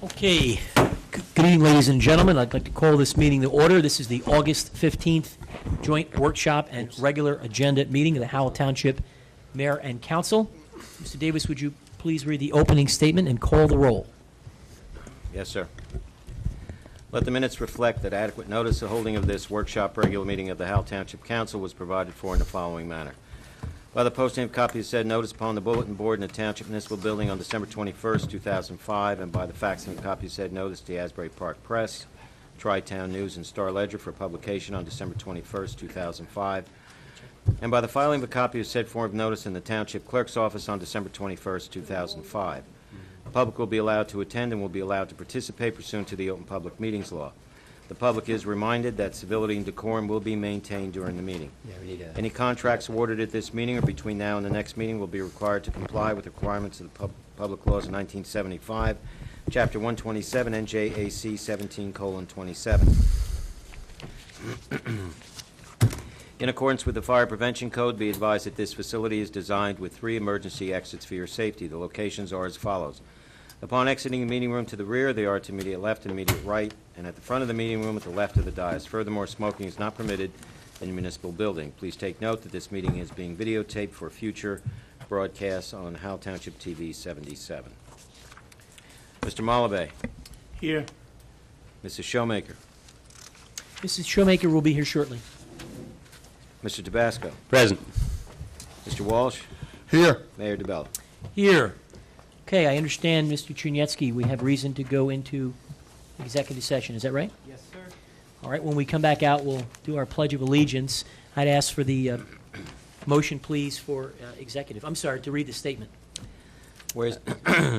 Okay. Good evening, ladies and gentlemen. I'd like to call this meeting to order. This is the August 15th joint workshop and regular agenda meeting of the Howell Township Mayor and Council. Mr. Davis, would you please read the opening statement and call the roll? Yes, sir. Let the minutes reflect that adequate notice of holding of this workshop regular meeting of the Howell Township Council was provided for in the following manner. By the posting of copies of said notice upon the bulletin board in the Township Municipal Building on December 21st, 2005, and by the faxing of copies of said notice to the Asbury Park Press, Tri-Town News, and Star Ledger for publication on December 21st, 2005, and by the filing of a copy of said form of notice in the Township Clerk's Office on December 21st, 2005. The public will be allowed to attend and will be allowed to participate pursuant to the Open Public Meetings Law. The public is reminded that civility and decorum will be maintained during the meeting. Any contracts awarded at this meeting or between now and the next meeting will be required to comply with the requirements of the Public Laws of 1975, Chapter 127, NJAC 17:27. In accordance with the Fire Prevention Code, be advised that this facility is designed with 3 emergency exits for your safety. The locations are as follows. Upon exiting the meeting room to the rear, they are to immediate left and immediate right, and at the front of the meeting room at the left of the dais. Furthermore, smoking is not permitted in the municipal building. Please take note that this meeting is being videotaped for future broadcasts on Howell Township TV 77. Mr. Malabay. Here. Mrs. Showmaker. Mrs. Showmaker will be here shortly. Mr. Tabasco. Present. Mr. Walsh. Here. Mayor DeBella. Here. Okay, I understand, Mr. Chernetsky, we have reason to go into executive session. Is that right? Yes, sir. All right, when we come back out, we'll do our Pledge of Allegiance. I'd ask for the motion, please, for executive. I'm sorry, to read the statement. Whereas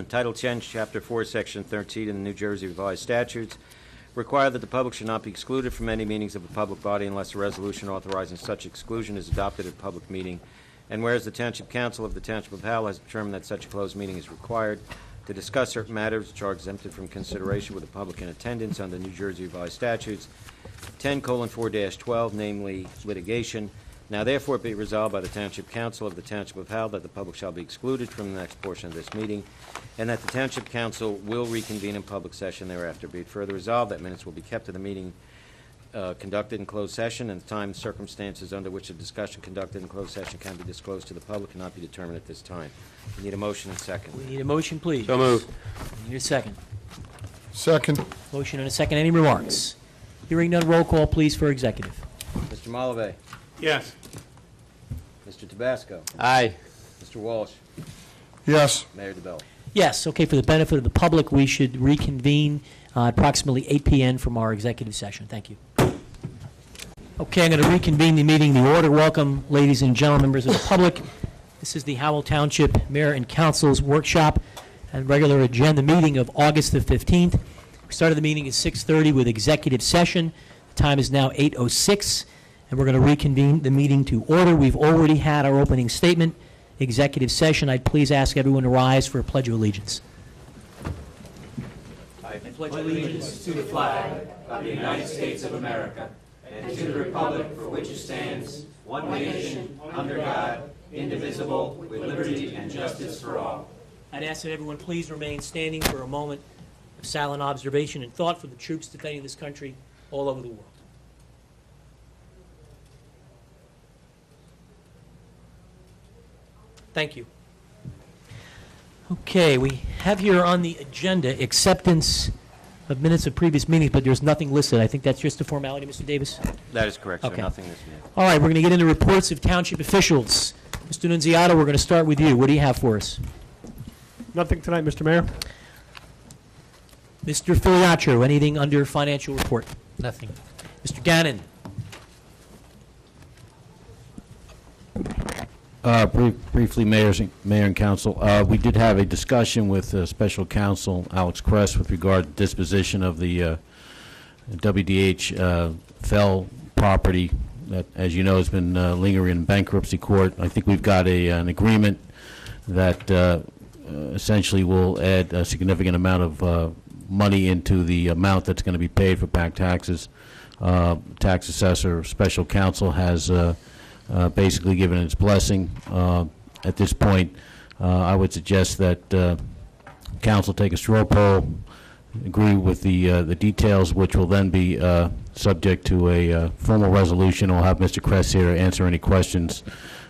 Title 10, Chapter 4, Section 13 in the New Jersey Revised Statutes require that the public should not be excluded from any meetings of a public body unless a resolution authorizing such exclusion is adopted at a public meeting. And whereas the Township Council of the Township of Howell has determined that such a closed meeting is required to discuss certain matters which are exempted from consideration with the public in attendance under New Jersey Revised Statutes 10:4-12, namely litigation. Now therefore be resolved by the Township Council of the Township of Howell that the public shall be excluded from the next portion of this meeting, and that the Township Council will reconvene in public session thereafter. Be it further resolved that minutes will be kept of the meeting conducted in closed session, and the time and circumstances under which a discussion conducted in closed session can be disclosed to the public cannot be determined at this time. We need a motion and second. We need a motion, please. So moved. We need a second. Second. Motion and a second. Any remarks? Hearing none, roll call, please, for executive. Mr. Malavey. Yes. Mr. Tabasco. Aye. Mr. Walsh. Yes. Mayor DeBella. Yes, okay, for the benefit of the public, we should reconvene approximately 8 p.m. from our executive session. Thank you. Okay, I'm going to reconvene the meeting. The order. Welcome, ladies and gentlemen, members of the public. This is the Howell Township Mayor and Council's workshop and regular agenda meeting of August the 15th. We started the meeting at 6:30 with executive session. The time is now 8:06, and we're going to reconvene the meeting to order. We've already had our opening statement. Executive session. I'd please ask everyone to rise for a Pledge of Allegiance. I pledge allegiance to the flag of the United States of America and to the republic for which it stands, one nation, under God, indivisible, with liberty and justice for all. I'd ask that everyone please remain standing for a moment of silent observation and thought for the troops defending this country all over the world. Thank you. Okay, we have here on the agenda acceptance of minutes of previous meetings, but there's nothing listed. I think that's just a formality, Mr. Davis. That is correct, Okay. sir. Nothing this meeting. All right, we're going to get into reports of township officials. Mr. Nunziato, we're going to start with you. What do you have for us? Nothing tonight, Mr. Mayor. Mr. Filiatro, anything under financial report? Nothing. Mr. Gannon? Briefly, Mayor and Council, we did have a discussion with Special Counsel Alex Kress with regard to disposition of the WDH Fell property that, as you know, has been lingering in bankruptcy court. I think we've got an agreement that essentially will add a significant amount of money into the amount that's going to be paid for back taxes. Tax assessor, Special Counsel has basically given its blessing. At this point, I would suggest that council take a straw poll agree with the details, which will then be subject to a formal resolution. I'll have Mr. Kress here to answer any questions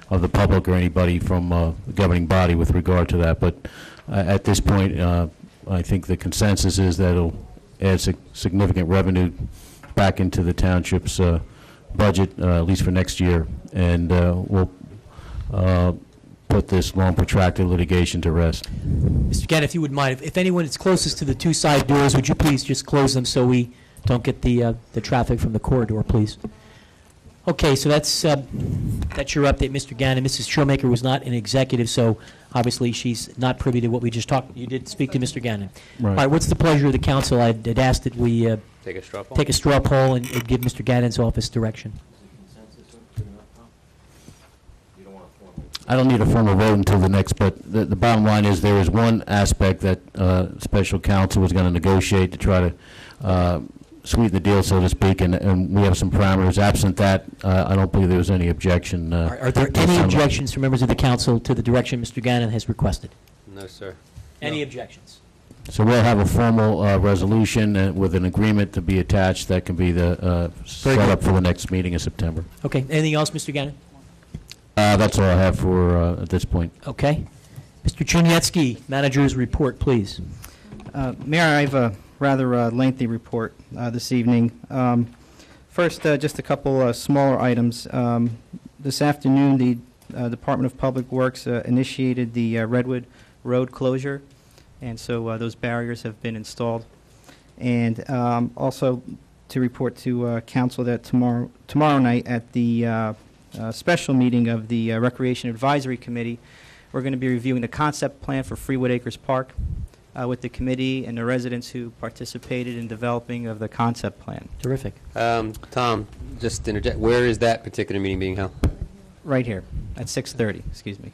of the public or anybody from the governing body with regard to that. But at this point, I think the consensus is that it'll add significant revenue back into the township's budget, at least for next year, and we'll put this long protracted litigation to rest. Mr. Gannon, if you would mind, if anyone is closest to the two side doors, would you please just close them so we don't get the traffic from the corridor, please? Okay, so that's your update, Mr. Gannon. Mrs. Shoemaker was not an executive, so obviously she's not privy to what we just talked. You did speak to Mr. Gannon. Right. All right, what's the pleasure of the council? I'd ask that we Take a straw poll. take a straw poll and give Mr. Gannon's office direction. I don't need a formal vote until the next, but the bottom line is there is one aspect that special counsel was going to negotiate to try to sweeten the deal, so to speak, and we have some parameters. Absent that, I don't believe there was any objection. Are there any objections from members of the council to the direction Mr. Gannon has requested? No, sir. Any objections? So we'll have a formal resolution with an agreement to be attached that can be set up for the next meeting in September. Okay, anything else, Mr. Gannon? That's all I have for at this point. Okay. Mr. Chunietsky, manager's report, please. Mayor, I have a rather lengthy report this evening. First, just a couple smaller items. This afternoon, the Department of Public Works initiated the Redwood Road closure, and so those barriers have been installed. And also to report to council that tomorrow night at the special meeting of the Recreation Advisory Committee, we're going to be reviewing the concept plan for Freewood Acres Park with the committee and the residents who participated in developing of the concept plan. Terrific. Tom, just to interject, where is that particular meeting being held? Right here at 6:30, excuse me.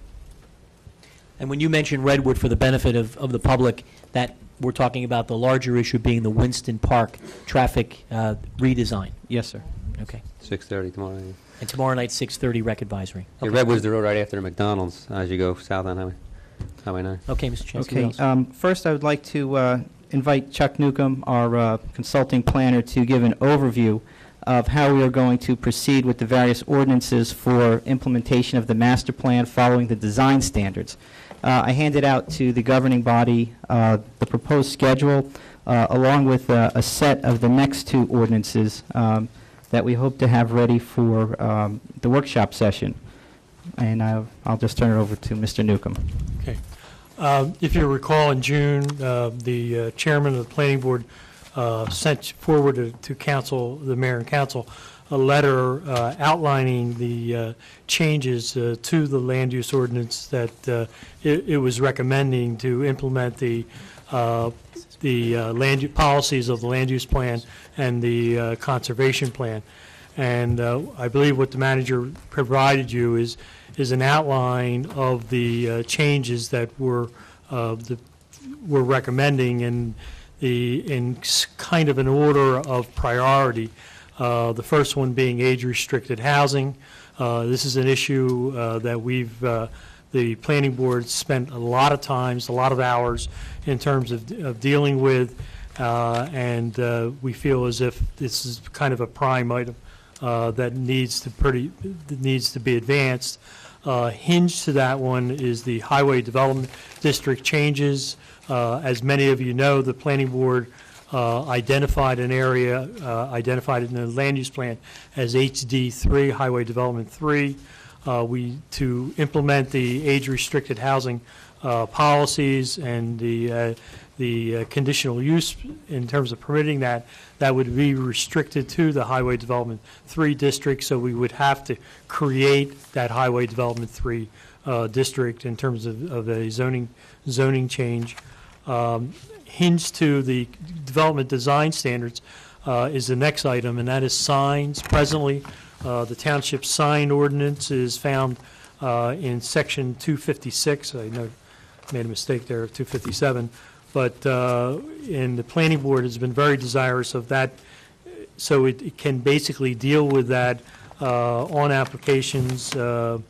And when you mention Redwood for the benefit of the public, that we're talking about the larger issue being the Winston Park traffic redesign. Yes, sir. Okay. 6:30 tomorrow night. And tomorrow night, 6:30, Rec Advisory. Yeah, Okay. Redwood's the road right after the McDonald's as you go south on Highway 9. Okay, Mr. Chesky. Okay. First, I would like to invite Chuck Newcomb, our consulting planner, to give an overview of how we are going to proceed with the various ordinances for implementation of the master plan following the design standards. I handed out to the governing body the proposed schedule along with a set of the next two ordinances that we hope to have ready for the workshop session. And I'll just turn it over to Mr. Newcomb. Okay. If you recall, in June, the chairman of the planning board sent forward to council, the mayor and council, a letter outlining the changes to the land use ordinance that it was recommending to implement the policies of the land use plan and the conservation plan. And I believe what the manager provided you is an outline of the changes that we're recommending in kind of an order of priority. The first one being age-restricted housing. This is an issue that the planning board spent a lot of times, a lot of hours in terms of dealing with, and we feel as if this is kind of a prime item that needs to be advanced. Hinged to that one is the Highway Development District changes. As many of you know, the planning board identified an area, identified it in the land use plan as HD3, Highway Development 3. To implement the age-restricted housing policies and the conditional use in terms of permitting that would be restricted to the Highway Development 3 district, so we would have to create that Highway Development 3 district in terms of a zoning change. Hinged to the development design standards is the next item, and that is signs. Presently, the township sign ordinance is found in section 256. I know I made a mistake there, 257. But and the planning board has been very desirous of that, so it can basically deal with that on applications, that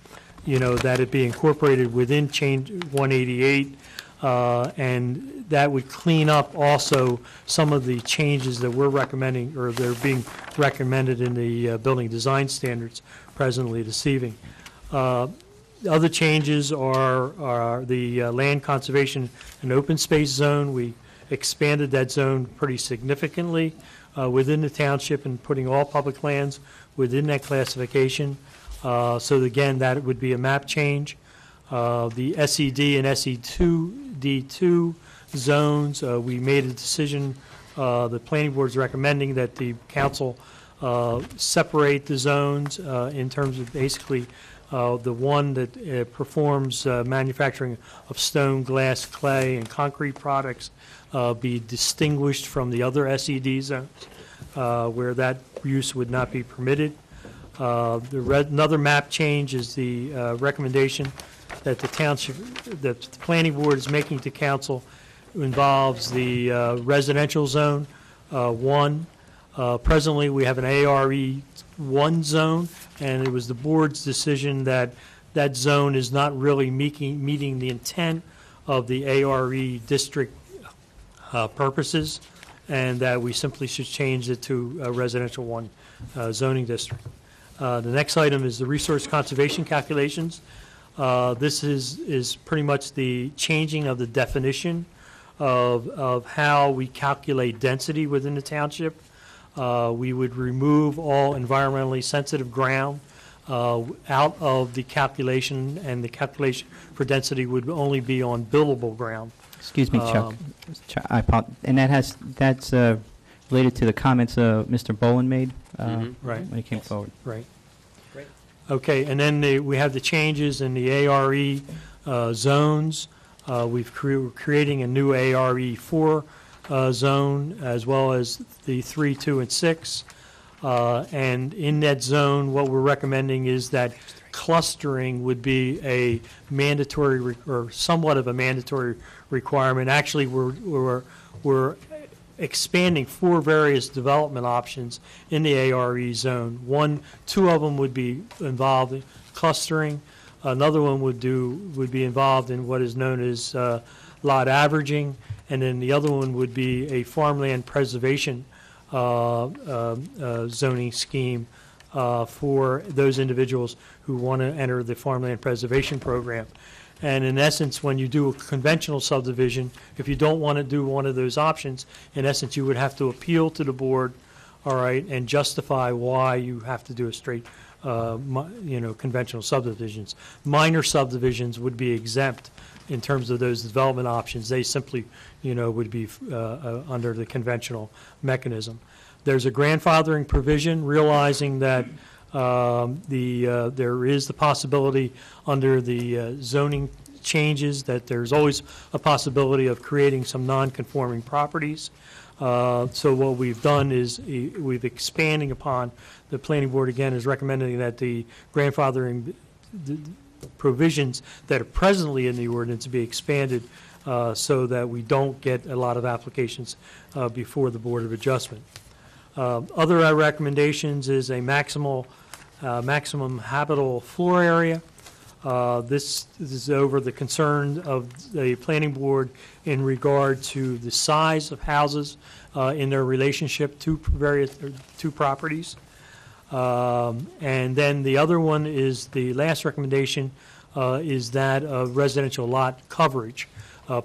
it be incorporated within change 188. and that would clean up also some of the changes that we're recommending, or they're being recommended in the building design standards presently this evening. Other changes are the land conservation and open space zone. We expanded that zone pretty significantly within the township and putting all public lands within that classification. So again, that would be a map change. The SED and SE2D2 zones, we made a decision, the planning board is recommending that the council separate the zones in terms of basically the one that performs manufacturing of stone, glass, clay, and concrete products be distinguished from the other SED zones where that use would not be permitted. Another map change is the recommendation that the township, that the planning board is making to council involves the residential zone 1. Presently, we have an ARE 1 zone, and it was the board's decision that that zone is not really meeting the intent of the ARE district purposes, and that we simply should change it to a residential 1 zoning district. The next item is the resource conservation calculations. This is pretty much the changing of the definition of how we calculate density within the township. We would remove all environmentally sensitive ground out of the calculation, and the calculation for density would only be on buildable ground. Excuse me, Chuck. I apologize. And that's related to the comments Mr. Boland made Right. when he came forward. Right. Great. Okay, and then we have the changes in the ARE zones. We're creating a new ARE 4 zone, as well as the 3, 2, and 6. And in that zone, what we're recommending is that clustering would be a mandatory or somewhat of a mandatory requirement. Actually, we're expanding 4 various development options in the ARE zone. 2 of them would be involved in clustering. Another one would be involved in what is known as lot averaging, and then the other one would be a farmland preservation zoning scheme for those individuals who want to enter the farmland preservation program. And in essence, when you do a conventional subdivision, if you don't want to do one of those options, in essence, you would have to appeal to the board, all right, and justify why you have to do a straight, conventional subdivisions. Minor subdivisions would be exempt in terms of those development options. They simply, would be under the conventional mechanism. There's a grandfathering provision, realizing that there is the possibility under the zoning changes that there's always a possibility of creating some non-conforming properties. So what we've done is we've expanding upon the planning board again is recommending that the grandfathering provisions that are presently in the ordinance be expanded so that we don't get a lot of applications before the Board of Adjustment. Other recommendations is a maximum habitable floor area. This is over the concern of the planning board in regard to the size of houses in their relationship to two properties. And then the other one is the last recommendation is that of residential lot coverage.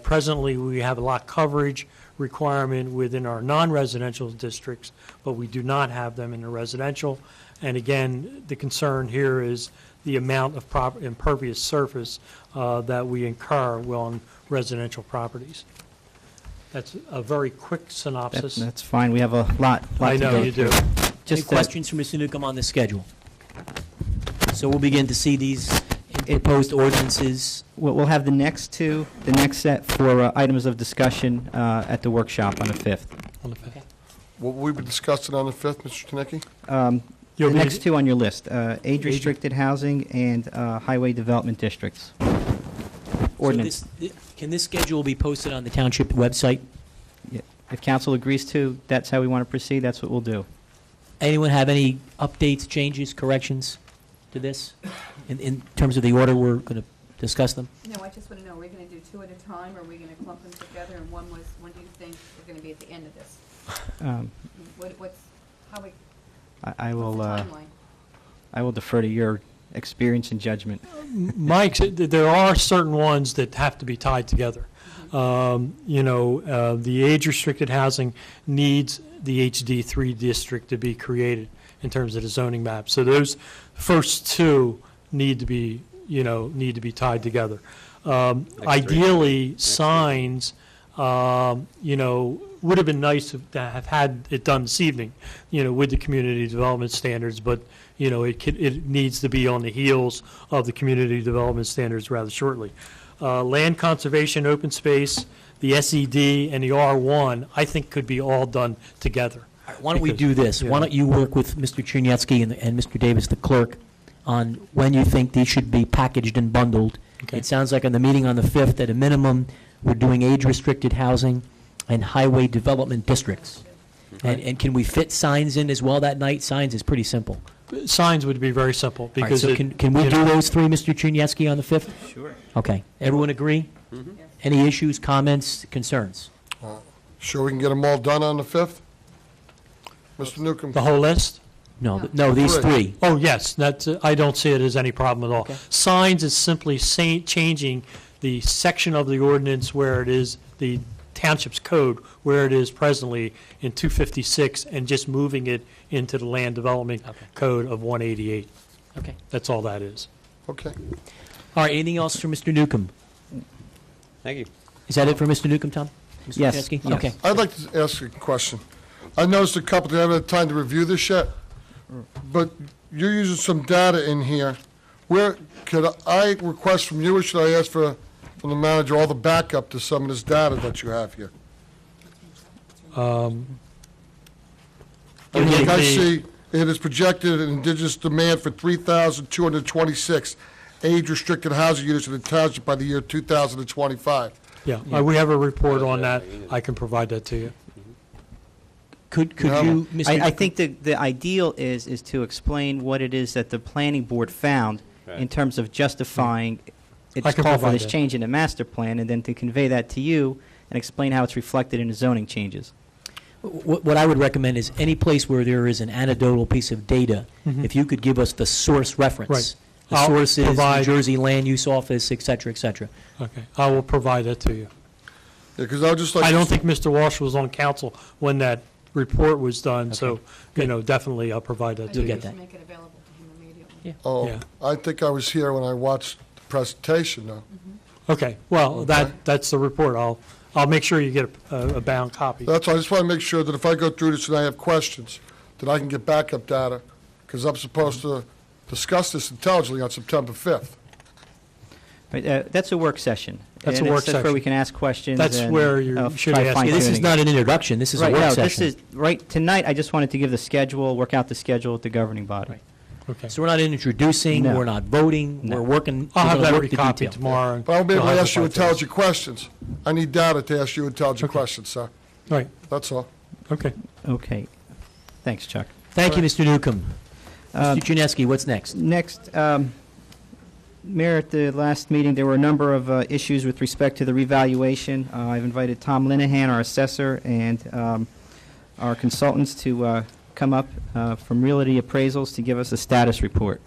Presently, we have a lot coverage requirement within our non-residential districts, but we do not have them in the residential. And again, the concern here is the amount of impervious surface that we incur on residential properties. That's a very quick synopsis. That's fine. We have a lot I to know go you do. through. Any questions for Mr. Newcomb on the schedule? So we'll begin to see these proposed ordinances. We'll have the next set for items of discussion at the workshop on the 5th. What will we be discussing on the 5th, Mr. Konecki? The next 2 on your list, age-restricted housing and highway development districts. Ordinance. So can this schedule be posted on the township website? Yeah. If council agrees to, that's how we want to proceed, that's what we'll do. Anyone have any updates, changes, corrections to this in terms of the order we're going to discuss them? No, I just want to know, are we going to do two at a time, or are we going to clump them together? And when do you think we're going to be at the end of this? I will, what's the timeline? I will defer to your experience and judgment. Mike, there are certain ones that have to be tied together. The age-restricted housing needs the HD3 district to be created in terms of the zoning map. So those first two need to be tied together. Ideally, signs, would have been nice to have had it done this evening, with the community development standards, but, it needs to be on the heels of the community development standards rather shortly. Land conservation, open space, the SED, and the R1, I think could be all done together. All right, why don't we do this? Why don't you work with Mr. Chernietsky and Mr. Davis, the clerk, on when you think these should be packaged and bundled? Okay. It sounds like on the meeting on the 5th, at a minimum, we're doing age-restricted housing and highway development districts. And can we fit signs in as well that night? Signs is pretty simple. Signs would be very simple, All right, because so can we do those three, Mr. Chernietsky, on the 5th? Sure. Okay. Everyone agree? Any issues, comments, concerns? Sure we can get them all done on the 5th? Mr. Newcomb? the whole list? No, these three. Oh, yes, that's, I don't see it as any problem at all. Okay. Signs is simply changing the section of the ordinance where it is the township's code, where it is presently in 256, and just moving it into the land development code of 188. Okay. That's all that is. Okay. All right, anything else for Mr. Newcomb? Thank you. Is that it for Mr. Newcomb, Tom? Mr. Yes, Chernietsky? yes. Okay. I'd like to ask a question. I noticed a couple that haven't had time to review this yet, but you're using some data in here. Where could I request from you, or should I ask from the manager all the backup to some of this data that you have here? Like I see, it is projected an indigenous demand for 3,226 age-restricted housing units in the township by the year 2025. Yeah, we have a report on that. I can provide that to you. Could Yeah. you, Mr. I Newcomb? think the ideal is to explain what it is that the planning board found in terms of justifying its I can call for provide this that. change in the master plan, and then to convey that to you and explain how it's reflected in the zoning changes. What I would recommend is any place where there is an anecdotal piece of data, if you could give us the source reference. Right. The I'll source is New provide- Jersey Land Use Office, et cetera, et cetera. Okay, I will provide that to you. Yeah, because I would just like. I to don't s- think Mr. Walsh was on council when that report was done, so, definitely I'll provide that to You'll you. get that. Make it available to him immediately. Oh, Yeah. I think I was here when I watched the presentation, though. Okay, well, Okay. that's the report. I'll make sure you get a bound copy. That's why I just want to make sure that if I go through this and I have questions, that I can get backup data, because I'm supposed to discuss this intelligently on September 5th. But that's a work session. That's and a work That's where we session. can ask questions. That's and, where you should try ask. Yeah, this is fine-tuning not it. an introduction, this is a Right, work no, session. this is, right, tonight, I just wanted to give the schedule, work out the schedule with the governing body. Right. Okay. So we're not introducing, No. we're not voting, No. we're working, I'll we're have gonna that work the recopied detail. tomorrow. and But I'll be able you'll to have ask it you by Thursday. intelligent questions. I need data to ask you intelligent Okay. questions, sir. Right, That's all. okay. Okay. Thanks, Chuck. Thank you, Mr. Newcomb. Uh, Mr. Chernietsky, what's next? Next, Mayor, at the last meeting, there were a number of issues with respect to the revaluation. I've invited Tom Linehan, our assessor, and our consultants to come up from Realty Appraisals to give us a status report.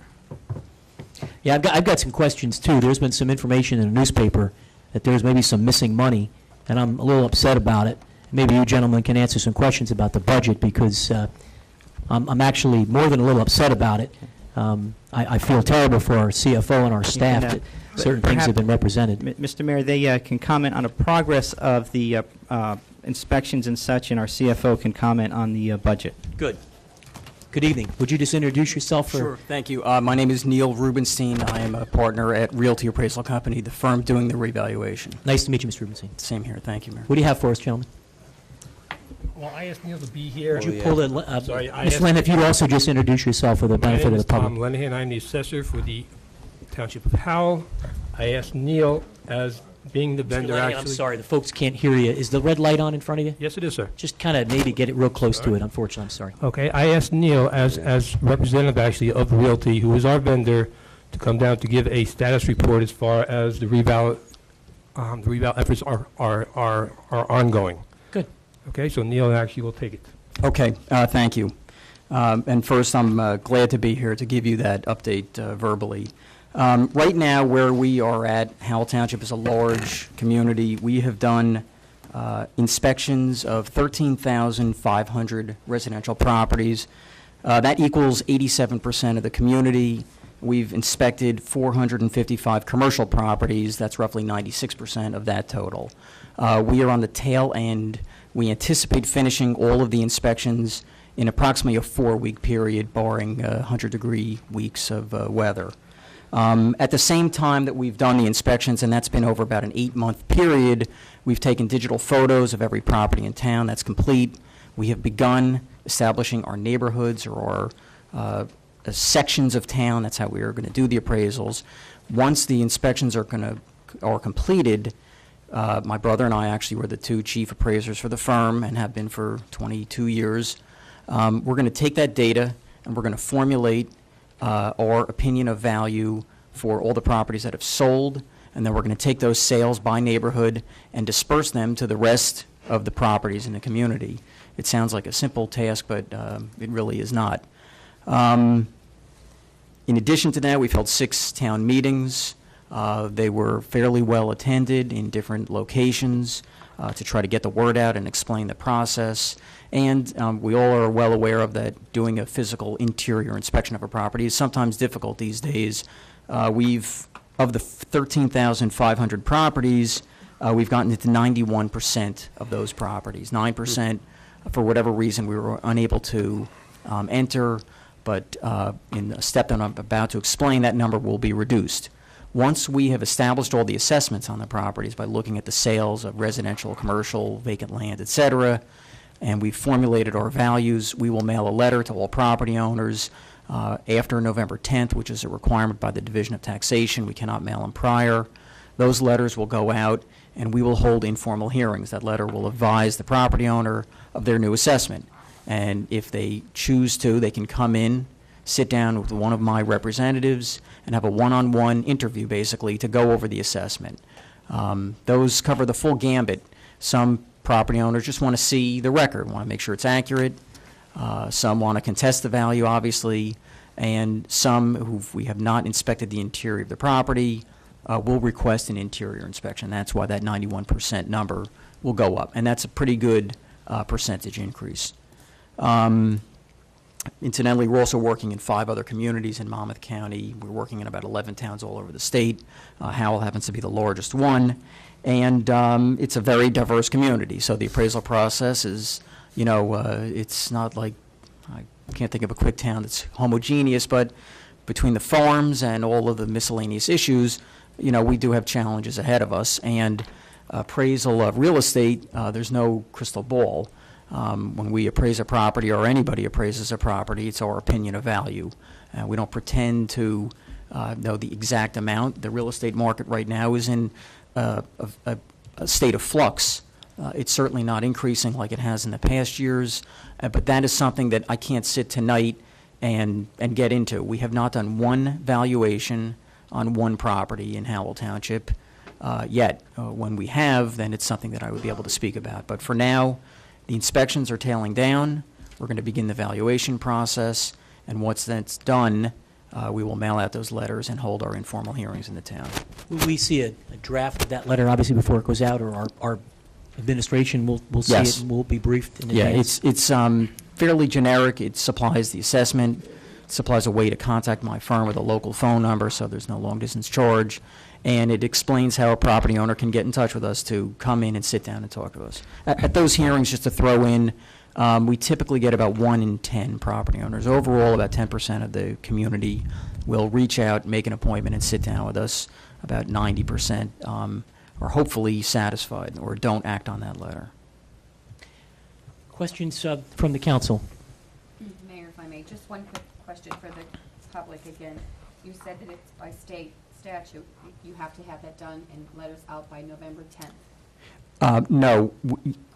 Yeah, I've got some questions, too. There's been some information in the newspaper that there's maybe some missing money, and I'm a little upset about it. Maybe you gentlemen can answer some questions about the budget, because I'm actually more than a little upset about it. I feel terrible for our CFO and our staff that certain things have been represented. Mr. Mayor, they can comment on the progress of the inspections and such, and our CFO can comment on the budget. Good. Good evening. Would you just introduce yourself? Sure, thank you. My name is Neil Rubenstein. I am a partner at Realty Appraisal Company, the firm doing the revaluation. Nice to meet you, Mr. Rubenstein. Same here, thank you, Mayor. What do you have for us, gentlemen? Well, I asked Neil to be here. Would you pull the, Sorry, I Ms. asked- Lynn, if you'd also just introduce yourself for the My benefit name of is the public. Tom Lenahan. I'm the assessor for the Township of Howell. I asked Neil, as being the Mr. vendor, Lanigan, actually. I'm sorry, the folks can't hear you. Is the red light on in front of you? Yes, it is, sir. Just kind of maybe get it real close to it, unfortunately, I'm sorry. Okay, I asked Neil, as representative actually of Realty, who is our vendor, to come down to give a status report as far as the The reval efforts are ongoing. Good. Okay, so Neil actually will take it. Okay, thank you. And first, I'm glad to be here to give you that update verbally. Right now, where we are at, Howell Township is a large community. We have done inspections of 13,500 residential properties. That equals 87% of the community. We've inspected 455 commercial properties. That's roughly 96% of that total. We are on the tail end. We anticipate finishing all of the inspections in approximately a 4-week period, barring 100-degree weeks of weather. At the same time that we've done the inspections, and that's been over about an 8-month period, we've taken digital photos of every property in town. That's complete. We have begun establishing our neighborhoods or our sections of town. That's how we are going to do the appraisals. Once the inspections are completed, my brother and I actually were the 2 chief appraisers for the firm and have been for 22 years. We're going to take that data and we're going to formulate our opinion of value for all the properties that have sold, and then we're going to take those sales by neighborhood and disperse them to the rest of the properties in the community. It sounds like a simple task, but it really is not. In addition to that, we've held 6 town meetings. They were fairly well attended in different locations to try to get the word out and explain the process. And we all are well aware of that doing a physical interior inspection of a property is sometimes difficult these days. Of the 13,500 properties, we've gotten into 91% of those properties. 9%, for whatever reason, we were unable to enter, but in a step that I'm about to explain, that number will be reduced. Once we have established all the assessments on the properties by looking at the sales of residential, commercial, vacant land, et cetera, and we've formulated our values, we will mail a letter to all property owners after November 10th, which is a requirement by the Division of Taxation. We cannot mail them prior. Those letters will go out, and we will hold informal hearings. That letter will advise the property owner of their new assessment. And if they choose to, they can come in, sit down with one of my representatives, and have a one-on-one interview, basically, to go over the assessment. Those cover the full gambit. Some property owners just want to see the record, want to make sure it's accurate. Some want to contest the value, obviously, and some who we have not inspected the interior of the property will request an interior inspection. That's why that 91% number will go up, and that's a pretty good percentage increase. Incidentally, we're also working in 5 other communities in Monmouth County. We're working in about 11 towns all over the state. Howell happens to be the largest one, and it's a very diverse community. So the appraisal process is, it's not like, I can't think of a quick town that's homogeneous, but between the farms and all of the miscellaneous issues, we do have challenges ahead of us. And appraisal of real estate, there's no crystal ball. When we appraise a property, or anybody appraises a property, it's our opinion of value. We don't pretend to know the exact amount. The real estate market right now is in a state of flux. It's certainly not increasing like it has in the past years, but that is something that I can't sit tonight and get into. We have not done one valuation on one property in Howell Township yet. When we have, then it's something that I would be able to speak about. But for now, the inspections are tailing down. We're going to begin the valuation process, and once that's done, we will mail out those letters and hold our informal hearings in the town. Will we see a draft of that letter, obviously, before it goes out, or our administration will see Yes. it and we'll be briefed in Yeah, advance? it's fairly generic. It supplies the assessment. It supplies a way to contact my firm with a local phone number, so there's no long-distance charge. And it explains how a property owner can get in touch with us to come in and sit down and talk to us. At those hearings, just to throw in, we typically get about 1 in 10 property owners. Overall, about 10% of the community will reach out, make an appointment, and sit down with us. About 90% are hopefully satisfied or don't act on that letter. Questions from the council? Mayor, if I may, just one quick question for the public again. You said that it's by state statute, you have to have that done and letters out by November 10th. No,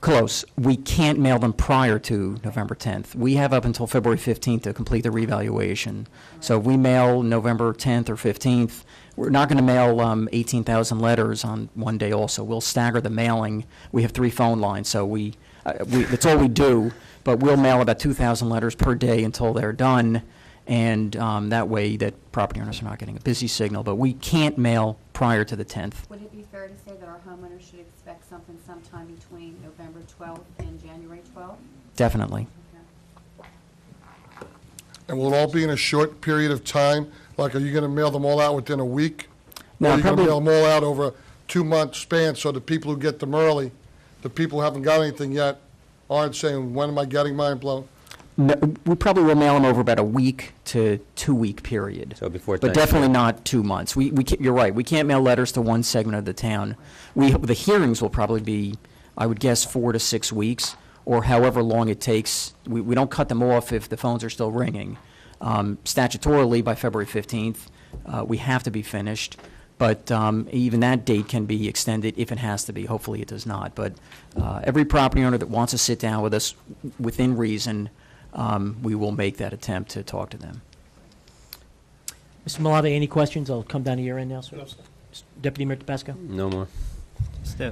close. We can't mail them prior to November 10th. We have up until February 15th to complete the revaluation. So if we mail November 10th or 15th, we're not going to mail 18,000 letters on one day also. We'll stagger the mailing. We have 3 phone lines, so that's all we do, but we'll mail about 2,000 letters per day until they're done, and that way that property owners are not getting a busy signal. But we can't mail prior to the 10th. Would it be fair to say that our homeowners should expect something sometime between November 12th and January 12th? Definitely. And will it all be in a short period of time? Like, are you going to mail them all out within a week? No, Or are you going to probably- mail them all out over a 2-month span, so the people who get them early, the people who haven't got anything yet, aren't saying, when am I getting mine blown? No, we probably will mail them over about a week to 2-week period. So before But definitely not 2 months. You're right, we can't mail letters to one segment of the town. The hearings will probably be, I would guess, 4 to 6 weeks, or however long it takes. We don't cut them off if the phones are still ringing. Statutorily, by February 15th, we have to be finished, but even that date can be extended if it has to be. Hopefully it does not. But every property owner that wants to sit down with us within reason, we will make that attempt to talk to them. Mr. Malave, any questions? I'll come down to your end now, sir. No, sir. Deputy Mayor Tabasco? No more.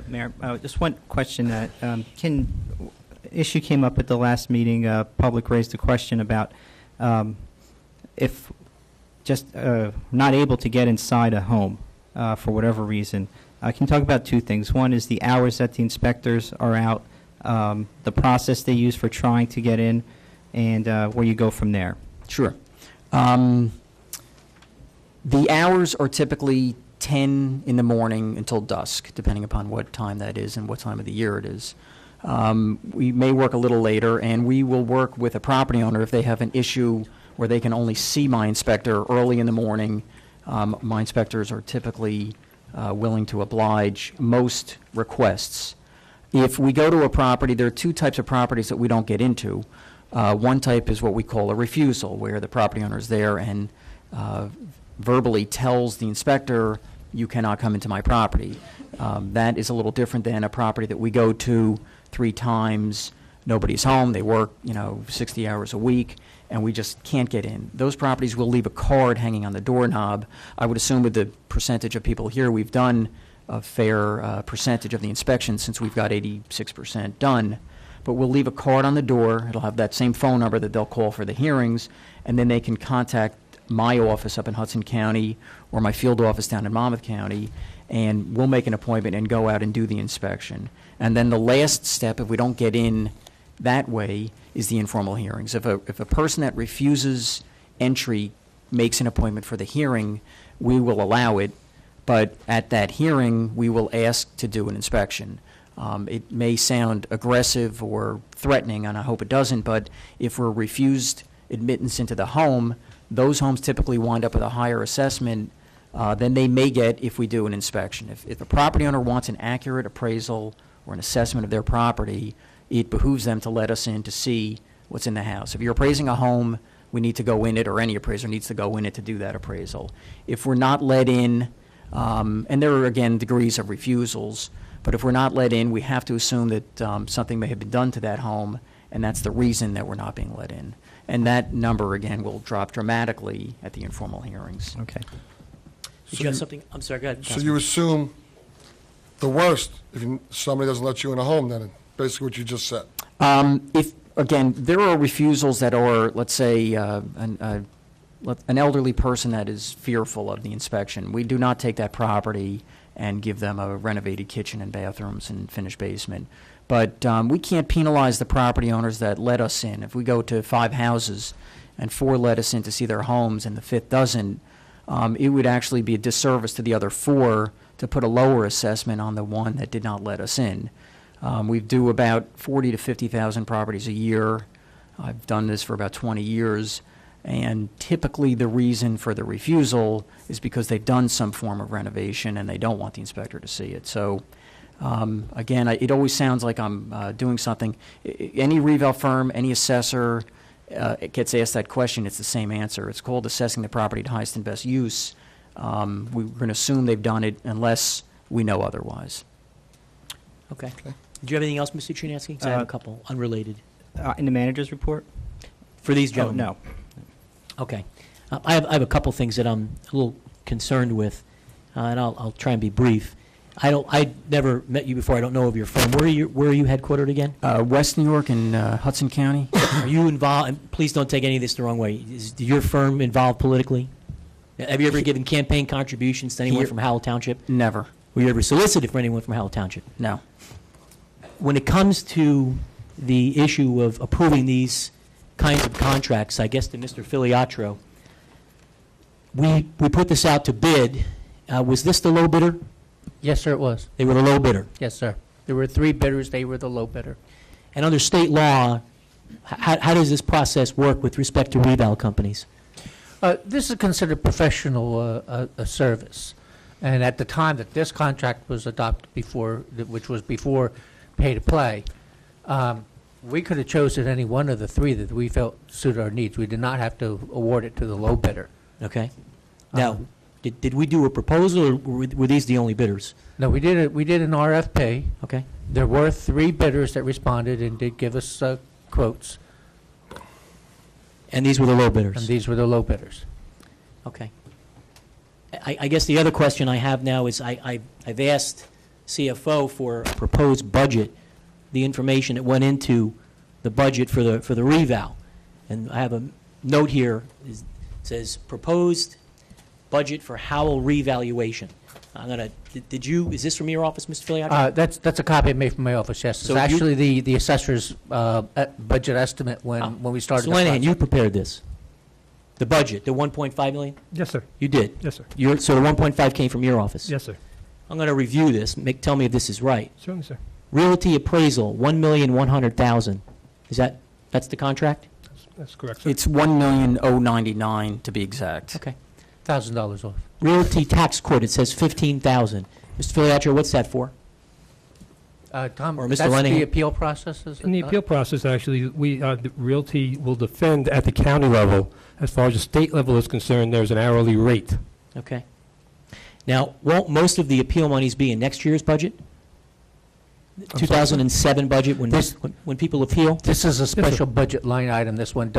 Mayor, just one question. Issue came up at the last meeting. Public raised a question about if just not able to get inside a home for whatever reason. Can you talk about 2 things? One is the hours that the inspectors are out, the process they use for trying to get in, and where you go from there. Sure. The hours are typically 10 in the morning until dusk, depending upon what time that is and what time of the year it is. We may work a little later, and we will work with a property owner if they have an issue where they can only see my inspector early in the morning. My inspectors are typically willing to oblige most requests. If we go to a property, there are 2 types of properties that we don't get into. One type is what we call a refusal, where the property owner is there and verbally tells the inspector, you cannot come into my property. That is a little different than a property that we go to 3 times, nobody's home, they work, 60 hours a week, and we just can't get in. Those properties will leave a card hanging on the doorknob. I would assume with the percentage of people here, we've done a fair percentage of the inspection since we've got 86% done. But we'll leave a card on the door. It'll have that same phone number that they'll call for the hearings, and then they can contact my office up in Hudson County or my field office down in Monmouth County, and we'll make an appointment and go out and do the inspection. And then the last step, if we don't get in that way, is the informal hearings. If a person that refuses entry makes an appointment for the hearing, we will allow it, but at that hearing, we will ask to do an inspection. It may sound aggressive or threatening, and I hope it doesn't, but if we're refused admittance into the home, those homes typically wind up with a higher assessment than they may get if we do an inspection. If a property owner wants an accurate appraisal or an assessment of their property, it behooves them to let us in to see what's in the house. If you're appraising a home, we need to go in it, or any appraiser needs to go in it to do that appraisal. If we're not let in, and there are, again, degrees of refusals, but if we're not let in, we have to assume that something may have been done to that home, and that's the reason that we're not being let in. And that number, again, will drop dramatically at the informal hearings. Okay. Did you have something? I'm sorry, go ahead. So you assume the worst if somebody doesn't let you in a home, then, basically what you just said. Again, there are refusals that are, let's say, an elderly person that is fearful of the inspection. We do not take that property and give them a renovated kitchen and bathrooms and finished basement. But we can't penalize the property owners that let us in. If we go to 5 houses and 4 let us in to see their homes and the 5th doesn't, it would actually be a disservice to the other 4 to put a lower assessment on the one that did not let us in. We do about 40 to 50,000 properties a year. I've done this for about 20 years. And typically the reason for the refusal is because they've done some form of renovation and they don't want the inspector to see it. So, again, it always sounds like I'm doing something. Any revale firm, any assessor gets asked that question, it's the same answer. It's called assessing the property to highest and best use. We're going to assume they've done it unless we know otherwise. Okay. Did you have anything else, Mr. Chinaski? 'Cause I have a couple unrelated. In the manager's report? For these gentlemen? No. Okay. I have a couple things that I'm a little concerned with. and I'll try and be brief. I never met you before. I don't know of your firm. Where are you headquartered again? West New York and Hudson County. Are you involved? And please don't take any of this the wrong way. Is your firm involved politically? Have you ever given campaign contributions to anyone from Howell Township? Never. Were you ever solicited for anyone from Howell Township? No. When it comes to the issue of approving these kinds of contracts, I guess to Mr. Filiatro, we put this out to bid. Was this the low bidder? Yes, sir, it was. They were the low bidder. Yes, sir. There were 3 bidders. They were the low bidder. And under state law, how does this process work with respect to reval companies? This is considered professional service. And at the time that this contract was adopted which was before pay-to-play, we could have chosen any one of the 3 that we felt suited our needs. We did not have to award it to the low bidder. Okay. Now, did we do a proposal, or were these the only bidders? No, we did an RFP. Okay. There were 3 bidders that responded and did give us quotes, And these were the low bidders? and these were the low bidders. Okay. I guess the other question I have now is I've asked CFO for a proposed budget, the information that went into the budget for the reval. And I have a note here, it says proposed budget for Howell revaluation. I'm going to, is this from your office, Mr. Filiatro? That's a copy I made from my office, yes. So It's you- actually the assessor's budget estimate when we started So the Lanahan, you project. prepared this? The budget, the 1.5 million? Yes, sir. You did? Yes, sir. So the 1.5 came from your office? Yes, sir. I'm going to review this, tell me if this is right. Certainly, sir. Realty appraisal, $1,100,000. That's the contract? That's correct, sir. It's $1,099,000 to be exact. Okay. $1,000 off. Realty tax court, it says $15,000. Mr. Filiatro, what's that for? Tom, Or Mr. that's Lenny? the appeal process, is it? In the appeal process, actually, the realty will defend at the county level. As far as the state level is concerned, there's an hourly rate. Okay. Now, won't most of the appeal monies be in next year's budget? sorry, 2007 budget, when people appeal? This is a special budget line item. This one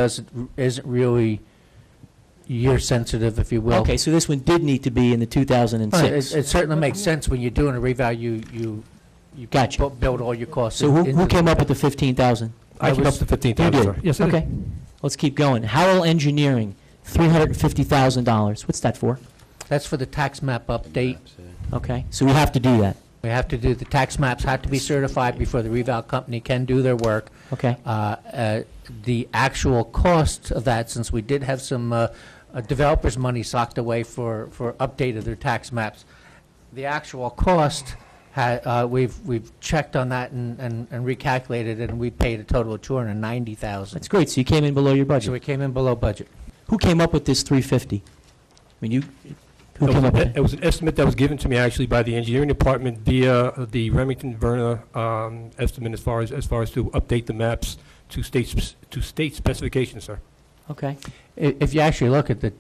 isn't really year-sensitive, if you will. Okay, so this one did need to be in the It 2006. certainly makes sense when you're doing a reval, you Gotcha. build all your costs. So who into came the- up with the 15,000? I came up to 15,000, You sir. did? Yes, I did. Okay. Let's keep going. Howell Engineering, $350,000. What's that for? That's for the tax map update. Okay, so we have to do that. We have to do, the tax maps have to be certified before the reval company can do their work. Okay. The actual cost of that, since we did have some developers' money socked away for update of their tax maps, the actual cost, we've checked on that and recalculated, and we paid a total of $290,000. That's great, so you came in below your So budget. we came in below budget. Who came up with this 350? I mean, who came up with It it? was an estimate that was given to me actually by the engineering department via the Remington-Verna estimate as far as to update the maps to state specifications, sir. Okay, If you actually look at the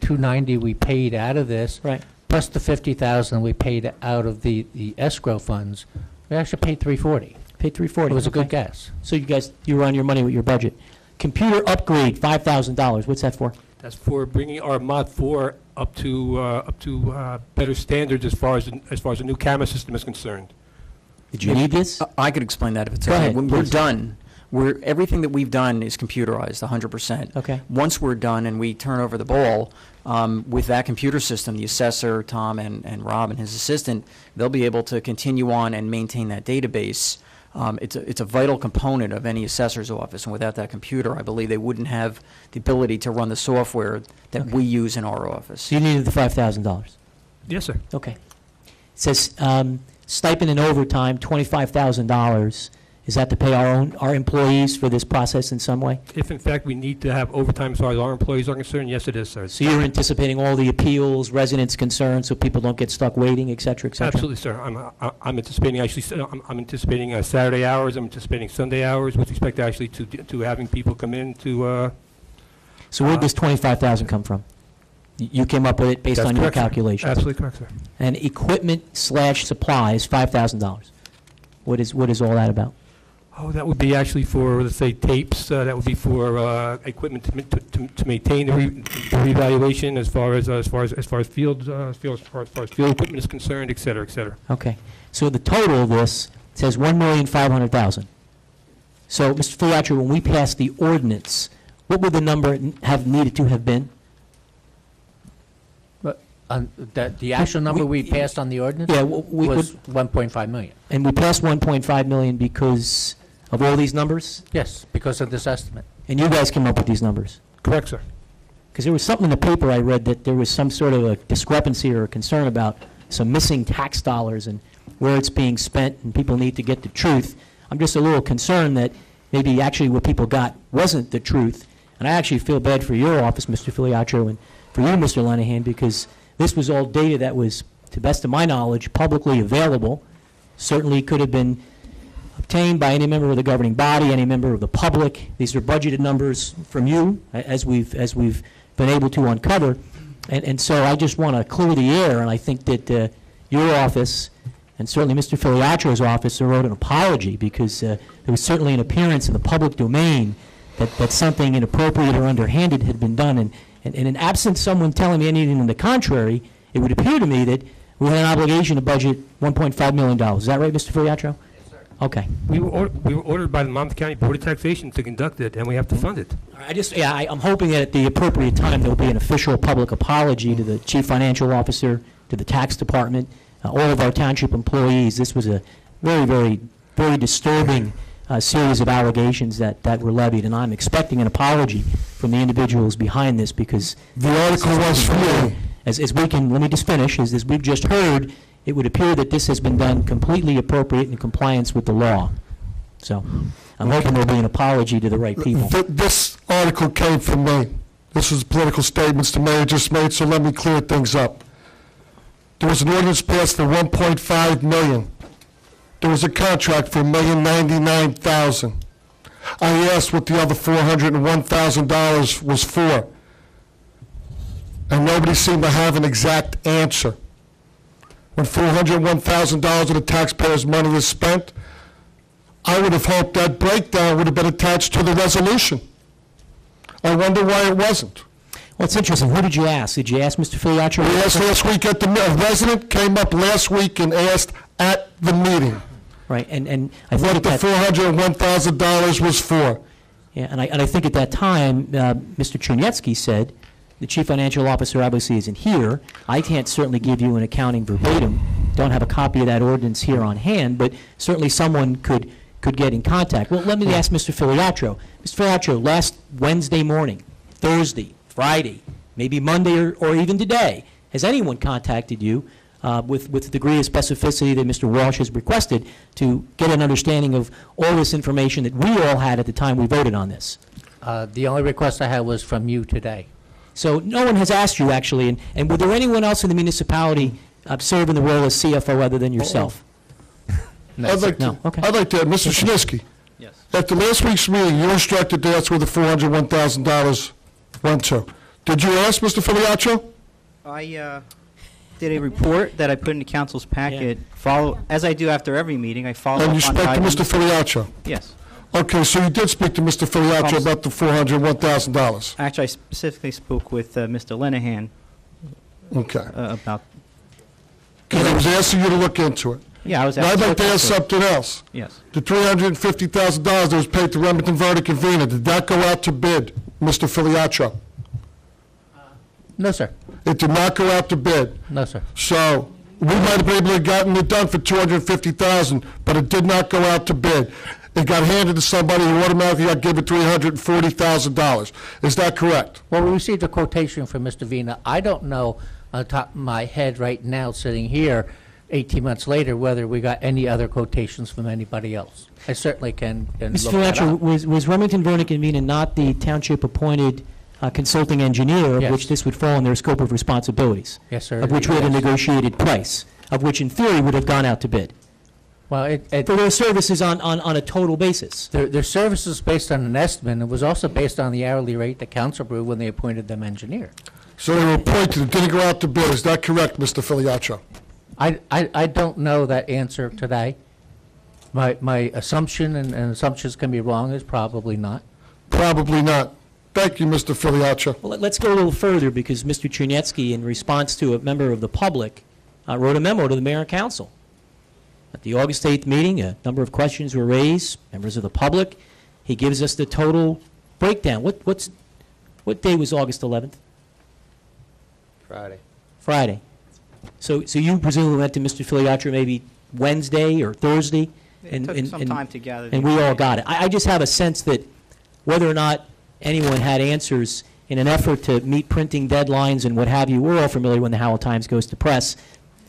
$290 we paid out of this, right. plus the $50,000 we paid out of the escrow funds, we actually paid $340. Paid $340. It was a good okay. guess. So you were on your money with your budget. Computer upgrade, $5,000. What's that for? That's for bringing our Mod 4 up to better standards as far as the new camera system is concerned. Did you need this? I could explain that if it's Go okay. ahead, When we're please. done, everything that we've done is computerized, 100%. Okay. Once we're done and we turn over the ball, with that computer system, the assessor, Tom, and Rob and his assistant, they'll be able to continue on and maintain that database. It's a vital component of any assessor's office, and without that computer, I believe they wouldn't have the ability to run the software that Okay. we use in our office. So you needed the $5,000. Yes, sir. Okay. It says stipend and overtime, $25,000. Is that to pay our employees for this process in some way? If in fact we need to have overtime as far as our employees are concerned, yes, it is, sir. So you're anticipating all the appeals, residents' concerns, so people don't get stuck waiting, et cetera, et cetera? Absolutely, sir. I'm anticipating I'm anticipating Saturday hours. I'm anticipating Sunday hours with respect to actually to having people come in to. So where did this $25,000 come from? You came up with it based That's on your correct, sir. calculations? Absolutely correct, sir. And equipment/supplies, $5,000. What is all that about? Oh, that would be actually for, let's say, tapes. That would be for equipment to maintain the reevaluation as far as field equipment is concerned, et cetera, et cetera. Okay. So the total of this says $1,500,000. So, Mr. Filiatro, when we passed the ordinance, what would the number have needed to have been? The actual number we passed on the ordinance Yeah, was 1.5 million. And we passed 1.5 million because of all these numbers? Yes, because of this estimate. And you guys came up with these numbers? Correct, sir. Because there was something in the paper I read that there was some sort of a discrepancy or a concern about some missing tax dollars and where it's being spent, and people need to get the truth. I'm just a little concerned that maybe actually what people got wasn't the truth. And I actually feel bad for your office, Mr. Filiatro, and for you, Mr. Lenahan, because this was all data that was, to the best of my knowledge, publicly available. Certainly could have been obtained by any member of the governing body, any member of the public. These are budgeted numbers from you, as we've been able to uncover. And so I just want to clear the air, and I think that your office, and certainly Mr. Filiatro's office, wrote an apology, because there was certainly an appearance in the public domain that something inappropriate or underhanded had been done. And in absence someone telling me anything to the contrary, it would appear to me that we had an obligation to budget $1.5 million. Is that right, Mr. Filiatro? Yes, sir. Okay. We were ordered by the Monmouth County Board of Taxation to conduct it, and we have to fund it. I'm hoping that at the appropriate time there will be an official public apology to the Chief Financial Officer, to the Tax Department, all of our township employees. This was a very, very, very disturbing series of allegations that were levied, and I'm expecting an apology from the individuals behind this, because The article was for me. as we can, let me just finish, as we've just heard, it would appear that this has been done completely appropriate in compliance with the law. So I'm hoping there'll be an apology to the right people. This article came from me. This was political statements the mayor just made, so let me clear things up. There was an ordinance passed for $1.5 million. There was a contract for $1,099,000. I asked what the other $401,000 was for, and nobody seemed to have an exact answer. When $401,000 of the taxpayers' money is spent, I would have hoped that breakdown would have been attached to the resolution. I wonder why it wasn't. Well, it's interesting. Who did you ask? Did you ask Mr. Filiatro? We asked last week at a resident came up last week and asked at the meeting Right, and I think what the $401,000 was for. Yeah, and I think at that time, Mr. Chernetsky said, the Chief Financial Officer obviously isn't here. I can't certainly give you an accounting verbatim. Don't have a copy of that ordinance here on hand, but certainly someone could get in contact. Well, let me ask Mr. Filiatro. Mr. Filiatro, last Wednesday morning, Thursday, Friday, maybe Monday or even today, has anyone contacted you with the degree of specificity that Mr. Walsh has requested to get an understanding of all this information that we all had at the time we voted on this? The only request I had was from you today. So no one has asked you, actually, and was there anyone else in the municipality serving the role as CFO other than yourself? I'd like to, Okay. Mr. Chernetsky, Yes. at the last week's meeting, you instructed that's where the $401,000 went to. Did you ask Mr. Filiatro? I did a report that I put in the council's packet, as I do after every meeting, I follow up And on you spoke to items. Mr. Filiatro? Yes. Okay, so you did speak to Mr. Filiatro about the $401,000? Actually, I specifically spoke with Mr. Lenahan Okay. about, Because I was asking you to look into it. yeah, I was Now, I'd like to ask asking. something else. Yes. The $350,000 that was paid to Remington Verdict and Vena, did that go out to bid, Mr. Filiatro? No, sir. It did not go out to bid. No, sir. So we might have been able to have gotten it done for $250,000, but it did not go out to bid. It got handed to somebody who automatically got given $340,000. Is that correct? Well, we received a quotation from Mr. Vina. I don't know on the top of my head right now, sitting here, 18 months later, whether we got any other quotations from anybody else. I certainly can look Mr. that Filiatro, up. was Remington Vernick and Vena not the township-appointed consulting engineer of Yes. which this would fall in their scope of responsibilities? Yes, sir. Of which we had a Yes. negotiated price, of which in theory would have gone out to bid, Well, for their services on a total basis. their service is based on an estimate, and it was also based on the hourly rate that council approved when they appointed them engineer. So they were appointed, it didn't go out to bid. Is that correct, Mr. Filiatro? I don't know that answer today. My assumption, and assumptions can be wrong, is probably not. Probably not. Thank you, Mr. Filiaccia. Well, let's go a little further, because Mr. Czerniecki, in response to a member of the public, wrote a memo to the mayor and council. At the August 8th meeting, a number of questions were raised, members of the public. He gives us the total breakdown. What day was August 11th? Friday. So you presumably went to Mr. Filiaccia maybe Wednesday or Thursday? It took some time to gather the And we all information. got it. I just have a sense that whether or not anyone had answers in an effort to meet printing deadlines and what have you, we're all familiar when the Howell Times goes to press.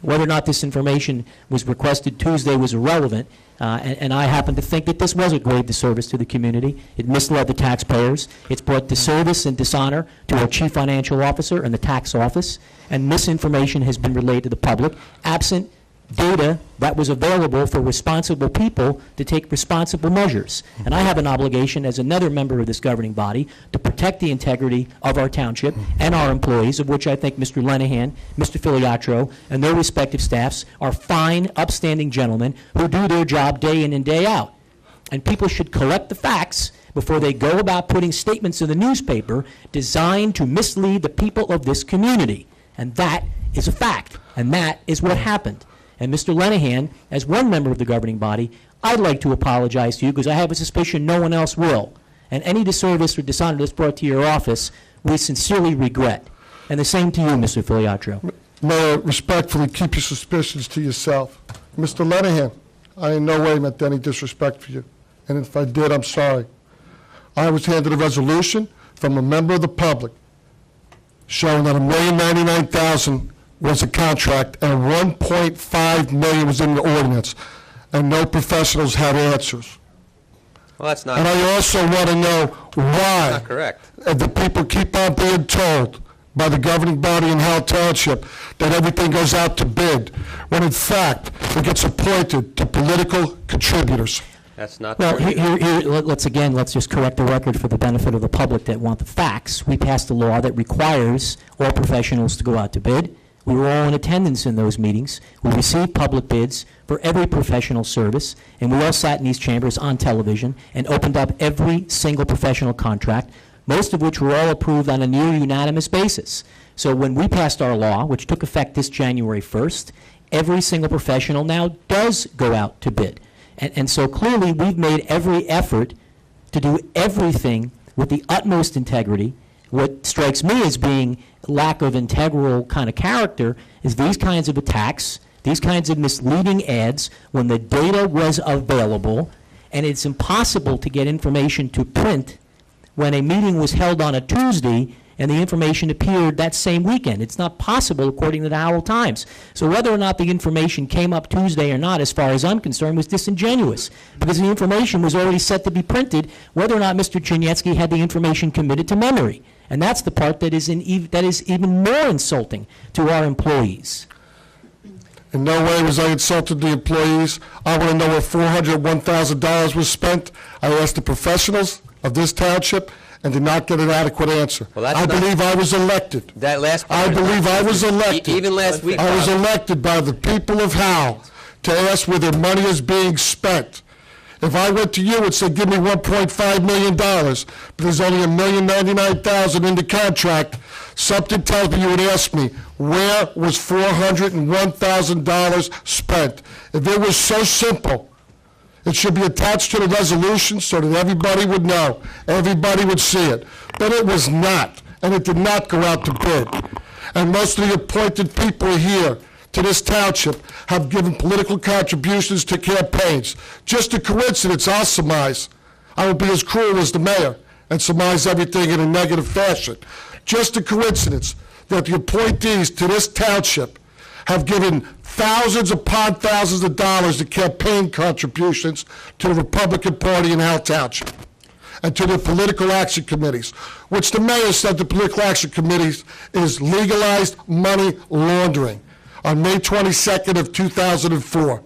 Whether or not this information was requested Tuesday was irrelevant, and I happen to think that this was a grave disservice to the community. It misled the taxpayers. It's brought disservice and dishonor to our chief financial officer and the tax office, and misinformation has been relayed to the public, absent data that was available for responsible people to take responsible measures. And I have an obligation as another member of this governing body to protect the integrity of our township and our employees, of which I think Mr. Lenahan, Mr. Filiatro, and their respective staffs are fine, upstanding gentlemen who do their job day in and day out. And people should collect the facts before they go about putting statements in the newspaper designed to mislead the people of this community. And that is a fact, and that is what happened. And Mr. Lenahan, as one member of the governing body, I'd like to apologize to you because I have a suspicion no one else will. And any disservice or dishonor that's brought to your office, we sincerely regret. And the same to you, Mr. Filiatro. Mayor, respectfully, keep your suspicions to yourself. Mr. Lenahan, I in no way meant any disrespect for you. And if I did, I'm sorry. I was handed a resolution from a member of the public showing that $1,099,000 was a contract and $1.5 million was in the ordinance, and no professionals had answers. Well, that's not, And I also want to know why not correct. the people keep on being told by the governing body in Howell Township that everything goes out to bid, when in fact it gets appointed to political contributors. That's not Well, true. let's just correct the record for the benefit of the public that want the facts. We passed a law that requires all professionals to go out to bid. We were all in attendance in those meetings. We received public bids for every professional service, and we all sat in these chambers on television and opened up every single professional contract, most of which were all approved on a near unanimous basis. So when we passed our law, which took effect this January 1st, every single professional now does go out to bid. And so clearly, we've made every effort to do everything with the utmost integrity. What strikes me as being lack of integral kind of character is these kinds of attacks, these kinds of misleading ads when the data was available, and it's impossible to get information to print when a meeting was held on a Tuesday and the information appeared that same weekend. It's not possible according to the Howell Times. So whether or not the information came up Tuesday or not, as far as I'm concerned, was disingenuous, because the information was already set to be printed, whether or not Mr. Czerniecki had the information committed to memory. And that's the part that is even more insulting to our employees. In no way was I insulted the employees. I want to know where $401,000 was spent. I asked the professionals of this township and did not get an adequate answer. Well, that's I not- believe I was elected. That last part I is not believe I true. was elected. Even last week, I was Bob. elected by the people of Howell to ask where their money is being spent. If I went to you and said, give me $1.5 million, but there's only $1,099,000 in the contract, something tells me you would ask me, where was $401,000 spent? If it was so simple, it should be attached to the resolution so that everybody would know, everybody would see it. But it was not, and it did not go out to bid. And most of the appointed people here to this township have given political contributions to campaigns. Just a coincidence, I'll surmise. I will be as cruel as the mayor and surmise everything in a negative fashion. Just a coincidence that the appointees to this township have given thousands upon thousands of dollars to campaign contributions to the Republican Party in Howell Township and to their political action committees, which the mayor said the political action committees is legalized money laundering on May 22nd of 2004.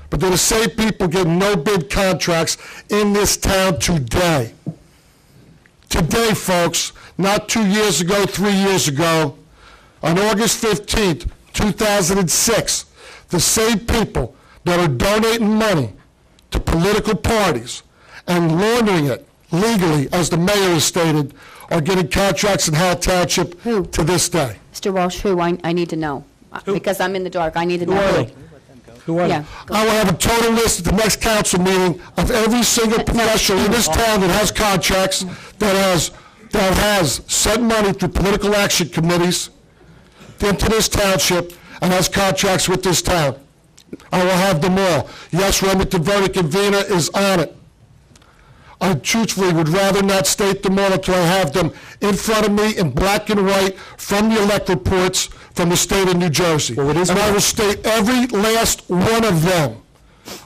But they're the same people getting no-bid contracts in this town today. Today, folks, not 2 years ago, 3 years ago, on August 15th, 2006, the same people that are donating money to political parties and laundering it legally, as the mayor has stated, are getting contracts in Howell Township Who? to this day. Mr. Walsh, who? I need to know. Because I'm in the dark. I need to know. Who are they? Who are Yeah. they? I will have a total list at the next council meeting of every single professional in this town that has contracts, that has sent money through political action committees into this township and has contracts with this town. I will have them all. Yes, Remington, Verdict, and Vina is on it. I truthfully would rather not state them all until I have them in front of me in black and white from the elect reports from the state of New Jersey. Well, it is- And I will state every last one of them.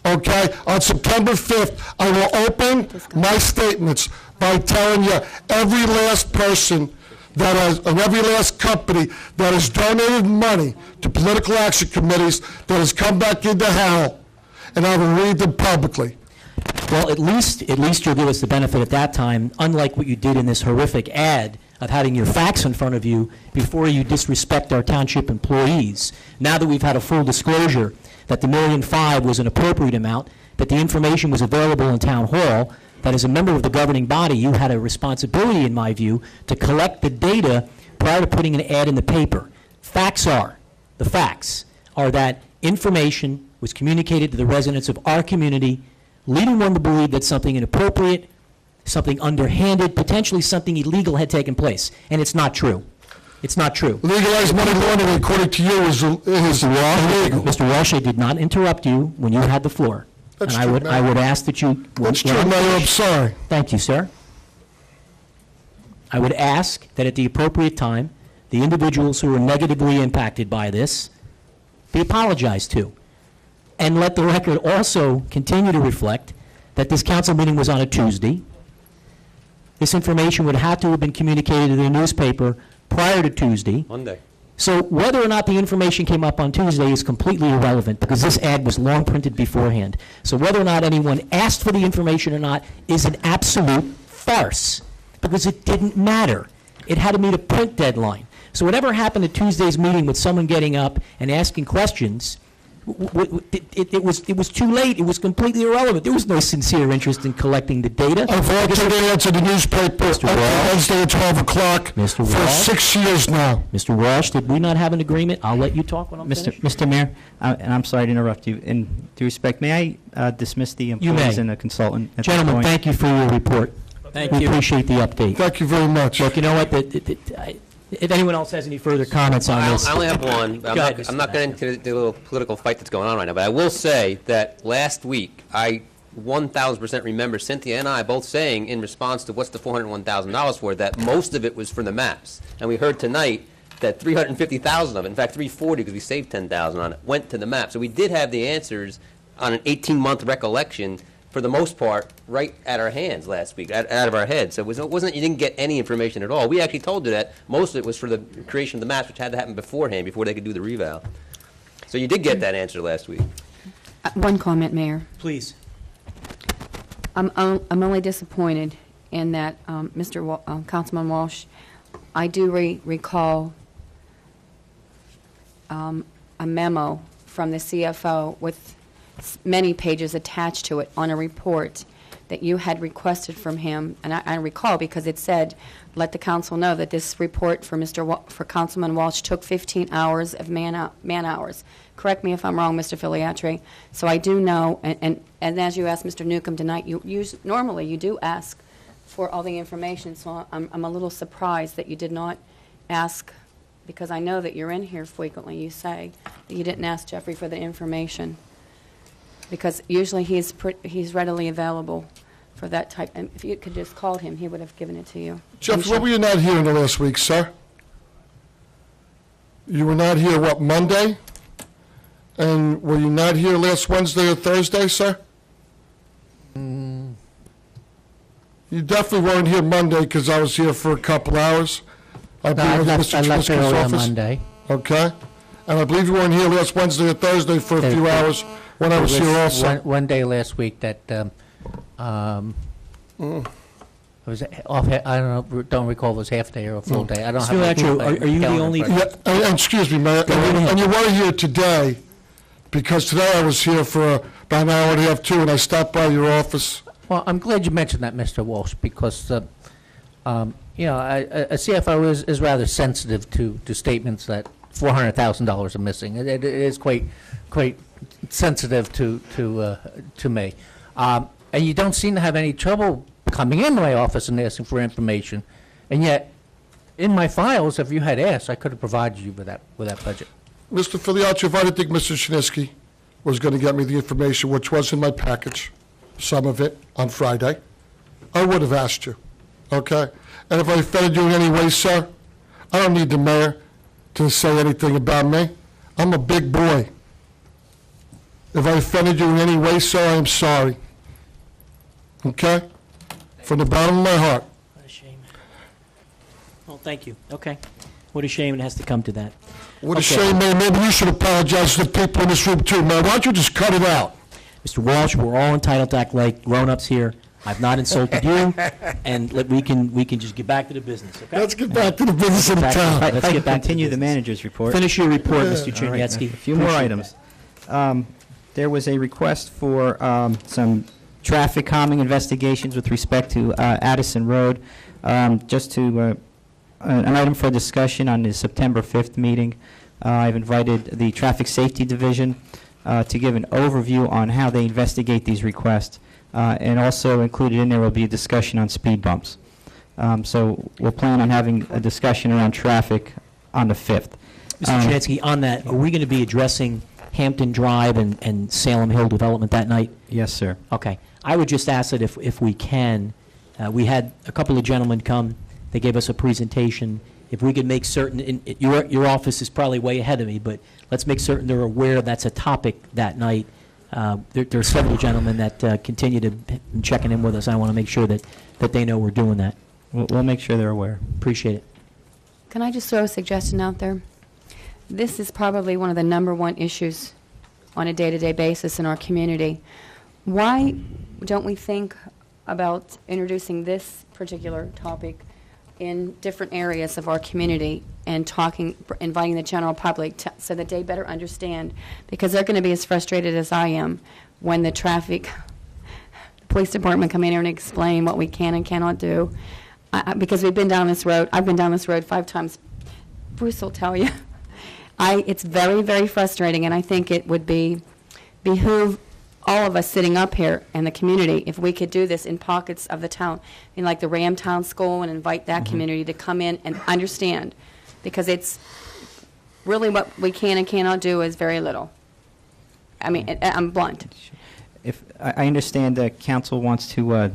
Okay? On September 5th, I will open my statements by telling you every last person that has, and every last company that has donated money to political action committees that has come back into Howell, and I will read them publicly. Well, at least you'll give us the benefit at that time, unlike what you did in this horrific ad of having your facts in front of you before you disrespect our township employees. Now that we've had a full disclosure that the $1.5 million was an appropriate amount, that the information was available in town hall, that as a member of the governing body, you had a responsibility, in my view, to collect the data prior to putting an ad in the paper. The facts are that information was communicated to the residents of our community, leading one to believe that something inappropriate, something underhanded, potentially something illegal had taken place. And it's not true. It's not true. Legalized money laundering, according to you, is illegal. Mr. Walsh, I did not interrupt you when you had the floor. That's and true, I would ask that you... That's true, Mayor, I'm sorry. Thank you, sir. I would ask that at the appropriate time, the individuals who were negatively impacted by this be apologized to. And let the record also continue to reflect that this council meeting was on a Tuesday. This information would have to have been communicated to the newspaper prior to Tuesday. Monday. So whether or not the information came up on Tuesday is completely irrelevant, because this ad was long printed beforehand. So whether or not anyone asked for the information or not is an absolute farce, because it didn't matter. It had to meet a print deadline. So whatever happened at Tuesday's meeting with someone getting up and asking questions, it was too late. It was completely irrelevant. There was no sincere interest in collecting the data. I've altered ads in the newspaper Wednesday at 12 o'clock Mr. for Walsh? 6 years now. Mr. Walsh, did we not have an agreement? I'll let you talk when I'm finished. Mr. Mayor, and I'm sorry to interrupt you. In due respect, may I dismiss the You employees may. and the consultant at this Gentlemen, point? thank you for your report. Thank We you. appreciate the update. Thank you very much. Look, you know what, if anyone else has any further comments on this. I only have one. Go ahead, Mr. I'm not getting into the little political fight that's going on right now, but I will say that last week, I 1,000% remember Cynthia and I both saying in response to what's the $401,000 for, that most of it was for the maps. And we heard tonight that 350,000 of it, in fact 340 because we saved 10,000 on it, went to the map. So we did have the answers on an 18-month recollection, for the most part, right at our hands last week, out of our heads. So it wasn't you didn't get any information at all. We actually told you that most of it was for the creation of the maps, which had to happen beforehand, before they could do the reval. So you did get that answer last week. One comment, Mayor. Please. I'm only disappointed in that, Councilman Walsh, I do recall a memo from the CFO with many pages attached to it on a report that you had requested from him, and I recall because it said, let the council know that this report for for Councilman Walsh took 15 hours of man hours. Correct me if I'm wrong, Mr. Filiatri. So I do know, and as you asked Mr. Newcomb tonight, normally you do ask for all the information, so I'm a little surprised that you did not ask, because I know that you're in here frequently, you say, that you didn't ask Jeffrey for the information. Because usually he's readily available for that type, and if you could just call him, he would have given it to you. Jeff, what were you not here in the last week, sir? You were not here, what, Monday? And were you not here last Wednesday or Thursday, sir? You definitely weren't here Monday, because I was here for a couple hours. I No, I left early on Monday. Okay. And I believe you weren't here last Wednesday or Thursday for a few hours when I was here also. One day last week that I was off. I don't recall if it was half day or a full day. I don't have. Mr. Filiatri, are you the calendar only? in front of me. Yeah, and excuse me, Mayor, and you were here today, because today I was here for a about an hour and a half, too, and I stopped by your office. Well, I'm glad you mentioned that, Mr. Walsh, because, you know, a CFO is rather sensitive to statements that $400,000 are missing. It is quite sensitive to me. And you don't seem to have any trouble coming into my office and asking for information. And yet, in my files, if you had asked, I could have provided you with that budget. Mr. Filiacci, if I didn't think Mr. Shinsky was going to get me the information, which was in my package, some of it, on Friday, I would have asked you, okay? And if I offended you in any way, sir, I don't need the mayor to say anything about me. I'm a big boy. If I offended you in any way, sir, I am sorry. Okay? From the bottom of my heart. What a shame. Well, thank you. Okay. What a shame it has to come to that. What a shame, man. Maybe you should apologize to the people in this room, too, man. Why don't you just cut it out? Mr. Walsh, we're all entitled to act like grown-ups here. I've not insulted you, and we can just get back to the business, okay? Let's get back to the business of the town. Let's get back to Continue the the business. manager's report. Finish your report, Mr. All right, Chernetsky. a few more items. There was a request for some traffic calming investigations with respect to Addison Road. Just to, an item for discussion on the September 5th meeting. I've invited the Traffic Safety Division to give an overview on how they investigate these requests. And also included in there will be a discussion on speed bumps. So we'll plan on having a discussion around traffic on the 5th. Mr. Chernetsky, on that, are we going to be addressing Hampton Drive and Salem Hill development that night? Yes, sir. Okay. I would just ask that if we can, we had a couple of gentlemen come. They gave us a presentation. If we could make certain, your office is probably way ahead of me, but let's make certain they're aware that's a topic that night. There are several gentlemen that continue to checking in with us. I want to make sure that they know we're doing that. We'll make sure they're aware. Appreciate it. Can I just throw a suggestion out there? This is probably one of the #1 issues on a day-to-day basis in our community. Why don't we think about introducing this particular topic in different areas of our community and inviting the general public so that they better understand, because they're going to be as frustrated as I am when the police department come in here and explain what we can and cannot do. Because we've been down this road. I've been down this road 5 times. Bruce will tell you. It's very, very frustrating, and I think it would behoove all of us sitting up here in the community if we could do this in pockets of the town, in like the Ramtown School, and invite that community to come in and understand, because it's really what we can and cannot do is very little. I mean, I'm blunt. If I understand that council wants to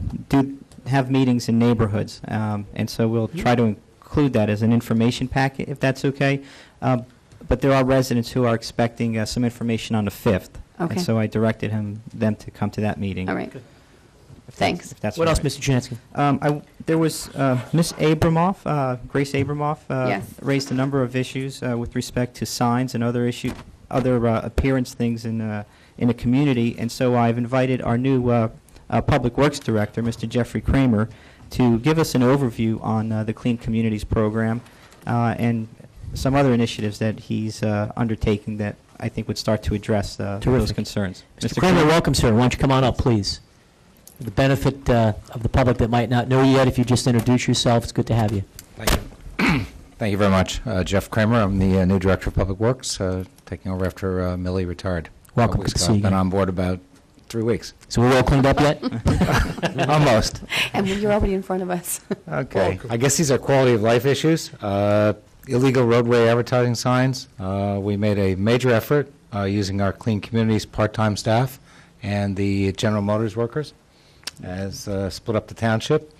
have meetings in neighborhoods, and so we'll try to include that as an information packet, if that's okay. But there are residents who are expecting some information on the 5th. Okay. And so I directed them to come to that meeting. All right. If Thanks. If that's What all else, right. Mr. Chernetsky? There was Ms. Abramoff, Grace Abramoff, Yes. raised a number of issues with respect to signs and other appearance things in the community, and so I've invited our new Public Works Director, Mr. Jeffrey Kramer, to give us an overview on the Clean Communities program and some other initiatives that he's undertaking that I think would start to address those Terrific. concerns. Mr. Kramer, welcome, sir. Why don't you come on up, please? For the benefit of the public that might not know you yet, if you just introduce yourself, it's good to have you. Thank you. Thank you very much. Jeff Kramer, I'm the new Director of Public Works, taking over after Millie retired. Welcome. Weeks Good to ago. see you Been again. on board about 3 weeks. So we're all cleaned up yet? Almost. And you're already in front of us. Okay. I guess these are quality of life issues. Illegal roadway advertising signs. We made a major effort using our Clean Communities part-time staff and the General Motors workers as split up the township.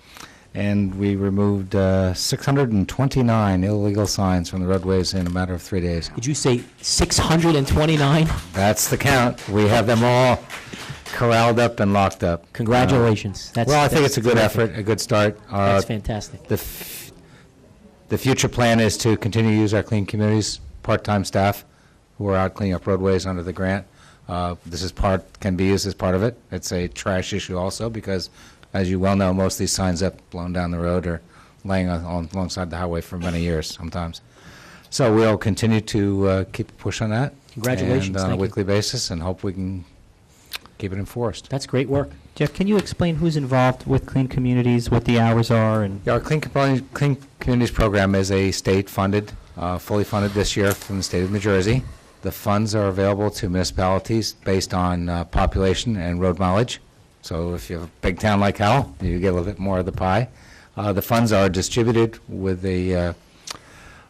And we removed 629 illegal signs from the roadways in a matter of 3 days. Did you say 629? That's the count. We have them all corralled up and locked up. Congratulations. Well, I think that's it's a good terrific. effort, a good start. That's fantastic. The future plan is to continue to use our Clean Communities part-time staff who are out cleaning up roadways under the grant. Can be used as part of it. It's a trash issue also because, as you well know, most of these signs up blown down the road are laying alongside the highway for many years sometimes. So we'll continue to keep a push on that. Congratulations. And on Thank a you. weekly basis, and hope we can keep it enforced. That's great work. Jeff, can you explain who's involved with Clean Communities, what the hours are, and... Yeah, our Clean Communities program is a state-funded, fully funded this year from the state of New Jersey. The funds are available to municipalities based on population and road mileage. So if you have a big town like Howell, you get a little bit more of the pie. The funds are distributed with a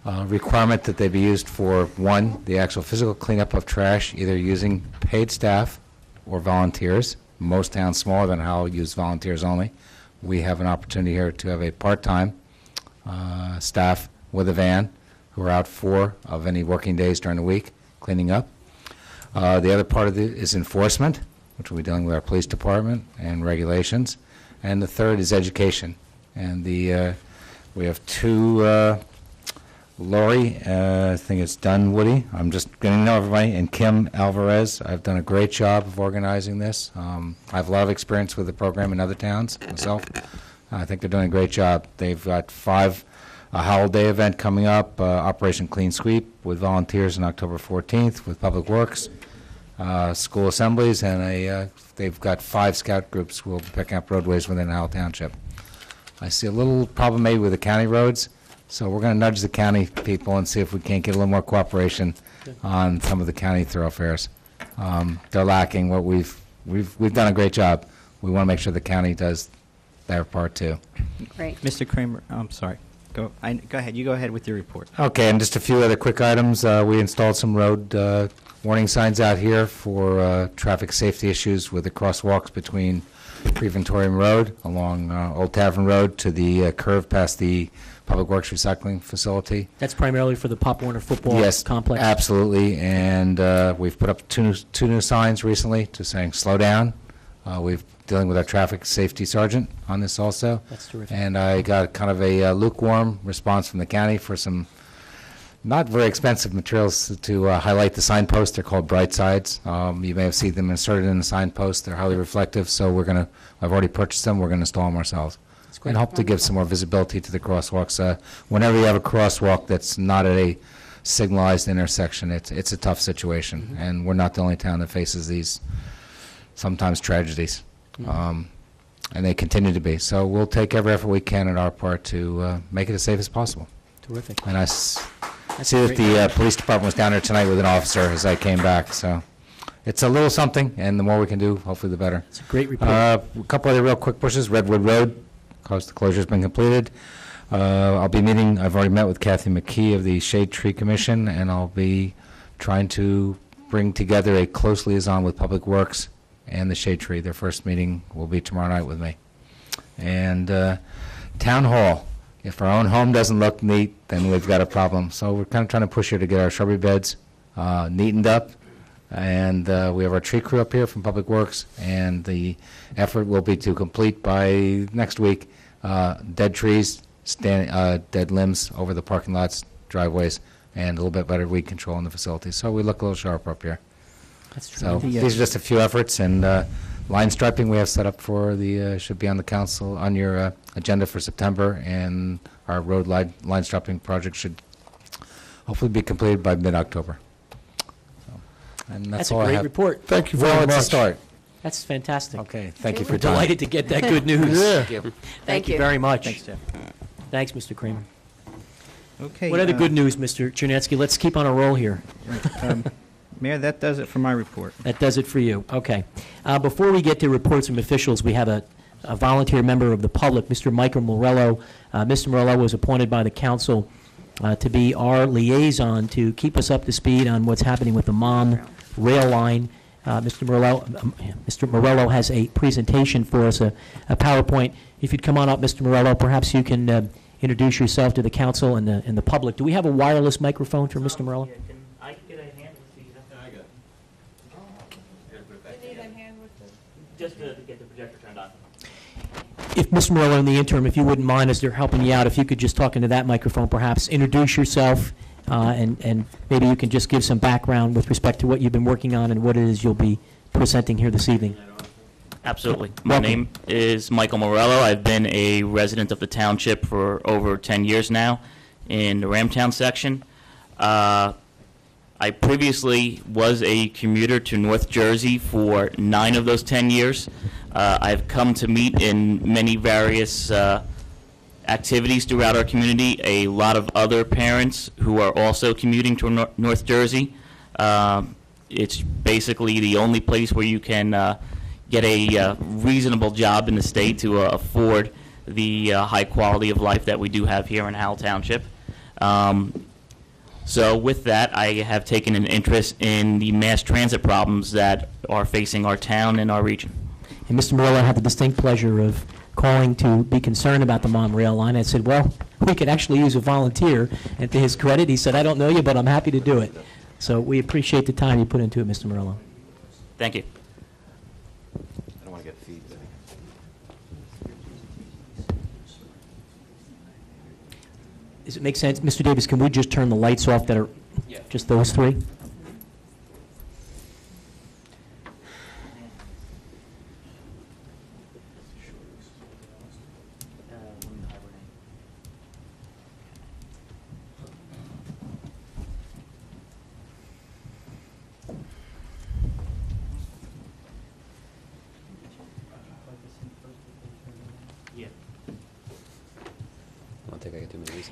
requirement that they be used for, one, the actual physical cleanup of trash, either using paid staff or volunteers. Most towns smaller than Howell use volunteers only. We have an opportunity here to have a part-time staff with a van who are out 4 of any working days during the week cleaning up. The other part of it is enforcement, which we'll be dealing with our police department and regulations. And the third is education. And we have 2, Lori, I think it's Dunwoody, I'm just getting to know everybody, and Kim Alvarez. I've done a great job of organizing this. I have a lot of experience with the program in other towns myself. I think they're doing a great job. They've got 5, a Howell Day event coming up, Operation Clean Sweep with volunteers on October 14th with Public Works, school assemblies, and they've got 5 scout groups who will be picking up roadways within Howell Township. I see a little problem maybe with the county roads. So we're going to nudge the county people and see if we can't get a little more cooperation on some of the county thoroughfares. They're lacking. What we've done a great job. We want to make sure the county does their part too. Great. Mr. Kramer, I'm sorry. Go ahead. You go ahead with your report. Okay, and just a few other quick items. We installed some road warning signs out here for traffic safety issues with the crosswalks between Preventorium Road along Old Tavern Road to the curve past the Public Works Recycling Facility. That's primarily for the Pop Warner football complex? Yes, absolutely. And we've put up two new signs recently to saying slow down. We've dealing with our traffic safety sergeant on this also. That's terrific. And I got kind of a lukewarm response from the county for some not very expensive materials to highlight the signposts. They're called bright sides. You may have seen them inserted in the signpost. They're highly reflective, so I've already purchased them. We're going to install them ourselves. And hope to give some more visibility to the crosswalks. Whenever you have a crosswalk that's not at a signalized intersection, it's a tough situation, and we're not the only town that faces these sometimes tragedies, and they continue to be. So we'll take every effort we can on our part to make it as safe as possible. Terrific. And I see that the police department was down there tonight with an officer as I came back, so it's a little something, and the more we can do, hopefully the better. It's a great report. A couple other real quick pushes. Redwood Road, because the closure's been completed. I've already met with Kathy McKee of the Shade Tree Commission, and I'll be trying to bring together a close liaison with Public Works and the Shade Tree. Their first meeting will be tomorrow night with me. And Town Hall, if our own home doesn't look neat, then we've got a problem. So we're kind of trying to push here to get our shrubbery beds neatened up. And we have our tree crew up here from Public Works, and the effort will be to complete by next week dead trees, dead limbs over the parking lots, driveways, and a little bit better weed control in the facility. So we look a little sharper up here. That's true. So these are just a few efforts, and line striping we have set up for should be on the council, on your agenda for September, and our road line striping project should hopefully be completed by mid-October. And that's all a I great have. report. Thank you Well, very it's a much. start. That's fantastic. Okay, thank you for We're your time. delighted to get that good news. Yeah. Thank you very much. Thanks, Jeff. Thanks, Mr. Kramer. Okay. What other good news, Mr. Chernetsky? Let's keep on a roll here. Mayor, that does it for my report. That does it for you. Okay. Before we get to reports from officials, we have a volunteer member of the public, Mr. Michael Morello. Mr. Morello was appointed by the council to be our liaison to keep us up to speed on what's happening with the Mon rail line. Mr. Morello has a presentation for us, a PowerPoint. If you'd come on up, Mr. Morello, perhaps you can introduce yourself to the council and the public. Do we have a wireless microphone for Mr. Morello? I can get a hand with these. I got it. You need a hand with this? Just to get the projector turned on. If Mr. Morello, in the interim, if you wouldn't mind, as they're helping you out, if you could just talk into that microphone, perhaps introduce yourself, and maybe you can just give some background with respect to what you've been working on and what it is you'll be presenting here this evening. Absolutely. My name is Michael Morello. I've been a resident of the township for over 10 years now in the Ramtown section. I previously was a commuter to North Jersey for 9 of those 10 years. I've come to meet in many various activities throughout our community a lot of other parents who are also commuting to North Jersey. It's basically the only place where you can get a reasonable job in the state to afford the high quality of life that we do have here in Howell Township. So with that, I have taken an interest in the mass transit problems that are facing our town and our region. And Mr. Morello had the distinct pleasure of calling to be concerned about the monorail line. I said, well, we could actually use a volunteer. And to his credit, he said, I don't know you, but I'm happy to do it. So we appreciate the time you put into it, Mr. Morello. Thank you. I don't want to get feedback. Does it make sense? Mr. Davis, can we just turn the lights off that are just those three?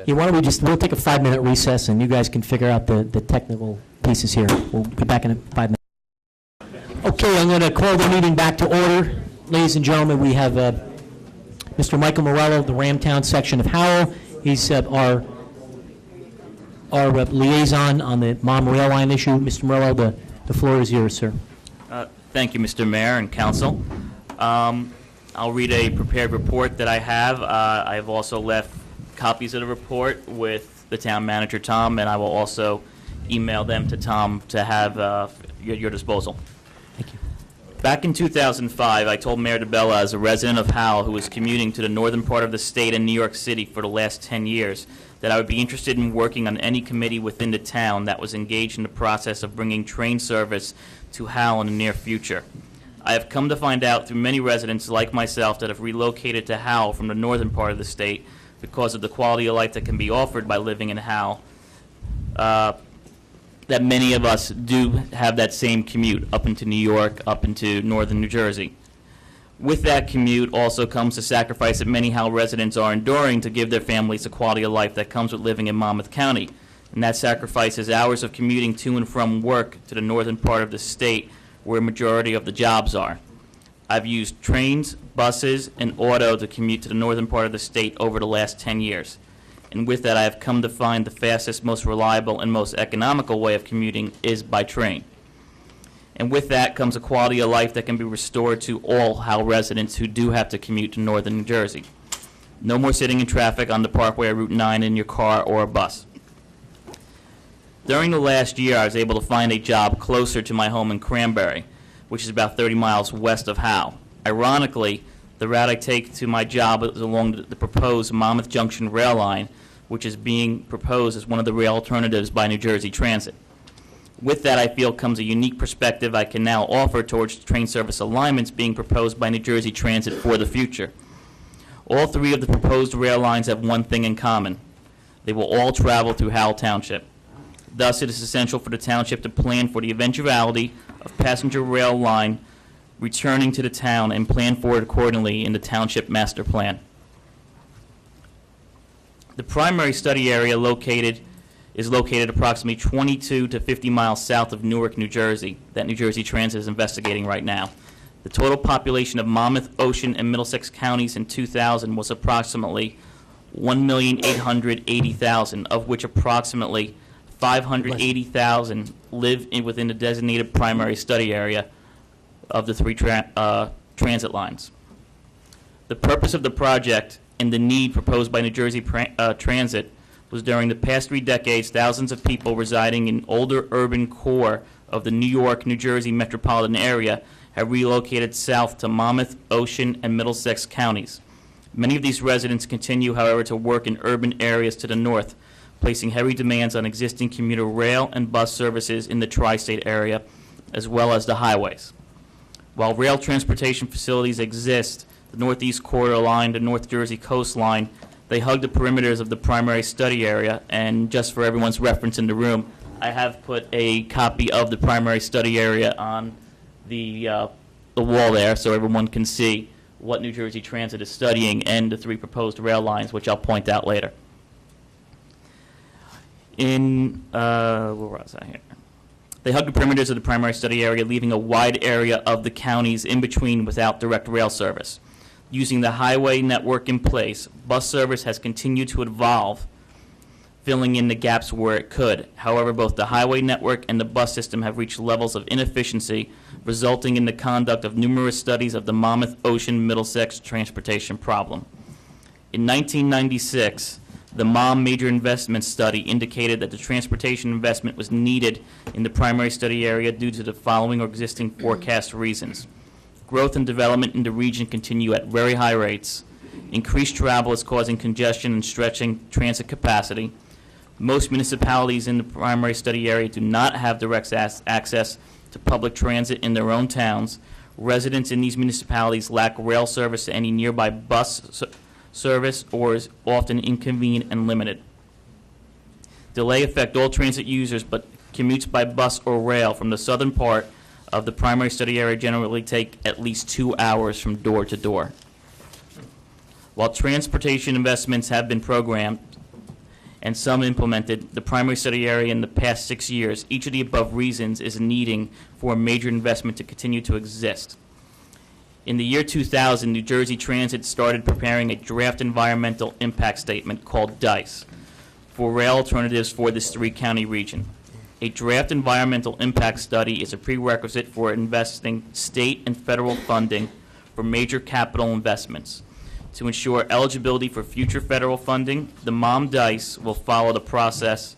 Yeah, why don't we we'll take a 5-minute recess, and you guys can figure out the technical pieces here. We'll be back in 5 minutes. Okay, I'm going to call the meeting back to order. Ladies and gentlemen, we have Mr. Michael Morello of the Ramtown section of Howell. He's our liaison on the Mom Rail Line issue. Mr. Morello, the floor is yours, sir. Thank you, Mr. Mayor and Council. I'll read a prepared report that I have. I've also left copies of the report with the town manager, Tom, and I will also email them to Tom to have at your disposal. Thank you. Back in 2005, I told Mayor DeBella, as a resident of Howell who was commuting to the northern part of the state and New York City for the last 10 years, that I would be interested in working on any committee within the town that was engaged in the process of bringing train service to Howell in the near future. I have come to find out through many residents like myself that have relocated to Howell from the northern part of the state because of the quality of life that can be offered by living in Howell, that many of us do have that same commute up into New York, up into northern New Jersey. With that commute also comes the sacrifice that many Howell residents are enduring to give their families the quality of life that comes with living in Monmouth County. And that sacrifice is hours of commuting to and from work to the northern part of the state where a majority of the jobs are. I've used trains, buses, and auto to commute to the northern part of the state over the last 10 years. And with that, I have come to find the fastest, most reliable, and most economical way of commuting is by train. And with that comes a quality of life that can be restored to all Howell residents who do have to commute to northern New Jersey. No more sitting in traffic on the Parkway or Route 9 in your car or a bus. During the last year, I was able to find a job closer to my home in Cranberry, which is about 30 miles west of Howell. Ironically, the route I take to my job is along the proposed Monmouth Junction rail line, which is being proposed as one of the rail alternatives by New Jersey Transit. With that, I feel comes a unique perspective I can now offer towards train service alignments being proposed by New Jersey Transit for the future. All three of the proposed rail lines have one thing in common. They will all travel through Howell Township. Thus, it is essential for the township to plan for the eventuality of passenger rail line returning to the town and plan for it accordingly in the township master plan. The primary study area is located approximately 22 to 50 miles south of Newark, New Jersey, that New Jersey Transit is investigating right now. The total population of Monmouth, Ocean, and Middlesex counties in 2000 was approximately 1,880,000, of which approximately 580,000 live within the designated primary study area of the three transit lines. The purpose of the project and the need proposed by New Jersey Transit was during the past 3 decades, thousands of people residing in older urban core of the New York, New Jersey metropolitan area have relocated south to Monmouth, Ocean, and Middlesex counties. Many of these residents continue, however, to work in urban areas to the north, placing heavy demands on existing commuter rail and bus services in the tri-state area, as well as the highways. While rail transportation facilities exist, the Northeast Corridor Line, the North Jersey coastline, they hug the perimeters of the primary study area, and just for everyone's reference in the room, I have put a copy of the primary study area on the wall there, so everyone can see what New Jersey Transit is studying and the 3 proposed rail lines, which I'll point out later. Where was I here? They hug the perimeters of the primary study area, leaving a wide area of the counties in between without direct rail service. Using the highway network in place, bus service has continued to evolve, filling in the gaps where it could. However, both the highway network and the bus system have reached levels of inefficiency, resulting in the conduct of numerous studies of the Monmouth Ocean Middlesex transportation problem. In 1996, the MOM Major Investment Study indicated that the transportation investment was needed in the primary study area due to the following or existing forecast reasons. Growth and development in the region continue at very high rates. Increased travel is causing congestion and stretching transit capacity. Most municipalities in the primary study area do not have direct access to public transit in their own towns. Residents in these municipalities lack rail service to any nearby bus service or is often inconvenient and limited. Delay affect all transit users, but commutes by bus or rail from the southern part of the primary study area generally take at least 2 hours from door to door. While transportation investments have been programmed and some implemented, the primary study area in the past 6 years, each of the above reasons is needing for a major investment to continue to exist. In the year 2000, New Jersey Transit started preparing a draft environmental impact statement called DICE for rail alternatives for this 3-county region. A draft environmental impact study is a prerequisite for investing state and federal funding for major capital investments. To ensure eligibility for future federal funding, the MOM DICE will follow the process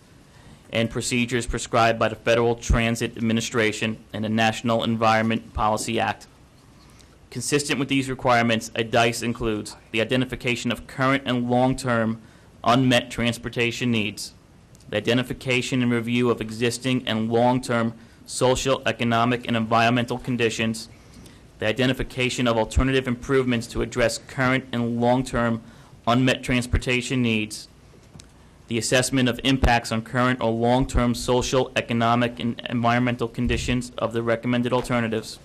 and procedures prescribed by the Federal Transit Administration and the National Environment Policy Act. Consistent with these requirements, a DICE includes the identification of current and long-term unmet transportation needs, the identification and review of existing and long-term social, economic, and environmental conditions, the identification of alternative improvements to address current and long-term unmet transportation needs, the assessment of impacts on current or long-term social, economic, and environmental conditions of the recommended alternatives.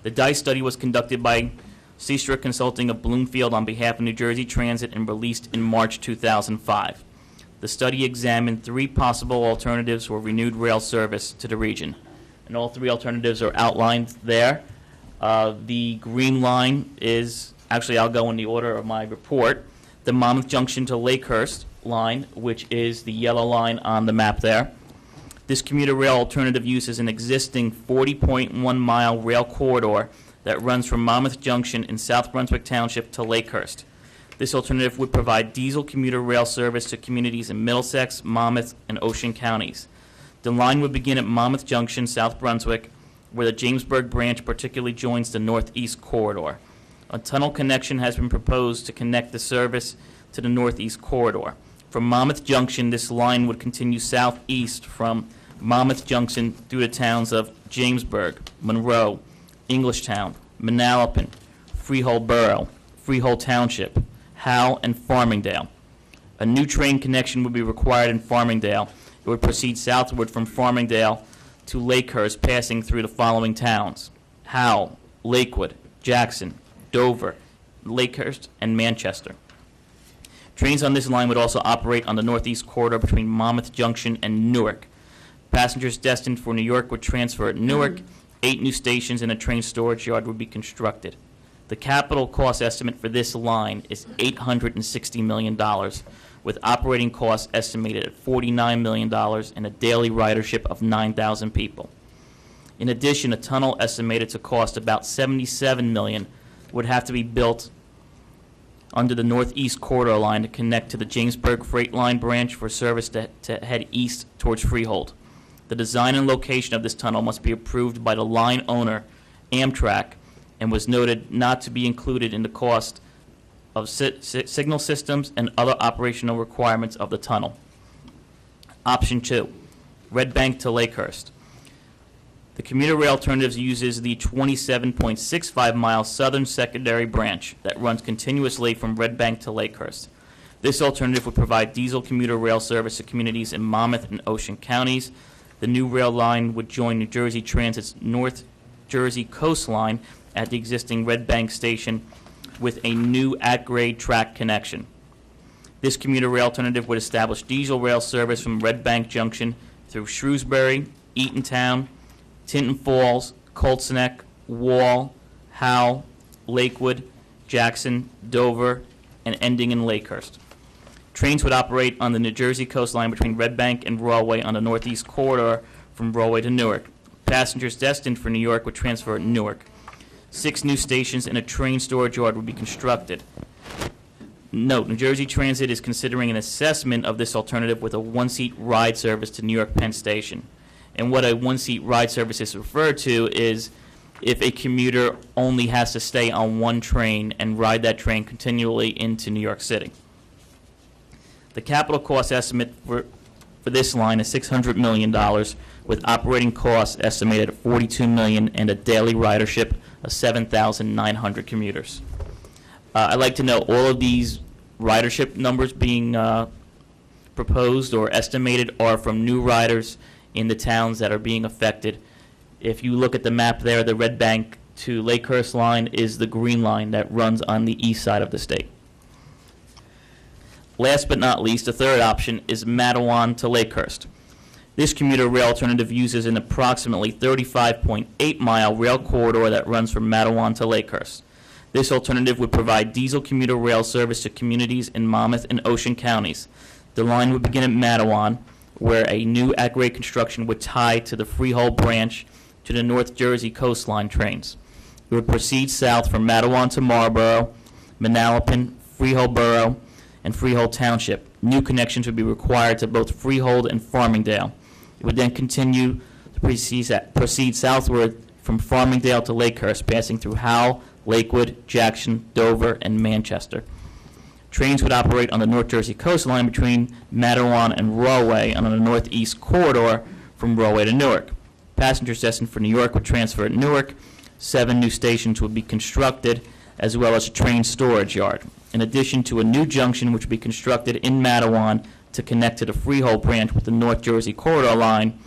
The DICE study was conducted by Seastra Consulting of Bloomfield on behalf of New Jersey Transit and released in March 2005. The study examined 3 possible alternatives for renewed rail service to the region, and all 3 alternatives are outlined there. The green line is, actually I'll go in the order of my report, the Monmouth Junction to Lakehurst line, which is the yellow line on the map there. This commuter rail alternative uses an existing 40.1-mile rail corridor that runs from Monmouth Junction in South Brunswick Township to Lakehurst. This alternative would provide diesel commuter rail service to communities in Middlesex, Monmouth, and Ocean counties. The line would begin at Monmouth Junction, South Brunswick, where the Jamesburg branch particularly joins the northeast corridor. A tunnel connection has been proposed to connect the service to the northeast corridor. From Monmouth Junction, this line would continue southeast from Monmouth Junction through the towns of Jamesburg, Monroe, Englishtown, Manalapan, Freehold Borough, Freehold Township, Howell, and Farmingdale. A new train connection would be required in Farmingdale. It would proceed southward from Farmingdale to Lakehurst, passing through the following towns: Howell, Lakewood, Jackson, Dover, Lakehurst, and Manchester. Trains on this line would also operate on the northeast corridor between Monmouth Junction and Newark. Passengers destined for New York would transfer at Newark. 8 new stations and a train storage yard would be constructed. The capital cost estimate for this line is $860 million, with operating costs estimated at $49 million and a daily ridership of 9,000 people. In addition, a tunnel estimated to cost about $77 million would have to be built under the northeast corridor line to connect to the Jamesburg Freight Line branch for service to head east towards Freehold. The design and location of this tunnel must be approved by the line owner, Amtrak, and was noted not to be included in the cost of signal systems and other operational requirements of the tunnel. Option 2, Red Bank to Lakehurst. The commuter rail alternatives uses the 27.65-mile southern secondary branch that runs continuously from Red Bank to Lakehurst. This alternative would provide diesel commuter rail service to communities in Monmouth and Ocean counties. The new rail line would join New Jersey Transit's North Jersey coastline at the existing Red Bank station with a new at-grade track connection. This commuter rail alternative would establish diesel rail service from Red Bank Junction through Shrewsbury, Eatontown, Tinton Falls, Colts Neck, Wall, Howell, Lakewood, Jackson, Dover, and ending in Lakehurst. Trains would operate on the New Jersey coastline between Red Bank and Rahway on the northeast corridor from Rahway to Newark. Passengers destined for New York would transfer at Newark. 6 new stations and a train storage yard would be constructed. Note, New Jersey Transit is considering an assessment of this alternative with a one-seat ride service to New York Penn Station. And what a one-seat ride service is referred to is if a commuter only has to stay on one train and ride that train continually into New York City. The capital cost estimate for this line is $600 million, with operating costs estimated at $42 million and a daily ridership of 7,900 commuters. I'd like to know all of these ridership numbers being proposed or estimated are from new riders in the towns that are being affected. If you look at the map there, the Red Bank to Lakehurst line is the green line that runs on the east side of the state. Last but not least, the third option is Matawan to Lakehurst. This commuter rail alternative uses an approximately 35.8-mile rail corridor that runs from Matawan to Lakehurst. This alternative would provide diesel commuter rail service to communities in Monmouth and Ocean counties. The line would begin at Matawan, where a new at-grade construction would tie to the Freehold branch to the North Jersey coastline trains. It would proceed south from Matawan to Marlborough, Manalapan, Freehold Borough, and Freehold Township. New connections would be required to both Freehold and Farmingdale. It would then continue to proceed southward from Farmingdale to Lakehurst, passing through Howell, Lakewood, Jackson, Dover, and Manchester. Trains would operate on the North Jersey coastline between Matawan and Rahway and on the northeast corridor from Rahway to Newark. Passengers destined for New York would transfer at Newark. 7 new stations would be constructed, as well as a train storage yard, in addition to a new junction which would be constructed in Matawan to connect to the Freehold branch with the North Jersey corridor line.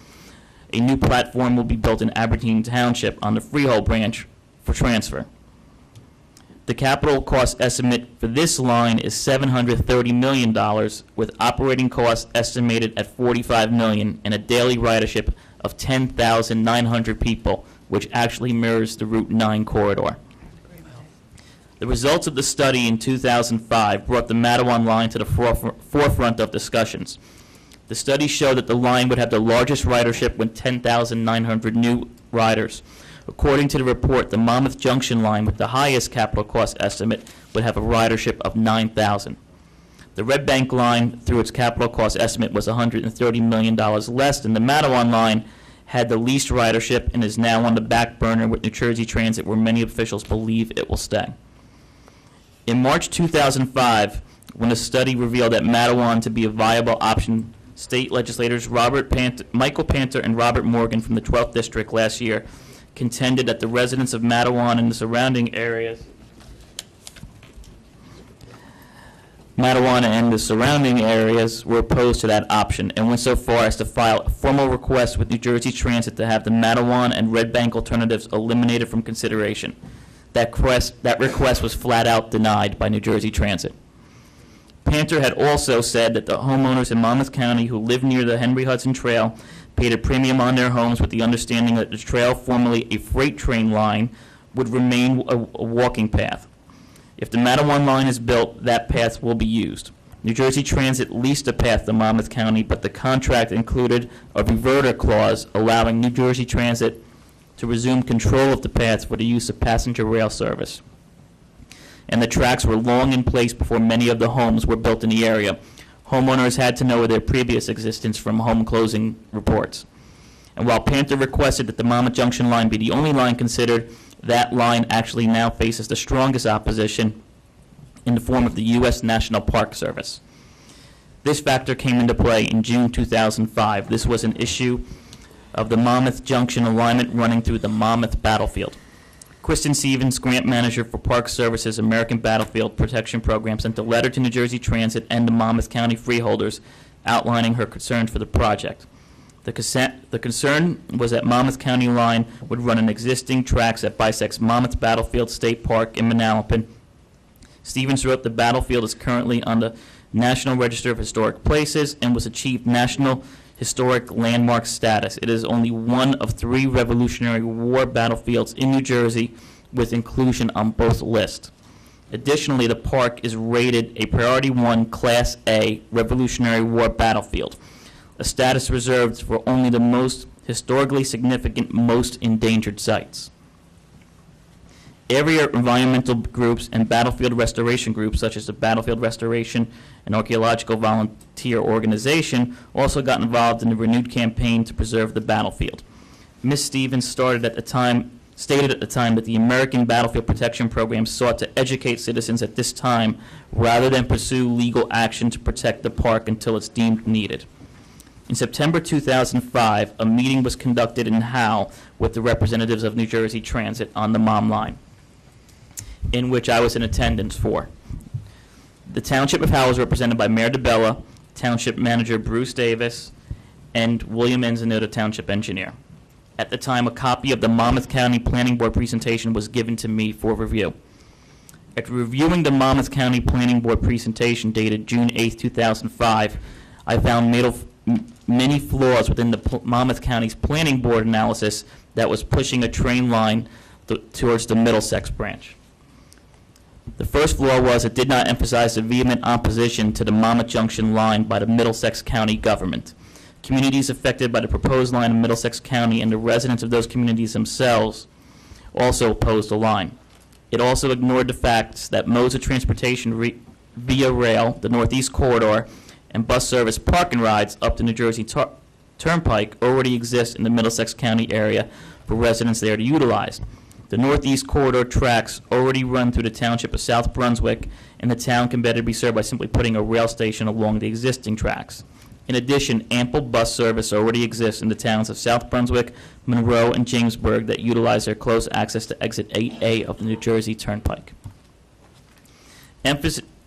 A new platform will be built in Aberdeen Township on the Freehold branch for transfer. The capital cost estimate for this line is $730 million, with operating costs estimated at $45 million and a daily ridership of 10,900 people, which actually mirrors the Route 9 corridor. The results of the study in 2005 brought the Matawan line to the forefront of discussions. The study showed that the line would have the largest ridership with 10,900 new riders. According to the report, the Monmouth Junction line with the highest capital cost estimate would have a ridership of 9,000. The Red Bank line, through its capital cost estimate, was $130 million less than the Matawan line, had the least ridership, and is now on the back burner with New Jersey Transit, where many officials believe it will stay. In March 2005, when a study revealed that Matawan to be a viable option, state legislators Michael Panter and Robert Morgan from the 12th District last year contended that the residents of Matawan and the surrounding areas were opposed to that option and went so far as to file a formal request with New Jersey Transit to have the Matawan and Red Bank alternatives eliminated from consideration. That request was flat out denied by New Jersey Transit. Panter had also said that the homeowners in Monmouth County who live near the Henry Hudson Trail paid a premium on their homes with the understanding that the trail, formerly a freight train line, would remain a walking path. If the Matawan line is built, that path will be used. New Jersey Transit leased a path to Monmouth County, but the contract included a reverter clause allowing New Jersey Transit to resume control of the path for the use of passenger rail service. And the tracks were long in place before many of the homes were built in the area. Homeowners had to know of their previous existence from home closing reports. And while Panter requested that the Monmouth Junction line be the only line considered, that line actually now faces the strongest opposition in the form of the U.S. National Park Service. This factor came into play in June 2005. This was an issue of the Monmouth Junction alignment running through the Monmouth battlefield. Kristen Stevens, Grant Manager for Park Services American Battlefield Protection Program, sent a letter to New Jersey Transit and the Monmouth County freeholders outlining her concerns for the project. The concern was that Monmouth County Line would run an existing tracks that bisects Monmouth Battlefield State Park in Manalapan. Stevens wrote the battlefield is currently on the National Register of Historic Places and was achieved National Historic Landmark status. It is only one of 3 Revolutionary War battlefields in New Jersey with inclusion on both lists. Additionally, the park is rated a Priority 1 Class A Revolutionary War battlefield, a status reserved for only the most historically significant, most endangered sites. Area environmental groups and battlefield restoration groups, such as the Battlefield Restoration and Archaeological Volunteer Organization, also got involved in the renewed campaign to preserve the battlefield. Ms. Stevens stated at the time that the American Battlefield Protection Program sought to educate citizens at this time rather than pursue legal action to protect the park until it's deemed needed. In September 2005, a meeting was conducted in Howell with the representatives of New Jersey Transit on the MOM line, in which I was in attendance for. The Township of Howell was represented by Mayor DeBella, Township Manager Bruce Davis, and William Enzanota, Township Engineer. At the time, a copy of the Monmouth County Planning Board presentation was given to me for review. After reviewing the Monmouth County Planning Board presentation dated June 8, 2005, I found many flaws within the Monmouth County's Planning Board analysis that was pushing a train line towards the Middlesex branch. The first flaw was it did not emphasize the vehement opposition to the Monmouth Junction line by the Middlesex County government. Communities affected by the proposed line in Middlesex County and the residents of those communities themselves also opposed the line. It also ignored the facts that modes of transportation via rail, the Northeast Corridor, and bus service parking rides up the New Jersey Turnpike already exist in the Middlesex County area for residents there to utilize. The Northeast Corridor tracks already run through the township of South Brunswick, and the town can better be served by simply putting a rail station along the existing tracks. In addition, ample bus service already exists in the towns of South Brunswick, Monroe, and Jamesburg that utilize their close access to Exit 8A of the New Jersey Turnpike.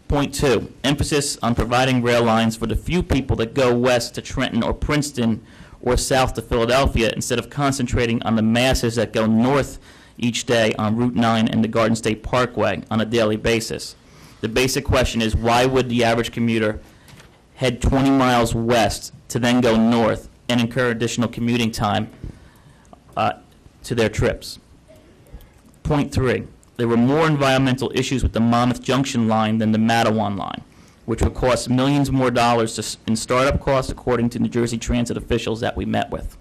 Point 2, emphasis on providing rail lines for the few people that go west to Trenton or Princeton or south to Philadelphia instead of concentrating on the masses that go north each day on Route 9 and the Garden State Parkway on a daily basis. The basic question is, why would the average commuter head 20 miles west to then go north and incur additional commuting time to their trips? Point 3, there were more environmental issues with the Monmouth Junction line than the Matawan line, which would cost millions more dollars in startup costs, according to New Jersey Transit officials that we met with.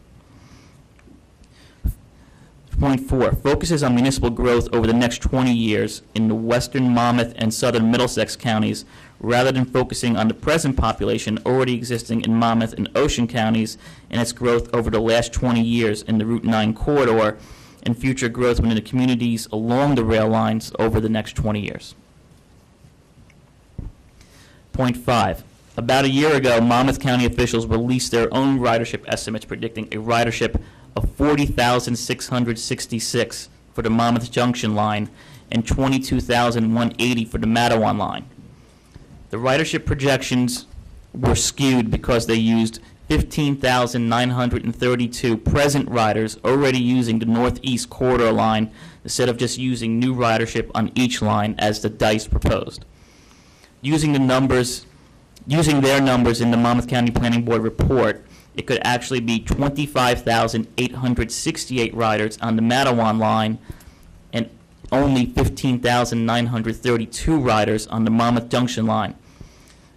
Point 4, focuses on municipal growth over the next 20 years in the western Monmouth and southern Middlesex counties, rather than focusing on the present population already existing in Monmouth and Ocean counties and its growth over the last 20 years in the Route 9 corridor and future growth within the communities along the rail lines over the next 20 years. Point 5, about a year ago, Monmouth County officials released their own ridership estimates predicting a ridership of 40,666 for the Monmouth Junction line and 22,180 for the Matawan line. The ridership projections were skewed because they used 15,932 present riders already using the Northeast Corridor line instead of just using new ridership on each line as the DICE proposed. Using their numbers in the Monmouth County Planning Board report, it could actually be 25,868 riders on the Matawan line and only 15,932 riders on the Monmouth Junction line.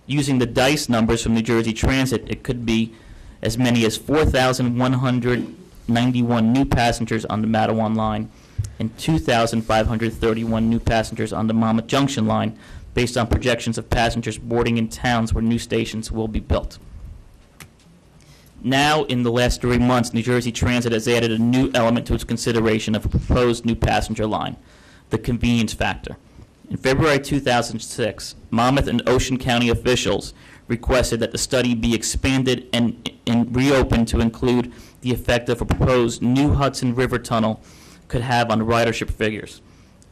Using the DICE numbers from New Jersey Transit, it could be as many as 4,191 new passengers on the Matawan line and 2,531 new passengers on the Monmouth Junction line, based on projections of passengers boarding in towns where new stations will be built. Now, in the last 3 months, New Jersey Transit has added a new element to its consideration of a proposed new passenger line, the convenience factor. In February 2006, Monmouth and Ocean County officials requested that the study be expanded and reopened to include the effect of a proposed new Hudson River Tunnel could have on ridership figures.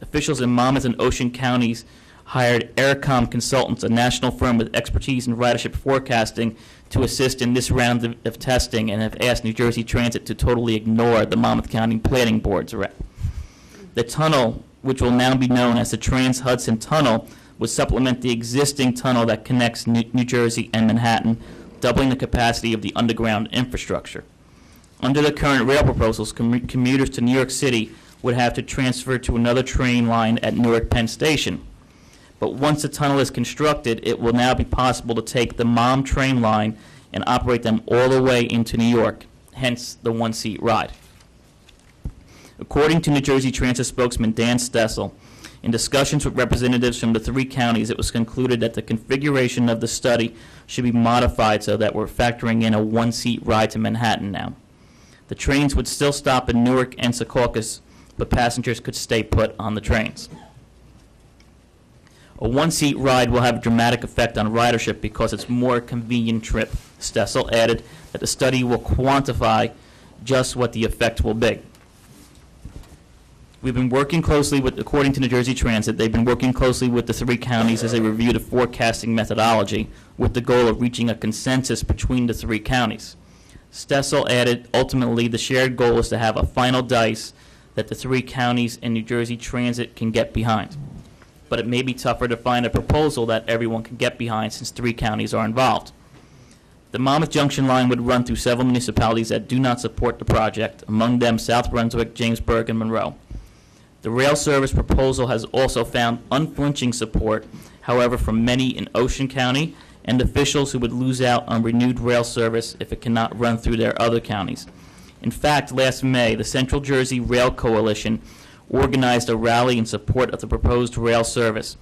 Officials in Monmouth and Ocean counties hired Aircom Consultants, a national firm with expertise in ridership forecasting, to assist in this round of testing, and have asked New Jersey Transit to totally ignore the Monmouth County Planning Board's rep. The tunnel, which will now be known as the Trans-Hudson Tunnel, would supplement the existing tunnel that connects New Jersey and Manhattan, doubling the capacity of the underground infrastructure. Under the current rail proposals, commuters to New York City would have to transfer to another train line at Newark Penn Station. But once the tunnel is constructed, it will now be possible to take the MOM train line and operate them all the way into New York, hence the one-seat ride. According to New Jersey Transit spokesman Dan Stessel, in discussions with representatives from the 3 counties, it was concluded that the configuration of the study should be modified so that we're factoring in a one-seat ride to Manhattan now. The trains would still stop in Newark and Secaucus, but passengers could stay put on the trains. A one-seat ride will have a dramatic effect on ridership because it's a more convenient trip. Stessel added that the study will quantify just what the effect will be. We've been working closely with, according to New Jersey Transit, they've been working closely with the 3 counties as they review the forecasting methodology with the goal of reaching a consensus between the 3 counties. Stessel added, ultimately, the shared goal is to have a final dice that the 3 counties and New Jersey Transit can get behind. But it may be tougher to find a proposal that everyone can get behind since 3 counties are involved. The Monmouth Junction line would run through several municipalities that do not support the project, among them South Brunswick, Jamesburg, and Monroe. The rail service proposal has also found unflinching support, however, from many in Ocean County and officials who would lose out on renewed rail service if it cannot run through their other counties. In fact, last May, the Central Jersey Rail Coalition organized a rally in support of the proposed rail service.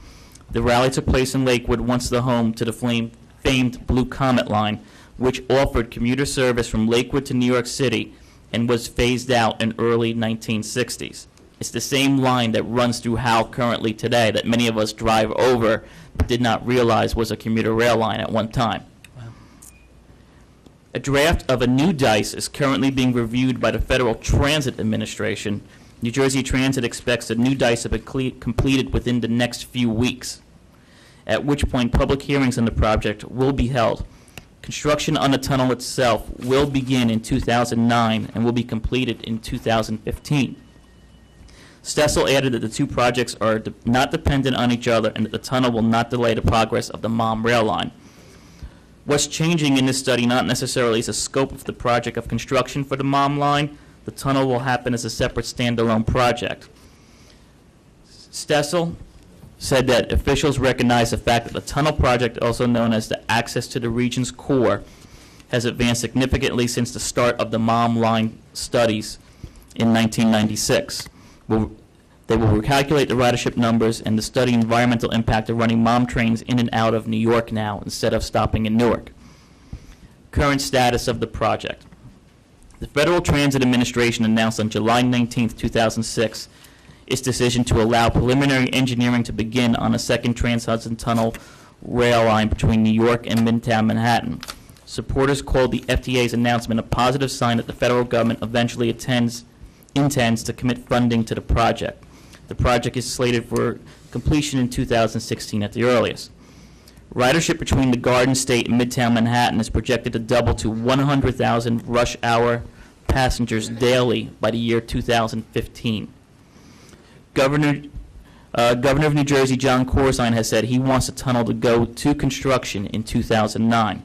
The rally took place in Lakewood, once the home to the famed Blue Comet line, which offered commuter service from Lakewood to New York City and was phased out in early 1960s. It's the same line that runs through Howell currently today that many of us drive over but did not realize was a commuter rail line at one time. Wow. A draft of a new DICE is currently being reviewed by the Federal Transit Administration. New Jersey Transit expects the new DICE to be completed within the next few weeks, at which point public hearings on the project will be held. Construction on the tunnel itself will begin in 2009 and will be completed in 2015. Stessel added that the 2 projects are not dependent on each other and that the tunnel will not delay the progress of the MOM rail line. What's changing in this study not necessarily is the scope of the project of construction for the MOM line. The tunnel will happen as a separate standalone project. Stessel said that officials recognize the fact that the tunnel project, also known as the access to the region's core, has advanced significantly since the start of the MOM line studies in 1996. They will recalculate the ridership numbers and the study environmental impact of running MOM trains in and out of New York now instead of stopping in Newark. Current status of the project. The Federal Transit Administration announced on July 19, 2006, its decision to allow preliminary engineering to begin on a second Trans-Hudson Tunnel rail line between New York and Midtown Manhattan. Supporters called the FTA's announcement a positive sign that the federal government eventually intends to commit funding to the project. The project is slated for completion in 2016 at the earliest. Ridership between the Garden State and Midtown Manhattan is projected to double to 100,000 rush hour passengers daily by the year 2015. Governor of New Jersey, John Corzine, has said he wants the tunnel to go to construction in 2009.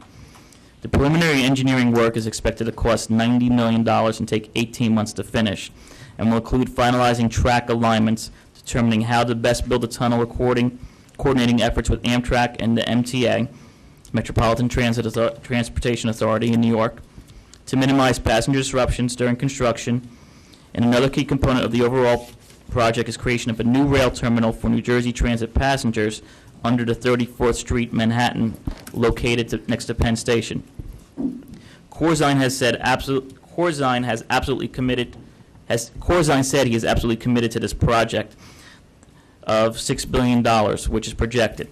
The preliminary engineering work is expected to cost $90 million and take 18 months to finish, and will include finalizing track alignments, determining how to best build a tunnel, coordinating efforts with Amtrak and the MTA, Metropolitan Transportation Authority in New York, to minimize passenger disruptions during construction. And another key component of the overall project is creation of a new rail terminal for New Jersey Transit passengers under the 34th Street, Manhattan, located next to Penn Station. Corzine said he is absolutely committed to this project of $6 billion, which is projected.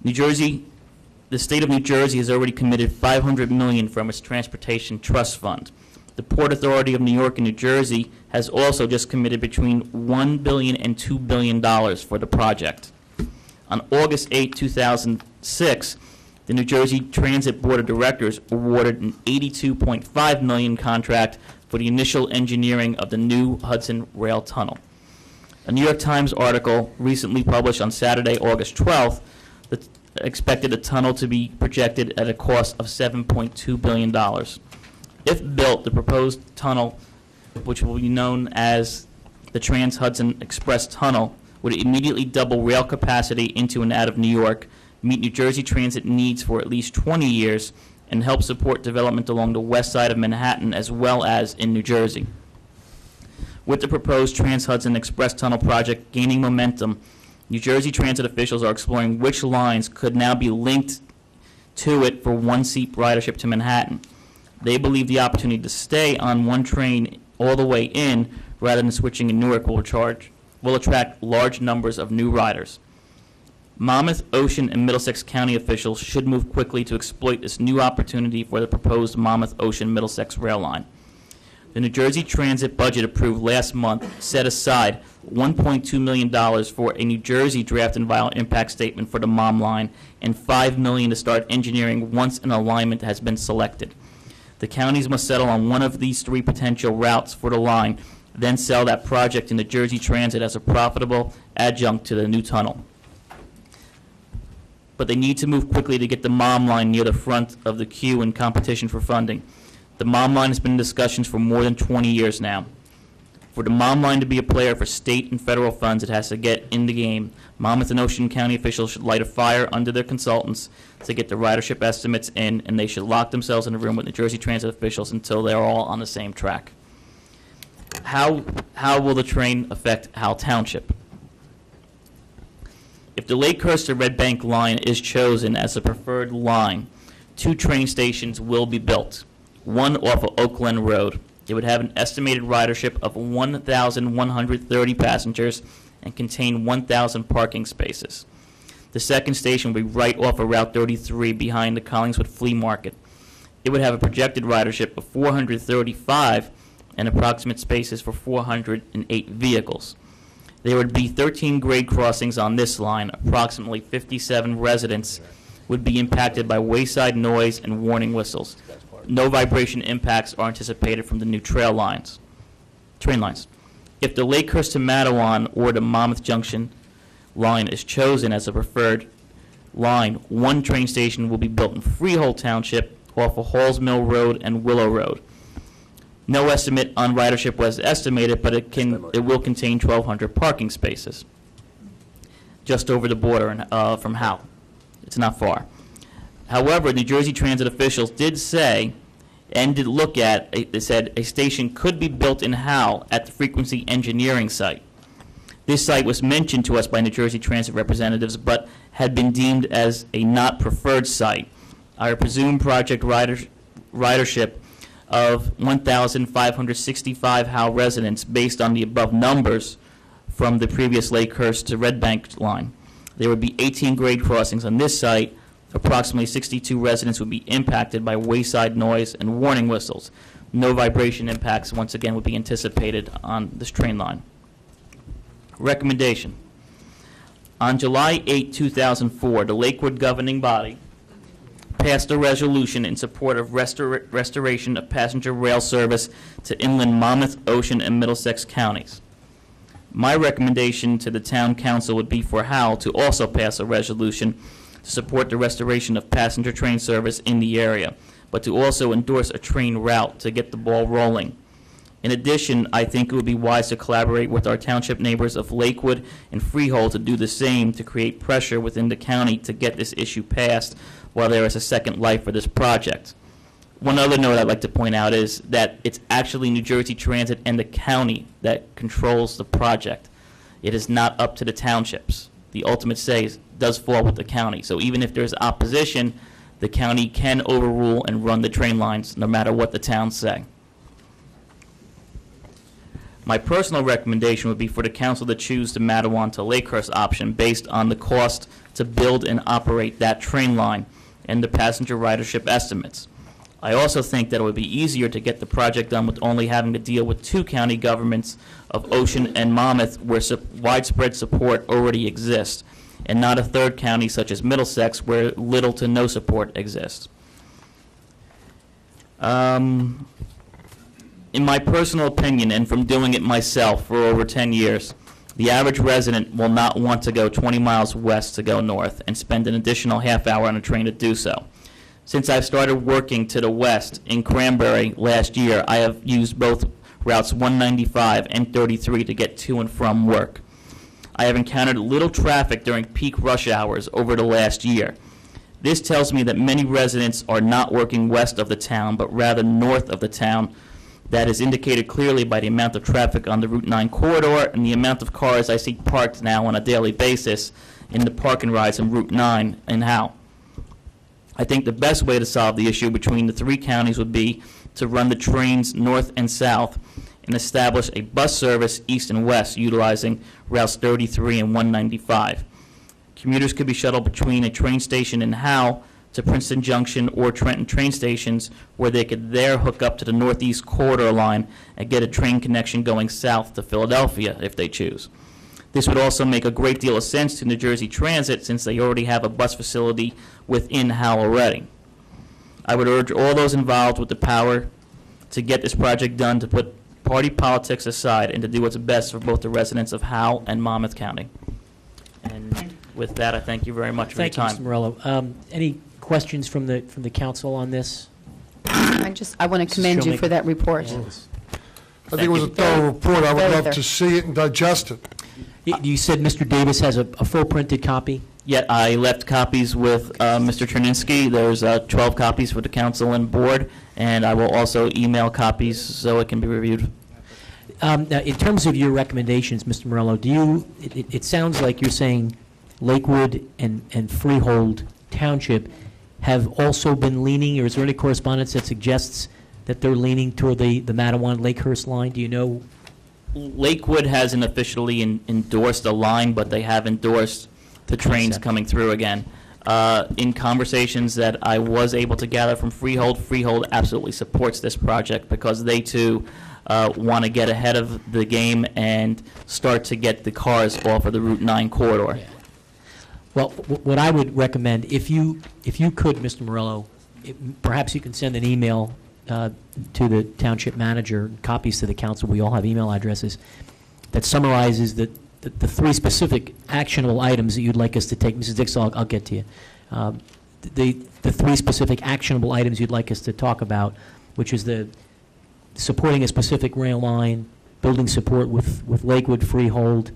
The state of New Jersey has already committed $500 million from its Transportation Trust Fund. The Port Authority of New York and New Jersey has also just committed between $1 billion and $2 billion for the project. On August 8, 2006, the New Jersey Transit Board of Directors awarded an $82.5 million contract for the initial engineering of the new Hudson Rail Tunnel. A New York Times article recently published on Saturday, August 12th, that expected the tunnel to be projected at a cost of $7.2 billion. If built, the proposed tunnel, which will be known as the Trans-Hudson Express Tunnel, would immediately double rail capacity into and out of New York, meet New Jersey Transit needs for at least 20 years, and help support development along the west side of Manhattan as well as in New Jersey. With the proposed Trans-Hudson Express Tunnel project gaining momentum, New Jersey Transit officials are exploring which lines could now be linked to it for one-seat ridership to Manhattan. They believe the opportunity to stay on one train all the way in, rather than switching in Newark, will attract large numbers of new riders. Monmouth, Ocean, and Middlesex County officials should move quickly to exploit this new opportunity for the proposed Monmouth, Ocean, Middlesex rail line. The New Jersey Transit budget approved last month set aside $1.2 million for a New Jersey draft environmental impact statement for the MOM line and $5 million to start engineering once an alignment has been selected. The counties must settle on one of these three potential routes for the line, then sell that project to New Jersey Transit as a profitable adjunct to the new tunnel. But they need to move quickly to get the MOM line near the front of the queue in competition for funding. The MOM line has been in discussions for more than 20 years now. For the MOM line to be a player for state and federal funds, it has to get in the game. Monmouth and Ocean County officials should light a fire under their consultants to get the ridership estimates in, and they should lock themselves in a room with New Jersey Transit officials until they're all on the same track. How will the train affect Howell Township? If the Lakehurst to Red Bank line is chosen as a preferred line, 2 train stations will be built, one off of Oak Glen Road. It would have an estimated ridership of 1,130 passengers and contain 1,000 parking spaces. The second station would be right off of Route 33 behind the Collingswood Flea Market. It would have a projected ridership of 435 and approximate spaces for 408 vehicles. There would be 13 grade crossings on this line. Approximately 57 residents would be impacted by wayside noise and warning whistles. No vibration impacts are anticipated from the new train lines. If the Lakehurst to Matawan or the Monmouth Junction line is chosen as a preferred line, 1 train station will be built in Freehold Township off of Halls Mill Road and Willow Road. No estimate on ridership was estimated, but it will contain 1,200 parking spaces just over the border from Howell. It's not far. However, New Jersey Transit officials did say and did look at, they said a station could be built in Howell at the frequency engineering site. This site was mentioned to us by New Jersey Transit representatives, but had been deemed as a not preferred site. I presume project ridership of 1,565 Howell residents based on the above numbers from the previous Lakehurst to Red Bank line. There would be 18 grade crossings on this site. Approximately 62 residents would be impacted by wayside noise and warning whistles. No vibration impacts, once again, would be anticipated on this train line. Recommendation. On July 8, 2004, the Lakewood governing body passed a resolution in support of restoration of passenger rail service to inland Monmouth, Ocean, and Middlesex counties. My recommendation to the town council would be for Howell to also pass a resolution to support the restoration of passenger train service in the area, but to also endorse a train route to get the ball rolling. In addition, I think it would be wise to collaborate with our township neighbors of Lakewood and Freehold to do the same to create pressure within the county to get this issue passed while there is a second life for this project. One other note I'd like to point out is that it's actually New Jersey Transit and the county that controls the project. It is not up to the townships. The ultimate say does fall with the county. So even if there's opposition, the county can overrule and run the train lines no matter what the towns say. My personal recommendation would be for the council to choose the Matawan to Lakehurst option based on the cost to build and operate that train line and the passenger ridership estimates. I also think that it would be easier to get the project done with only having to deal with 2 county governments of Ocean and Monmouth, where widespread support already exists, and not a 3rd county such as Middlesex, where little to no support exists. In my personal opinion, and from doing it myself for over 10 years, the average resident will not want to go 20 miles west to go north and spend an additional half hour on a train to do so. Since I've started working to the west in Cranberry last year, I have used both routes 195 and 33 to get to and from work. I have encountered little traffic during peak rush hours over the last year. This tells me that many residents are not working west of the town, but rather north of the town. That is indicated clearly by the amount of traffic on the Route 9 corridor and the amount of cars I see parked now on a daily basis in the park and rides on Route 9 in Howell. I think the best way to solve the issue between the 3 counties would be to run the trains north and south and establish a bus service east and west utilizing routes 33 and 195. Commuters could be shuttled between a train station in Howell to Princeton Junction or Trenton train stations, where they could there hook up to the northeast corridor line and get a train connection going south to Philadelphia if they choose. This would also make a great deal of sense to New Jersey Transit, since they already have a bus facility within Howell already. I would urge all those involved with the power to get this project done, to put party politics aside and to do what's best for both the residents of Howell and Monmouth County. And with that, I thank you very much for your time. Thank you, Mr. Morello. Any questions from the council on this? I want to commend you for that report. I think it was a thorough report. I would love to see it and digest it. You said Mr. Davis has a full printed copy? Yeah, I left copies with Mr. Cherninsky. There's 12 copies for the council and board, and I will also email copies so it can be reviewed. Now, in terms of your recommendations, Mr. Morello, it sounds like you're saying Lakewood and Freehold Township have also been leaning, or is there any correspondence that suggests that they're leaning toward the Matawan-Lakehurst line? Do you know? Lakewood hasn't officially endorsed a line, but they have endorsed the trains coming through again. In conversations that I was able to gather from Freehold, Freehold absolutely supports this project because they too want to get ahead of the game and start to get the cars off of the Route 9 corridor. Yeah. Well, what I would recommend, if you could, Mr. Morello, perhaps you can send an email to the township manager, copies to the council. We all have email addresses that summarizes the 3 specific actionable items that you'd like us to take. Mrs. Dixon, I'll get to you. The 3 specific actionable items you'd like us to talk about, which is the supporting a specific rail line, building support with Lakewood, Freehold,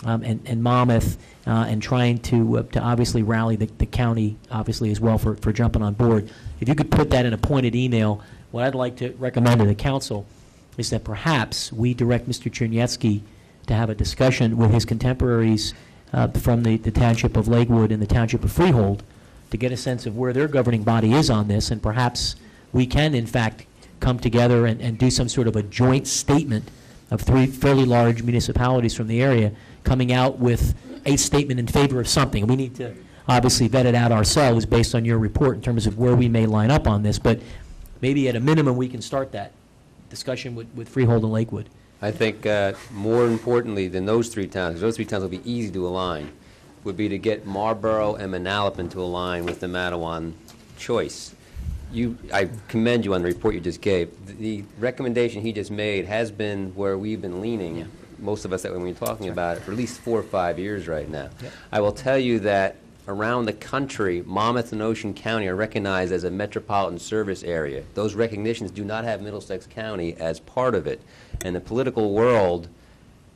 and Monmouth, and trying to obviously rally the county, obviously, as well for jumping on board. If you could put that in a pointed email, what I'd like to recommend to the council is that perhaps we direct Mr. Cherniewski to have a discussion with his contemporaries from the Township of Lakewood and the Township of Freehold to get a sense of where their governing body is on this, and perhaps we can, in fact, come together and do some sort of a joint statement of 3 fairly large municipalities from the area coming out with a statement in favor of something. We need to obviously vet it out ourselves based on your report in terms of where we may line up on this, but maybe at a minimum we can start that discussion with Freehold and Lakewood. I think more importantly than those 3 towns, because those 3 towns will be easy to align, would be to get Marlboro and Manalapan to align with the Matawan choice. I commend you on the report you just gave. The recommendation he just made has been where we've been leaning, most of us that when we're talking about it, for at least 4 or 5 years right now. Yep. I will tell you that around the country, Monmouth and Ocean County are recognized as a metropolitan service area. Those recognitions do not have Middlesex County as part of it. And the political world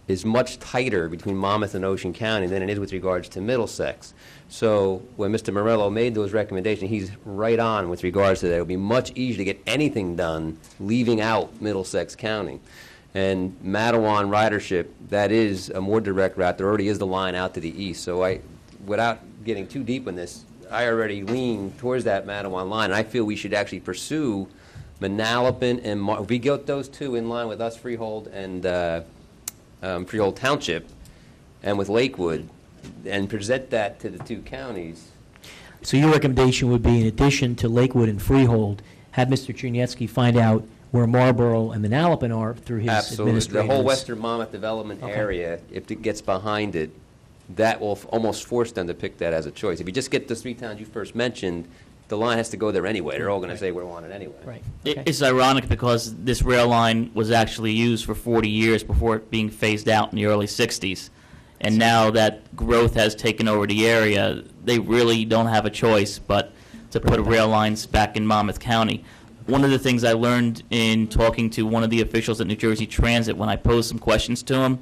is much tighter between Monmouth and Ocean County than it is with regards to Middlesex. So when Mr. Morello made those recommendations, he's right on with regards to that. It would be much easier to get anything done leaving out Middlesex County. And Matawan ridership, that is a more direct route. There already is the line out to the east. So without getting too deep in this, I already lean towards that Matawan line. And I feel we should actually pursue Manalapan and if we get those 2 in line with us, Freehold and Freehold Township, and with Lakewood, and present that to the 2 counties. So your recommendation would be, in addition to Lakewood and Freehold, have Mr. Czerniecki find out where Marlboro and Manalapan are through his Absolutely. The administrators. whole western Monmouth development Okay. area, if it gets behind it, that will almost force them to pick that as a choice. If you just get the 3 towns you first mentioned, the line has to go there anyway. They're all going to say we want it anyway. Right. It's ironic because this rail line was actually used for 40 years before it being phased out in the early 60s. And now that growth has taken over the area, they really don't have a choice but to put rail lines back in Monmouth County. One of the things I learned in talking to one of the officials at New Jersey Transit when I posed some questions to him,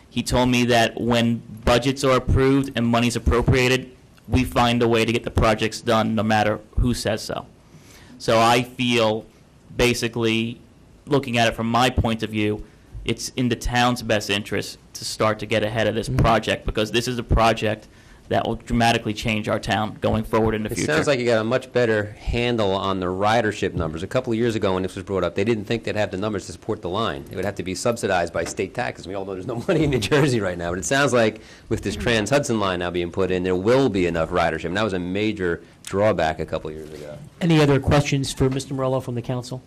he told me that when budgets are approved and money's appropriated, we find a way to get the projects done no matter who says so. So I feel, basically, looking at it from my point of view, it's in the town's best interest to start to get ahead of this project, because this is a project that will dramatically change our town going forward in the future. It sounds like you got a much better handle on the ridership numbers. A couple of years ago when this was brought up, they didn't think they'd have the numbers to support the line. It would have to be subsidized by state taxes. We all know there's no money in New Jersey right now, but it sounds like with this Trans-Hudson line now being put in, there will be enough ridership. And that was a major drawback a couple of years ago. Any other questions for Mr. Morello from the council?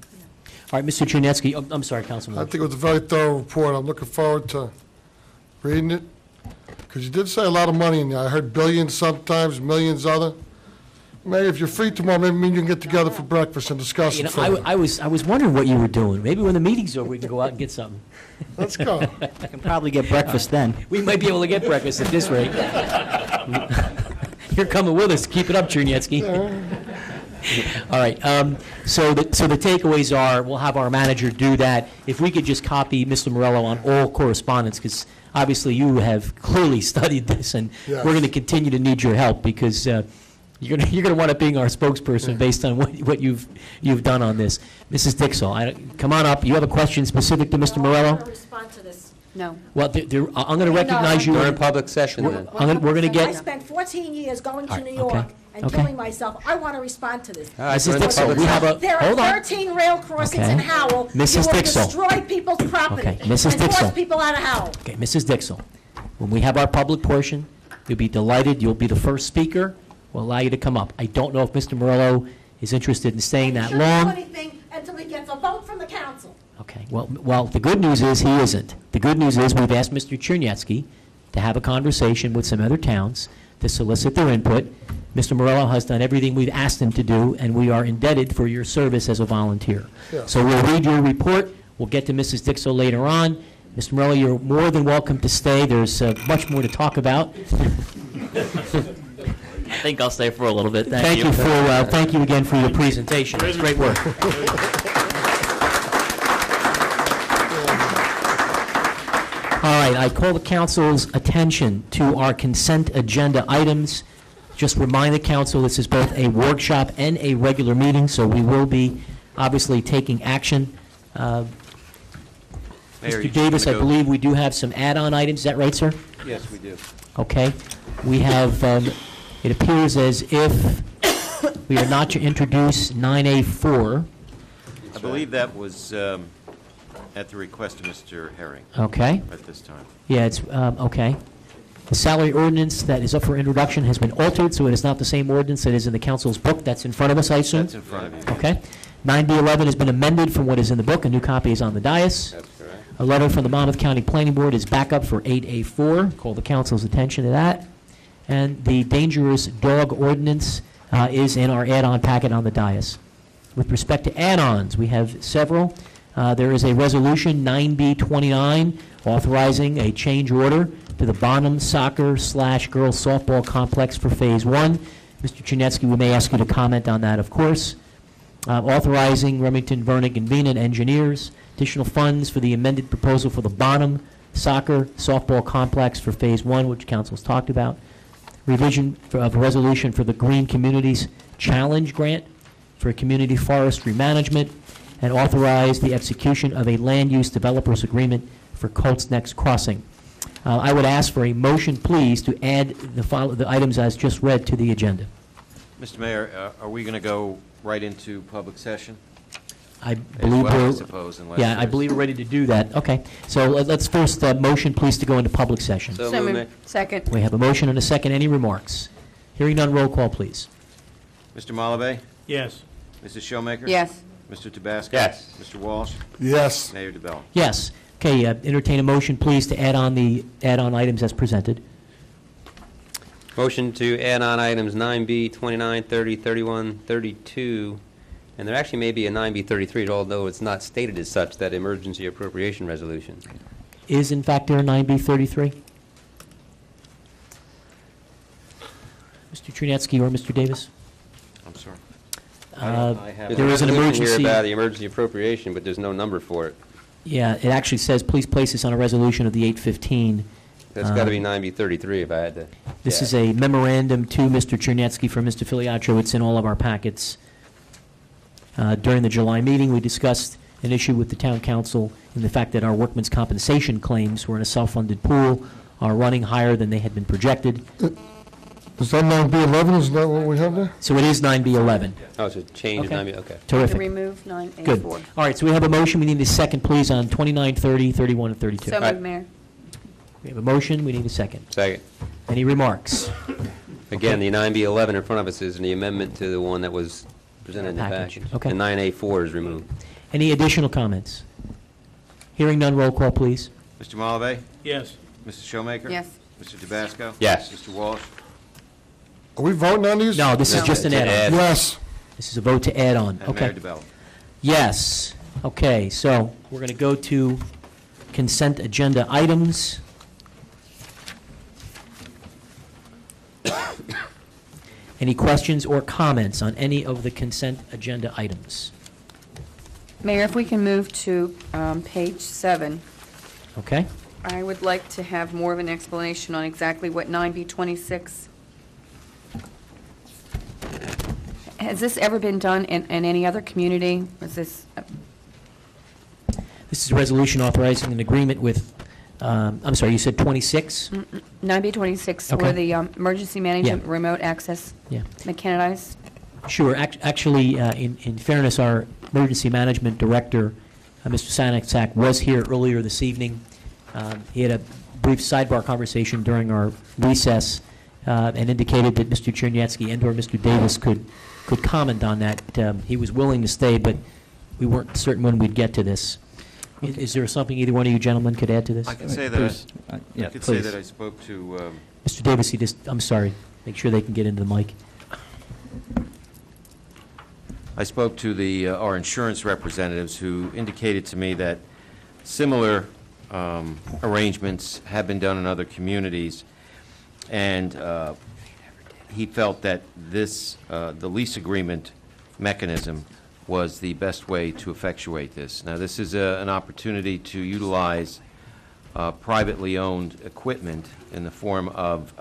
All right, Mr. Czerniecki, I'm sorry, I Councilman. think it was a very thorough report. I'm looking forward to reading it, because you did say a lot of money in there. I heard billions sometimes, millions other. Maybe if you're free tomorrow, maybe me and you can get together for breakfast and discuss You it know, further. I was wondering what you were doing. Maybe when the meeting's over, we can go out and get something. Let's go. I can probably get breakfast then. We might be able to get breakfast at this rate. You're coming with us. Keep it up, Czerniecki. All right, so the takeaways are, we'll have our manager do that. If we could just copy Mr. Morello on all correspondence, because obviously you have clearly studied this, and Yes. we're going to continue to need your help, because you're going to wind up being our spokesperson based on what you've done on this. Mrs. Dixell, come on up. You have a question specific to Mr. I Morello? want to respond to this. No. Well, I'm going to recognize you. During public session We're- then. we're gonna get- I spent 14 years going to All right, New York okay, and okay. killing myself. I want to respond to this. All right, Mrs. during the Dixell, public we have a, There hold are on. 13 rail crossings Okay. in Howell. Mrs. You will Dixell. destroy people's property Okay, Mrs. and force Dixell. people out of Howell. Okay, Mrs. Dixell, when we have our public portion, you'll be delighted. You'll be the first speaker. We'll allow you to come up. I don't know if Mr. Morello is interested in staying that He shouldn't long. do anything until he gets a vote from the council. Okay, well, the good news is he isn't. The good news is we've asked Mr. Czerniecki to have a conversation with some other towns to solicit their input. Mr. Morello has done everything we've asked him to do, and we are indebted for your service as a volunteer. Yeah. So we'll read your report. We'll get to Mrs. Dixell later on. Mr. Morello, you're more than welcome to stay. There's much more to talk about. I think I'll stay for a little bit. Thank you. Thank you again for your presentation. It's great work. All right, I call the council's attention to our consent agenda items. Just remind the council, this is both a workshop and a regular meeting, so we will be obviously taking action. Mayor, you Mr. just Davis, I wanna go- believe we do have some add-on items. Is that right, sir? Yes, we do. Okay. We have, it appears as if we are not to introduce 9A4. I believe that was at the request of Mr. Herring Okay. at this time. Yeah, it's, okay. The salary ordinance that is up for introduction has been altered, so it is not the same ordinance that is in the council's book. That's in front of us, I assume? That's in front of you. Okay. 9B11 has been amended from what is in the book. A new copy is on the dais. That's correct. A letter from the Monmouth County Planning Board is back up for 8A4. Call the council's attention to that. And the dangerous dog ordinance is in our add-on packet on the dais. With respect to add-ons, we have several. There is a resolution, 9B29, authorizing a change order to the Bonham Soccer/Girls Softball Complex for Phase 1. Mr. Czerniecki, we may ask you to comment on that, of course. Authorizing Remington, Vernick, and Beanan engineers additional funds for the amended proposal for the Bonham Soccer Softball Complex for Phase 1, which council's talked about. Revision of a resolution for the Green Communities Challenge Grant for community forestry management, and authorize the execution of a land use developers agreement for Colts Neck Crossing. I would ask for a motion, please, to add the items as just read to the agenda. Mr. Mayor, are we going to go right into public session? I As believe well, I we're, suppose, unless yeah, I there's- believe we're ready to do that. Okay, so let's first, motion, please, to go into public session. So So moved, moved. Second. We have a motion and a second. Any remarks? Hearing none, roll call, please. Mr. Malabé? Yes. Mrs. Showmaker? Yes. Mr. Tabasco? Yes. Mr. Walsh? Yes. Mayor DeBella? Yes. Okay, entertain a motion, please, to add on the add-on items as presented. Motion to add on items 9B, 29, 30, 31, 32, and there actually may be a 9B 33, although it's not stated as such, that emergency appropriation resolution. Is, in fact, there a 9B33? Mr. Trunetsky or Mr. Davis? I'm sorry. There's There a is an resolution emergency. here about the emergency appropriation, but there's no number for it. Yeah, it actually says, please place this on a resolution of the 815. That's got to be 9B 33 if I had to. This guess. is a memorandum to Mr. Chernetsky from Mr. Filiatro. It's in all of our packets. During the July meeting, we discussed an issue with the town council in the fact that our workman's compensation claims were in a self-funded pool, are running higher than they had been projected. Is that 9B11? Is that what we have there? So it is 9B11. Oh, it's a change in Okay. 9B, okay. Terrific. Remove 9A4. Good. All right, so we have a motion. We need a second, please, on 29, 30, 31, and 32. So moved, Mayor. We have a motion. We need a second. Second. Any remarks? Again, the 9B11 in front of us is the amendment to the one that was presented in the Package. package. Okay. And 9A4 is removed. Any additional comments? Hearing none, roll call, please. Mr. Malavey? Yes. Mrs. Showmaker? Yes. Mr. Tabasco? Yes. Mr. Walsh? Are we voting on these? No, this is No. just an It's an add-on. add. Yes. This is a vote to add on. And Okay. Mayor DeBella? Yes. Okay, so we're going to go to consent agenda items. Any questions or comments on any of the consent agenda items? Mayor, if we can move to page 7, Okay? I would like to have more of an explanation on exactly what 9B26. Has this ever been done in any other community? Was this, This is a resolution authorizing an agreement with, I'm sorry, you said 26? 9B26 Okay. for the emergency management remote access Yeah. mechanized? Sure. Actually, in fairness, our emergency management director, Mr. Sanaksak, was here earlier this evening. He had a brief sidebar conversation during our recess and indicated that Mr. Chernyatsky and/or Mr. Davis could comment on that. He was willing to stay, but we weren't certain when we'd get to this. Is there something either one of you gentlemen could add to this? I can say that I could say that I spoke to Mr. Davis, I'm sorry, make sure they can get into the mic. I spoke to our insurance representatives who indicated to me that similar arrangements have been done in other communities, and he felt that the lease agreement mechanism was the best way to effectuate this. Now, this is an opportunity to utilize privately owned equipment in the form of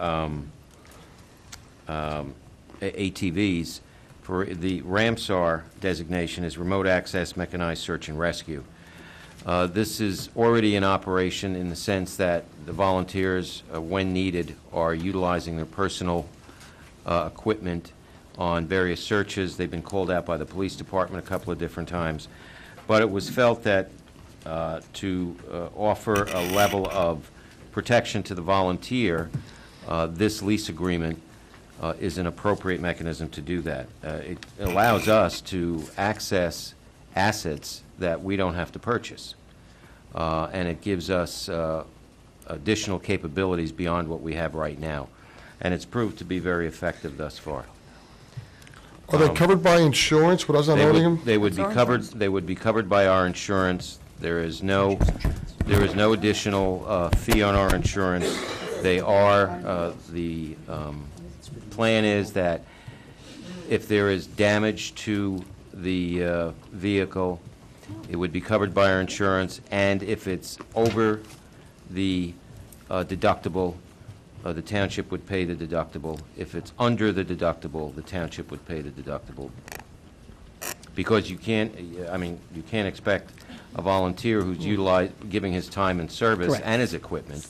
ATVs. For the RAMSAR designation is Remote Access Mechanized Search and Rescue. This is already in operation in the sense that the volunteers, when needed, are utilizing their personal equipment on various searches. They've been called out by the police department a couple of different times. But it was felt that to offer a level of protection to the volunteer, this lease agreement is an appropriate mechanism to do that. It allows us to access assets that we don't have to purchase, and it gives us additional capabilities beyond what we have right now, and it's proved to be very effective thus far. Are they covered by insurance? What, I was not owning them? They would be covered. They would be covered by our insurance. There is no additional fee on our insurance. They are the plan is that if there is damage to the vehicle, it would be covered by our insurance, and if it's over the deductible, the township would pay the deductible. If it's under the deductible, the township would pay the deductible. Because you can't expect a volunteer who's giving his time and service Correct. and his equipment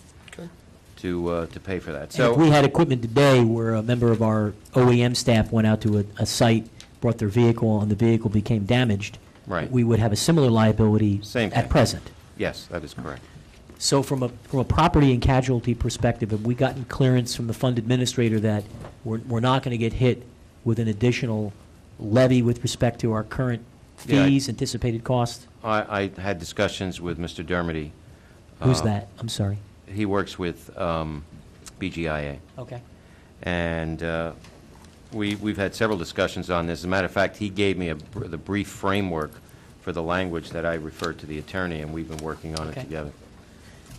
to pay for that. And So if we had equipment today where a member of our OEM staff went out to a site, brought their vehicle, and the vehicle became damaged, Right. we would have a similar liability Same at thing. present. yes, that is correct. So from a property and casualty perspective, have we gotten clearance from the fund administrator that we're not going to get hit with an additional levy with respect to our current Yeah, fees, anticipated cost? I had discussions with Mr. Dermody. Who's that? I'm sorry. He works with BGIA. Okay. And we've had several discussions on this. As a matter of fact, he gave me the brief framework for the language that I referred to the attorney, and we've been working on Okay. it together.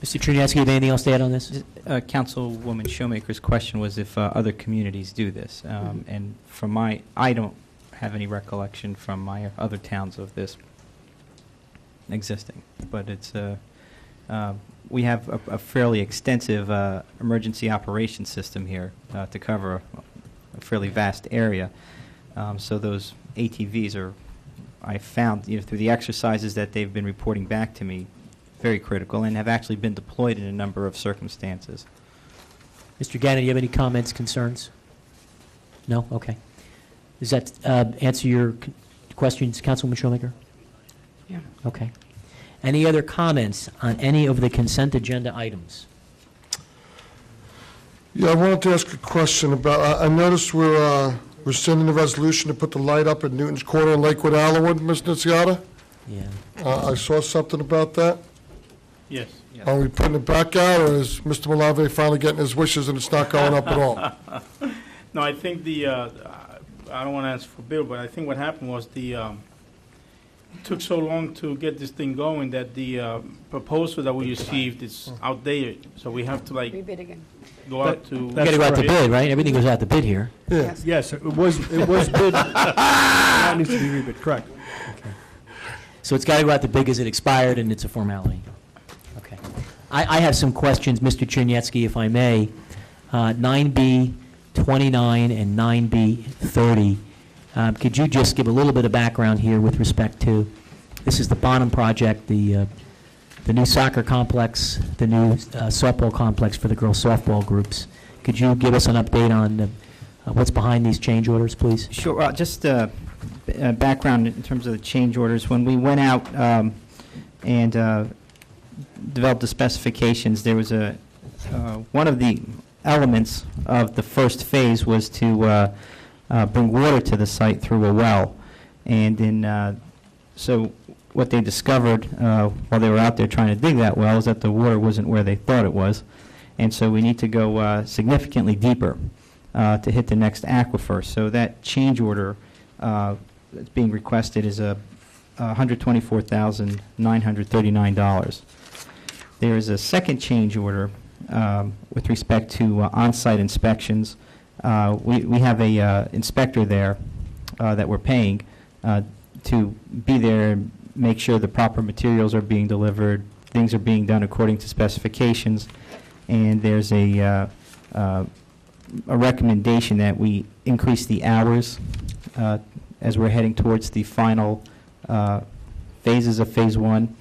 Mr. Truniatsky, you have anything else to add on this? Councilwoman Showmaker's question was if other communities do this. And from I don't have any recollection from my other towns of this existing. But it's, we have a fairly extensive emergency operations system here to cover a fairly vast area. So those ATVs are, I found, through the exercises that they've been reporting back to me, very critical and have actually been deployed in a number of circumstances. Mr. Gannon, do you have any comments, concerns? No? Okay. Does that answer your questions, Councilwoman Showmaker? Yeah. Okay. Any other comments on any of the consent agenda items? Yeah, I wanted to ask a question about, I noticed we're sending a resolution to put the light up at Newton's Corner in Lakewood, Allenwood, Ms. Nunziata? Yeah. I saw something about that. Yes. Are we putting it back out, or is Mr. Malave finally getting his wishes and it's not going up at all? No, I think I don't want to answer for Bill, but I think what happened was it took so long to get this thing going that the proposal that we received is outdated. So we have to Rebid again. go out to. You got to go out to bid, right? Everything goes out to bid here. Yeah. Yes, it was bid. That needs to be rebid, correct. So it's got to go out to bid because it expired and it's a formality. Okay. I have some questions, Mr. Chernietsky, if I may. 9B 29 and 9B 30. Could you just give a little bit of background here with respect to, this is the Bonham project, the new soccer complex, the new softball complex for the girls softball groups. Could you give us an update on what's behind these change orders, please? Sure. Just background in terms of the change orders. When we went out and developed the specifications, there was one of the elements of the first phase was to bring water to the site through a well. And so what they discovered while they were out there trying to dig that well is that the water wasn't where they thought it was. And so we need to go significantly deeper to hit the next aquifer. So that change order that's being requested is $124,939. There is a second change order with respect to on-site inspections. We have a inspector there that we're paying to be there and make sure the proper materials are being delivered, things are being done according to specifications, and there's a recommendation that we increase the hours as we're heading towards the final phases of Phase 1.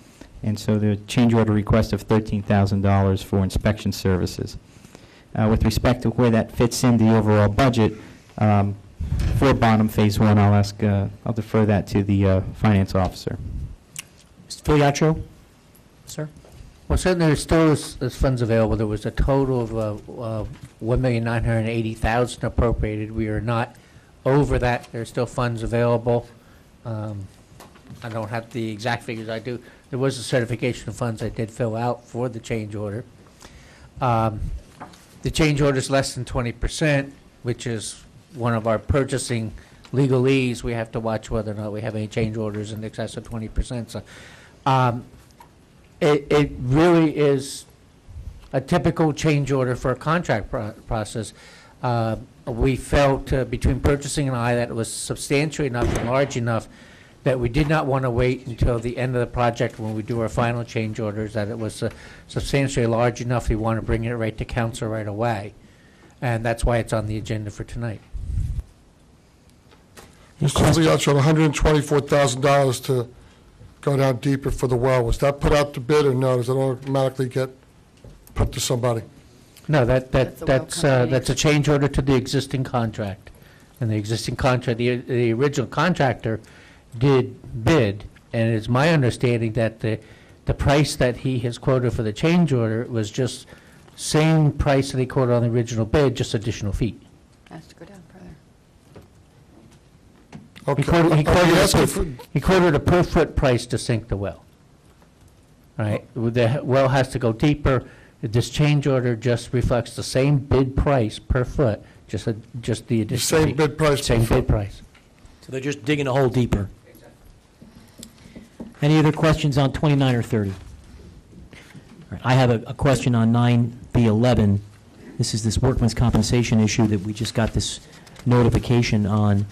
And so the change order request of $13,000 for inspection services. With respect to where that fits in the overall budget, for Bonham Phase 1, I'll defer that to the finance officer. Mr. Filiatro? Sir? Well, certainly there still is funds available. There was a total of $1,980,000 appropriated. We are not over that. There's still funds available. I don't have the exact figures. I do. There was a certification of funds I did fill out for the change order. The change order is less than 20%, which is one of our purchasing legalese. We have to watch whether or not we have any change orders in excess of 20%. So, it really is a typical change order for a contract process. We felt between purchasing and I that it was substantial enough and large enough that we did not want to wait until the end of the project when we do our final change orders, that it was substantially large enough we want to bring it right to council right away. And that's why it's on the agenda for tonight. Mr. Filiatro, $124,000 to go down deeper for the well. Was that put out to bid, or no? Does it automatically get put to somebody? No, that's a change order to the existing contract. And the existing contract, the original contractor did bid, and it's my understanding that the price that he has quoted for the change order was just same price that he quoted on the original bid, just additional feet. Has to go down further. Okay. He quoted a per-foot price to sink the well. All right, the well has to go deeper. This change order just reflects the same bid price per foot, just the additional. Same bid price per Same foot. bid price. So they're just digging a hole deeper. Any other questions on 29 or 30? All right, I have a question on 9B11. This is this workman's compensation issue that we just got this notification on.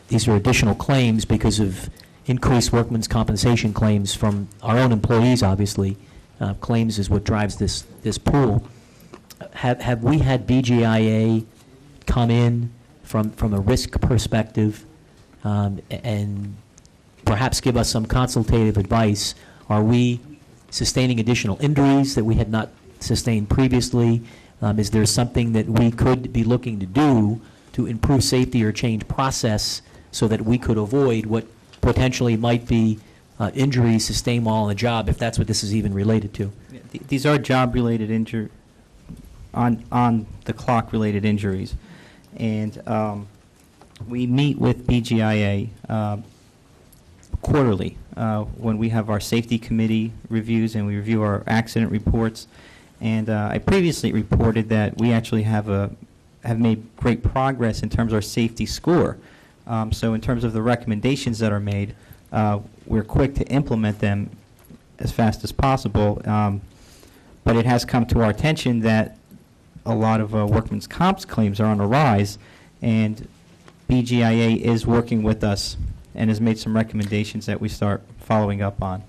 These are additional claims because of increased workman's compensation claims from our own employees, obviously. Claims is what drives this pool. Have we had BGIA come in from a risk perspective and perhaps give us some consultative advice? Are we sustaining additional injuries that we had not sustained previously? Is there something that we could be looking to do to improve safety or change process so that we could avoid what potentially might be injuries sustained while on the job, if that's what this is even related to? These are job-related on the clock-related injuries. And we meet with BGIA quarterly when we have our safety committee reviews and we review our accident reports. And I previously reported that we actually have made great progress in terms of our safety score. So in terms of the recommendations that are made, we're quick to implement them as fast as possible. But it has come to our attention that a lot of workman's comp claims are on the rise, and BGIA is working with us and has made some recommendations that we start following up on.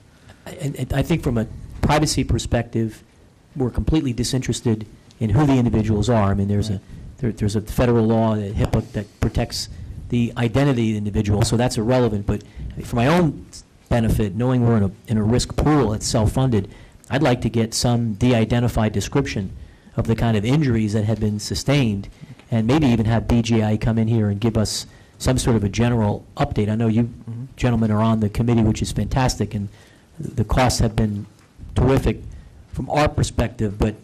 And I think from a privacy perspective, we're completely disinterested in who the individuals are. I mean, there's a federal law, HIPAA, that protects the identity of the individual, so that's irrelevant. But for my own benefit, knowing we're in a risk pool that's self-funded, I'd like to get some de-identified description of the kind of injuries that have been sustained, and maybe even have BGI come in here and give us some sort of a general update. I know you gentlemen are on the committee, which is fantastic, and the costs have been terrific from our perspective, but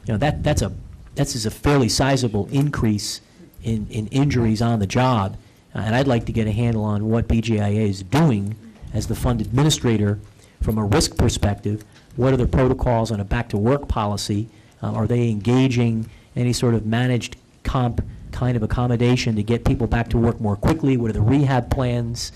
you know that's a fairly sizable increase in injuries on the job, and I'd like to get a handle on what BGIA is doing as the fund administrator from a risk perspective. What are the protocols on a back-to-work policy? Are they engaging any sort of managed comp kind of accommodation to get people back to work more quickly? What are the rehab plans?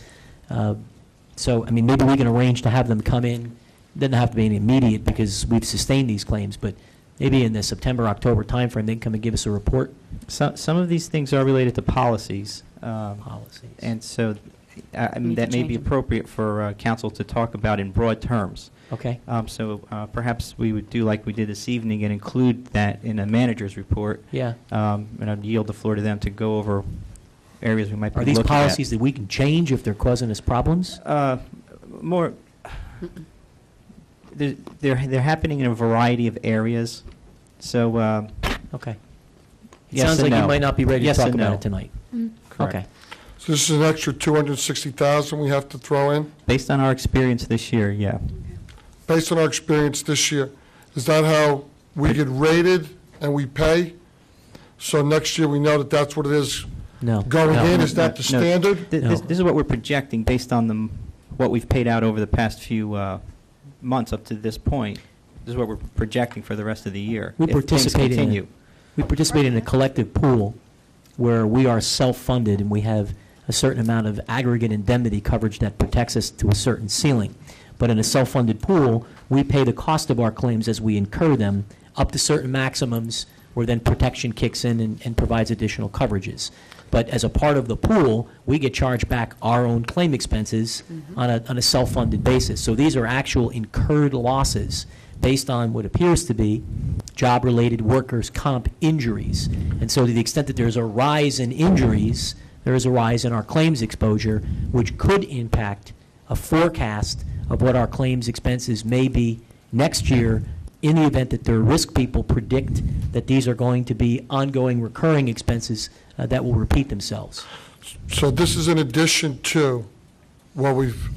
So, I mean, maybe we can arrange to have them come in. Doesn't have to be any immediate because we've sustained these claims, but maybe in the September, October timeframe, they can come and give us a report. Some of these things are related to policies. And so I mean, that may be appropriate for council to talk about in broad terms. Okay. So perhaps we would do like we did this evening and include that in a manager's report. Yeah. And I'd yield the floor to them to go over areas we might be Are these looking at. policies that we can change if they're causing us problems? More, they're happening in a variety of areas. So okay. Yes Sounds and like no. you might not be ready Yes to talk and about no. it tonight. Correct. Okay. So this is an extra $260,000 we have to throw in? Based on our experience this year, yeah. Based on our experience this year, is that how we get rated and we pay? So next year we know that that's what it is No. going No. in? Is that the No. standard? This is what we're projecting based on what we've paid out over the past few months up to this point. This is what we're projecting for the rest of the year. We if things participate continue. we participate in a collective pool where we are self-funded and we have a certain amount of aggregate indemnity coverage that protects us to a certain ceiling. But in a self-funded pool, we pay the cost of our claims as we incur them up to certain maximums, where then protection kicks in and provides additional coverages. But as a part of the pool, we get charged back our own claim expenses on a self-funded basis. So these are actual incurred losses based on what appears to be job-related workers' comp injuries. And so to the extent that there's a rise in injuries, there is a rise in our claims exposure, which could impact a forecast of what our claims expenses may be next year in the event that their risk people predict that these are going to be ongoing recurring expenses that will repeat themselves. So this is in addition to what we've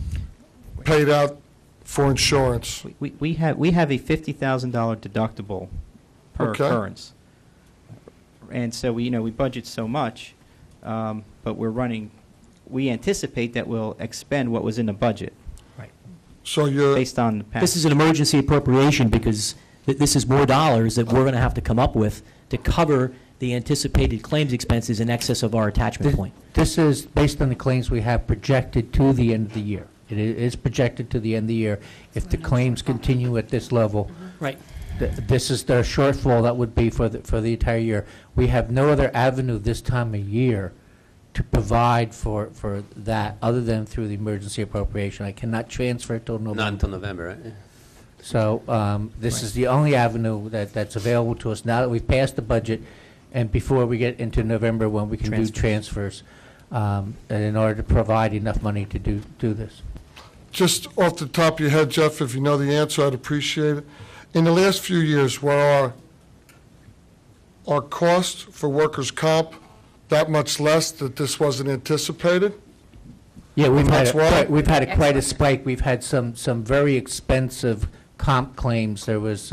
paid out for insurance? We have a $50,000 deductible per Okay. occurrence. And so we budget so much. but we anticipate that we'll expend what was in the budget. Right. So you're, Based on the past. This is an emergency appropriation because this is more dollars that we're going to have to come up with to cover the anticipated claims expenses in excess of our attachment point. This is based on the claims we have projected to the end of the year. It is projected to the end of the year. If the claims continue at this level, Right. this is the shortfall that would be for the entire year. We have no other avenue this time of year to provide for that other than through the emergency appropriation. I cannot transfer it till November. Not until November, right? Yeah. So this is the only avenue that's available to us now that we've passed the budget and before we get into November when we can do transfers and in order to provide enough money to do this. just off the top of your head, Jeff, if you know the answer, I'd appreciate it. In the last few years, were our costs for workers' comp that much less that this wasn't anticipated? Yeah, we've That's why? had quite a spike. We've had some very expensive comp claims. There was,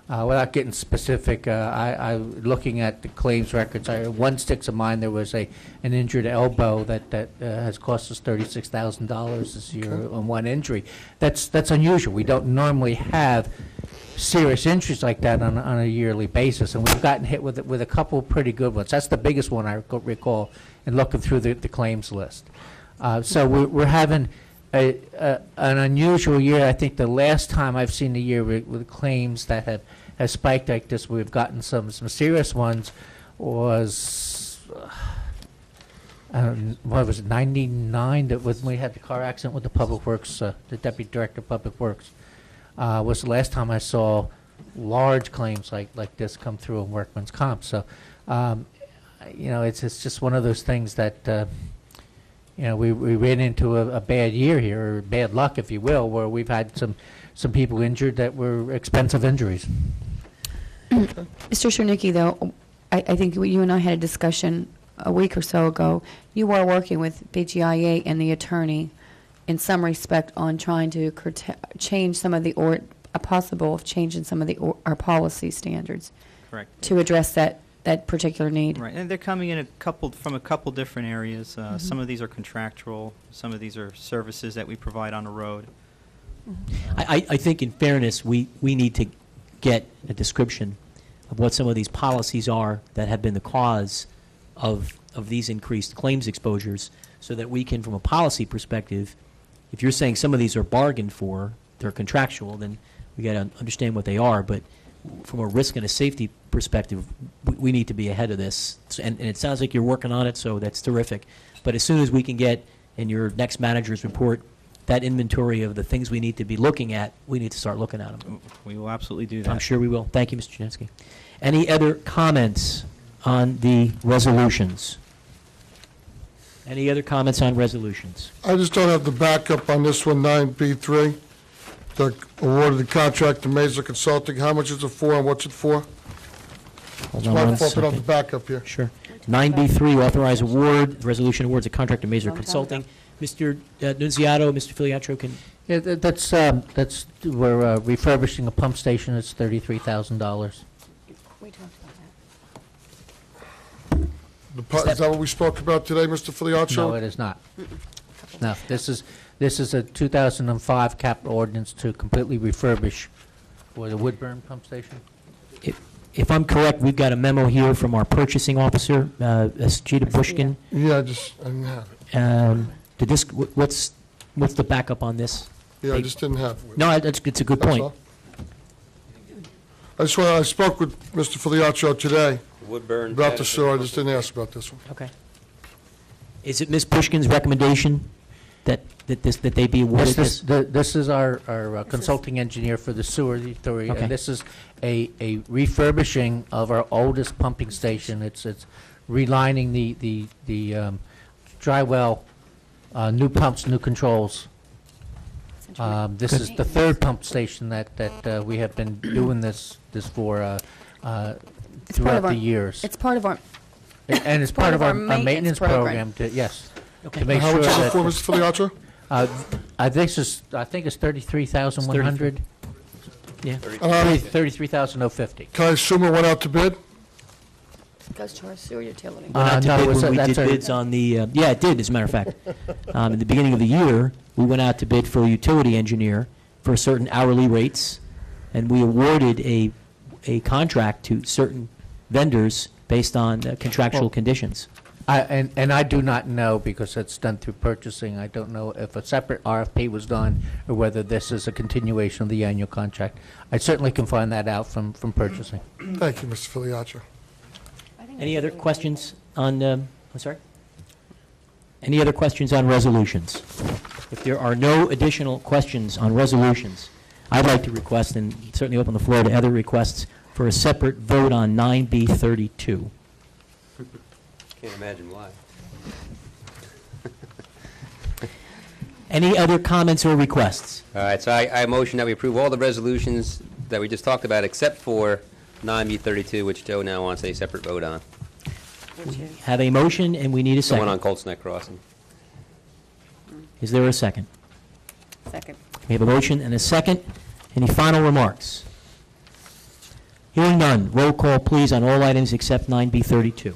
without getting specific, looking at the claims records, one sticks of mine. There was an injured elbow that has cost us $36,000 this year on one injury. That's unusual. We don't normally have serious injuries like that on a yearly basis, and we've gotten hit with a couple of pretty good ones. That's the biggest one I recall in looking through the claims list. So we're having an unusual year. I think the last time I've seen a year with claims that have spiked like this, we've gotten some serious ones, was, what was it, 99, that when we had the car accident with the Public Works, the Deputy Director of Public Works, was the last time I saw large claims like this come through in workman's comp. So, it's just one of those things that, we ran into a bad year here, or bad luck, if you will, where we've had some people injured that were expensive injuries. Mr. Chernicki, though, I think you and I had a discussion a week or so ago. You are working with BGIA and the attorney in some respect on trying to change some of the, or a possible change in some of our policy standards. Correct. To address that particular need. Right, and they're coming in from a couple different areas. Some of these are contractual, some of these are services that we provide on the road. I think in fairness, we need to get a description of what some of these policies are that have been the cause of these increased claims exposures, so that we can, from a policy perspective, if you're saying some of these are bargained for, they're contractual, then we got to understand what they are. But from a risk and a safety perspective, we need to be ahead of this. And it sounds like you're working on it, so that's terrific. But as soon as we can get in your next manager's report that inventory of the things we need to be looking at, we need to start looking at them. We will absolutely do that. I'm sure we will. Thank you, Mr. Janeski. Any other comments on the resolutions? Any other comments on resolutions? I just don't have the backup on this one, 9B3. The award of the contract to Mazer Consulting. How much is it for and what's it for? Hold It's on my one fault, I don't have second. the backup here. Sure. 9B3, authorize award, resolution awards a contract to Mazer Consulting. Mr. Nunziato, Mr. Filiatro, can, Yeah, that's we're refurbishing a pump station. It's $33,000. We talked about that. Is that what we spoke about today, Mr. Filiaccio? No, it is not. No, this is a 2005 capital ordinance to completely refurbish for the Woodburn pump station. if I'm correct, we've got a memo here from our purchasing officer, Gita Bushkin. Yeah, I didn't have it. Did this, what's the backup on this? Yeah, I just didn't have it. No, it's a good That's point. all. I spoke with Mr. Filiaccio today Woodburn. about the sewer. I just didn't ask about this one. Okay. Is it Ms. Bushkin's recommendation that they be awarded this? This is our consulting engineer for the sewer authority, Okay. and this is a refurbishing of our oldest pumping station. It's relining the dry well, new pumps, new controls. This is the third pump station that we have been doing this for throughout the years. It's part of our, And it's part of our maintenance program, yes. Okay. To make How sure much is it that, for, Mr. Filiaccio? I think it's 33,100. Yeah. 33,050. Can I assume it went out to bid? Goes to our sewer utility. Went out to no, bid was when we that- did that's a- bids on the, yeah, it did, as a matter of fact. At the beginning of the year, we went out to bid for a utility engineer for certain hourly rates, and we awarded a contract to certain vendors based on contractual Well- conditions. And I do not know, because it's done through purchasing, I don't know if a separate RFP was done or whether this is a continuation of the annual contract. I certainly can find that out from purchasing. Thank you, Mr. Filiaccia. Any other questions on, I'm sorry? Any other questions on resolutions? If there are no additional questions on resolutions, I'd like to request, and certainly open the floor to other requests, for a separate vote on 9B32. Can't imagine why. Any other comments or requests? All right, so I motion that we approve all the resolutions that we just talked about, except for 9B32, which Joe now wants a separate vote on. Have a motion, and we need a The one second. on Colts Neck Crossing. Is there a second? Second. We have a motion and a second. Any final remarks? Hearing none, roll call, please, on all items except 9B32.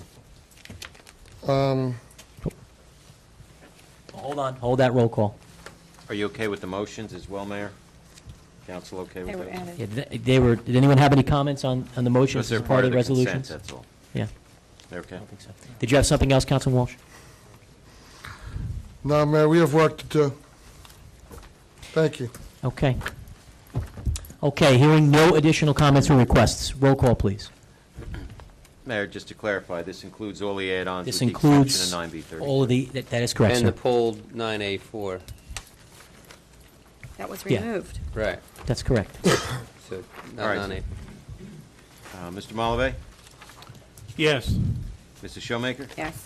Hold on, hold that roll call. Are you okay with the motions as well, Mayor? Council okay with They were those? added. Yeah, they were, did anyone have any comments on the motions Because they're as part of the consent, resolutions? that's all. Yeah, They're okay? I don't think so. Did you have something else, Councilman Walsh? No, Mayor, we have work to do. Thank you. Okay. Okay, hearing no additional comments or requests, roll call, please. Mayor, just to clarify, this includes all the add-ons with This the includes exception of 9B30. all of the, that is correct, And the sir. polled 9A4. That was Yeah. removed. Right. That's correct. So, All not right. 9A. Mr. Malavey? Yes. Mrs. Showmaker? Yes.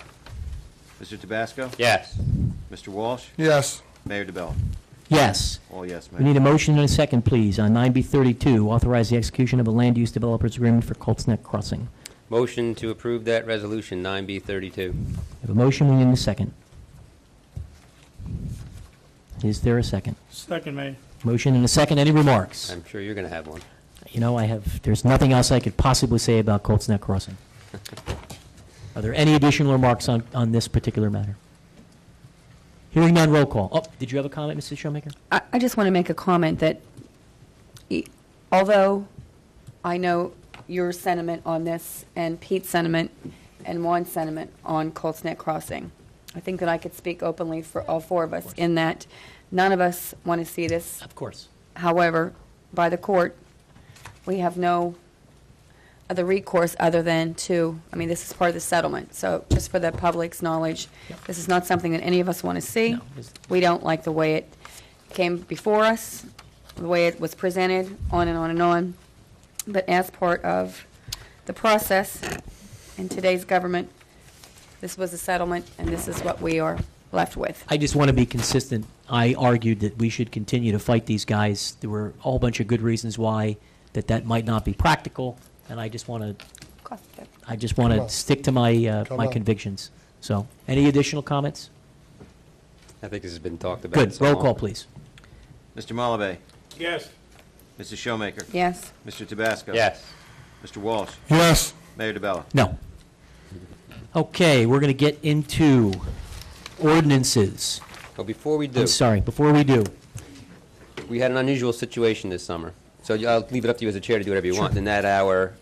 Mr. Tabasco? Yes. Mr. Walsh? Yes. Mayor DeBella? Yes. All yes, We need Mayor. a motion and a second, please, on 9B32, authorize the execution of a land use developers agreement for Colts Neck Crossing. Motion to approve that resolution, 9B32. We have a motion, we need a second. Is there a second? Second, Mayor. Motion and a second, any remarks? I'm sure you're going to have one. You know, there's nothing else I could possibly say about Colts Neck Crossing. Are there any additional remarks on this particular matter? Hearing none, roll call. Oh, did you have a comment, Mrs. Showmaker? I just want to make a comment that although I know your sentiment on this and Pete's sentiment and Juan's sentiment on Colts Neck Crossing, I think that I could speak openly for all four of us in that none of us want to see this. Of course. However, by the court, we have no other recourse other than to, I mean, this is part of the settlement. So just for the public's knowledge, this is not something that any of us want to see. No, it's- We don't like the way it came before us, the way it was presented, on and on and on. But as part of the process in today's government, this was a settlement, and this is what we are left with. I just want to be consistent. I argued that we should continue to fight these guys. There were a whole bunch of good reasons why that might not be practical, and I just want to stick to my Come my on. convictions. So, any additional comments? I think this has been talked about. Good. so Roll long. call, please. Mr. Malavey? Yes. Mrs. Showmaker? Yes. Mr. Tabasco? Yes. Mr. Walsh? Yes. Mayor DeBella? No. Okay, we're going to get into ordinances. Well, before we do, I'm sorry, before we do. we had an unusual situation this summer. So I'll leave it up to you as a chair to do whatever you want. In that our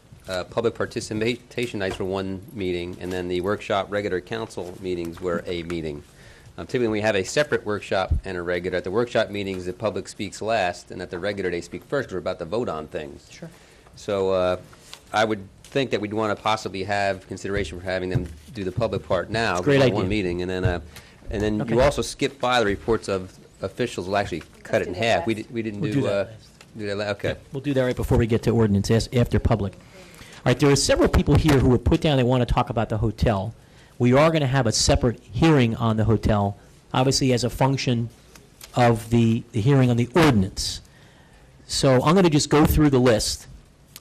public participation nights were one meeting, and then the workshop regular council meetings were a meeting. Typically, we have a separate workshop and a regular. At the workshop meetings, the public speaks last, and at the regular, they speak first. We're about to vote on things. Sure. So I would think that we'd want to possibly have consideration for having them do the public part now. Great before idea. One meeting, and then Okay. you also skip by the reports of officials. We'll actually cut it in half. We didn't We'll do do that do that. Okay. We'll do that right before we get to ordinance, after public. All right, there are several people here who have put down they want to talk about the hotel. We are going to have a separate hearing on the hotel, obviously as a function of the hearing on the ordinance. So I'm going to just go through the list,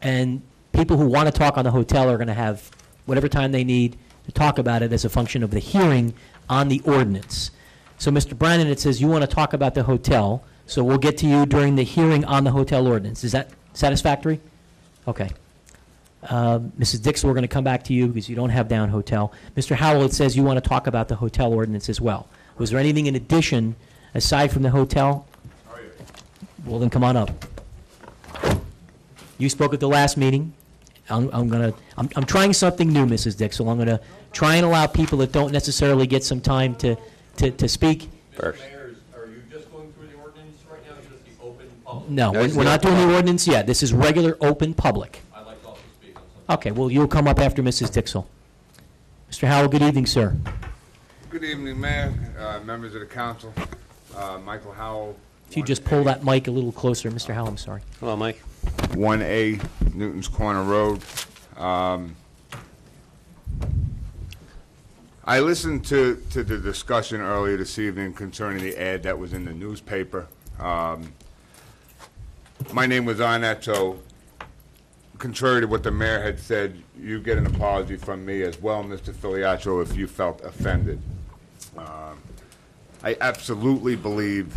and people who want to talk on the hotel are going to have whatever time they need to talk about it as a function of the hearing on the ordinance. So, Mr. Brannon, it says you want to talk about the hotel, so we'll get to you during the hearing on the hotel ordinance. Is that satisfactory? Okay. Mrs. Dixon, we're going to come back to you because you don't have down hotel. Mr. Howell, it says you want to talk about the hotel ordinance as well. Was there anything in addition, aside from the hotel? Well, then come on up. You spoke at the last meeting. I'm trying something new, Mrs. Dixon. I'm going to try and allow people that don't necessarily get some time to speak. First. Are you just going through the ordinance right now, or just the open public? No, No, it's we're not not doing the ordinance yet. This is regular, open, public. I'd like to also speak on something. Okay, well, you'll come up after Mrs. Dixon. Mr. Howell, good evening, sir. Good evening, Mayor, members of the council. Michael Howell. If you just pull that mic a little closer, Mr. Howell, I'm sorry. Hello, Mike. 1A Newton's Corner Road. I listened to the discussion earlier this evening concerning the ad that was in the newspaper. My name was on that, so contrary to what the mayor had said, you get an apology from me as well, Mr. Filiatro, if you felt offended. I absolutely believe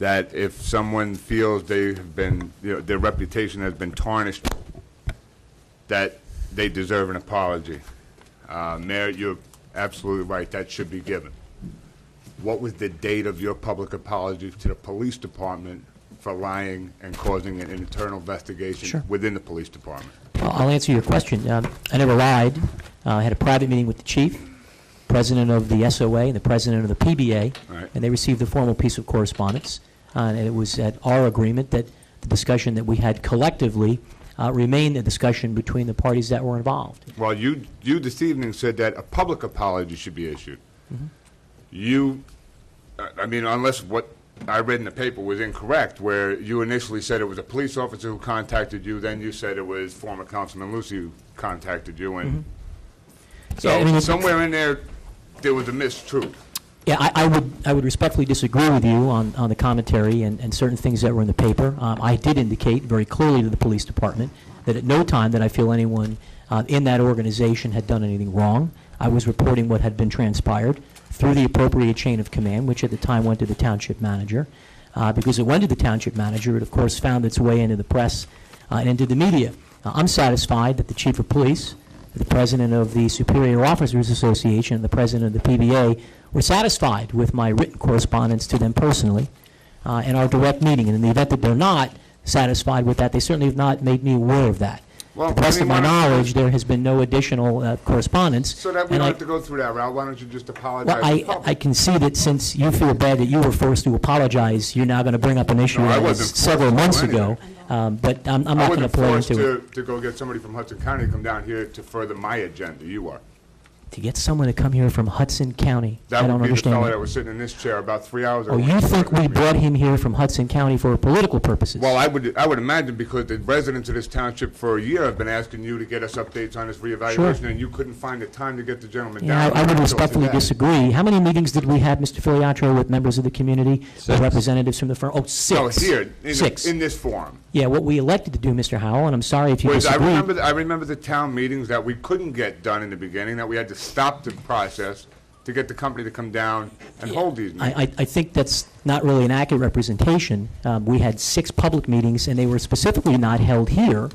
that if someone feels they have been, their reputation has been tarnished, that they deserve an apology. Mayor, you're absolutely right. That should be given. What was the date of your public apology to the police department for lying and causing an internal investigation within the police department? I'll answer your question. I never lied. I had a private meeting with the chief, president of the SOA, and the president of the PBA, and they received a formal piece of correspondence. And it was at our agreement that the discussion that we had collectively remained a discussion between the parties that were involved. Well, you this evening said that a public apology should be issued. You, I mean, unless what I read in the paper was incorrect, where you initially said it was a police officer who contacted you, then you said it was former Councilman Lucy who contacted you, and so Yeah, I mean, somewhere in there was a mistruth. Yeah, I would respectfully disagree with you on the commentary and certain things that were in the paper. I did indicate very clearly to the police department that at no time did I feel anyone in that organization had done anything wrong. I was reporting what had been transpired through the appropriate chain of command, which at the time went to the township manager. Because it went to the township manager, it of course found its way into the press and into the media. I'm satisfied that the chief of police, the president of the Superior Officers Association, and the president of the PBA were satisfied with my written correspondence to them personally and our direct meeting. And in the event that they're not satisfied with that, they certainly have not made me aware of that. Well, to the best of my knowledge, there has been no additional correspondence. So that we don't have to go through that route, why don't you just apologize Well, to the public? I can see that since you feel bad that you were forced to apologize, you're now going to bring up an issue No, I that wasn't was forced several to do months anything. ago. But I'm not going to play into it. I wasn't forced to go get somebody from Hudson County to come down here to further my agenda. You are. To get someone to come here from Hudson County, I That don't would be the understand fellow that. that was sitting in this chair about 3 hours ago. Oh, you think we brought him here from Hudson County for political purposes? Well, I would imagine because the residents of this township for a year have been asking you to get us updates on this reevaluation, and you couldn't find the time to get the gentleman Yeah, down. I would until respectfully today. disagree. How many meetings did we have, Mr. Filiatro, with members of the community, with representatives from the firm? Oh, six. No, here, Six. in this forum. Yeah, what we elected to do, Mr. Howell, and I'm sorry if you Was, disagree. I remember the town meetings that we couldn't get done in the beginning, that we had to stop the process to get the company to come down and hold these meetings. I think that's not really an accurate representation. We had 6 public meetings, and they were specifically not held here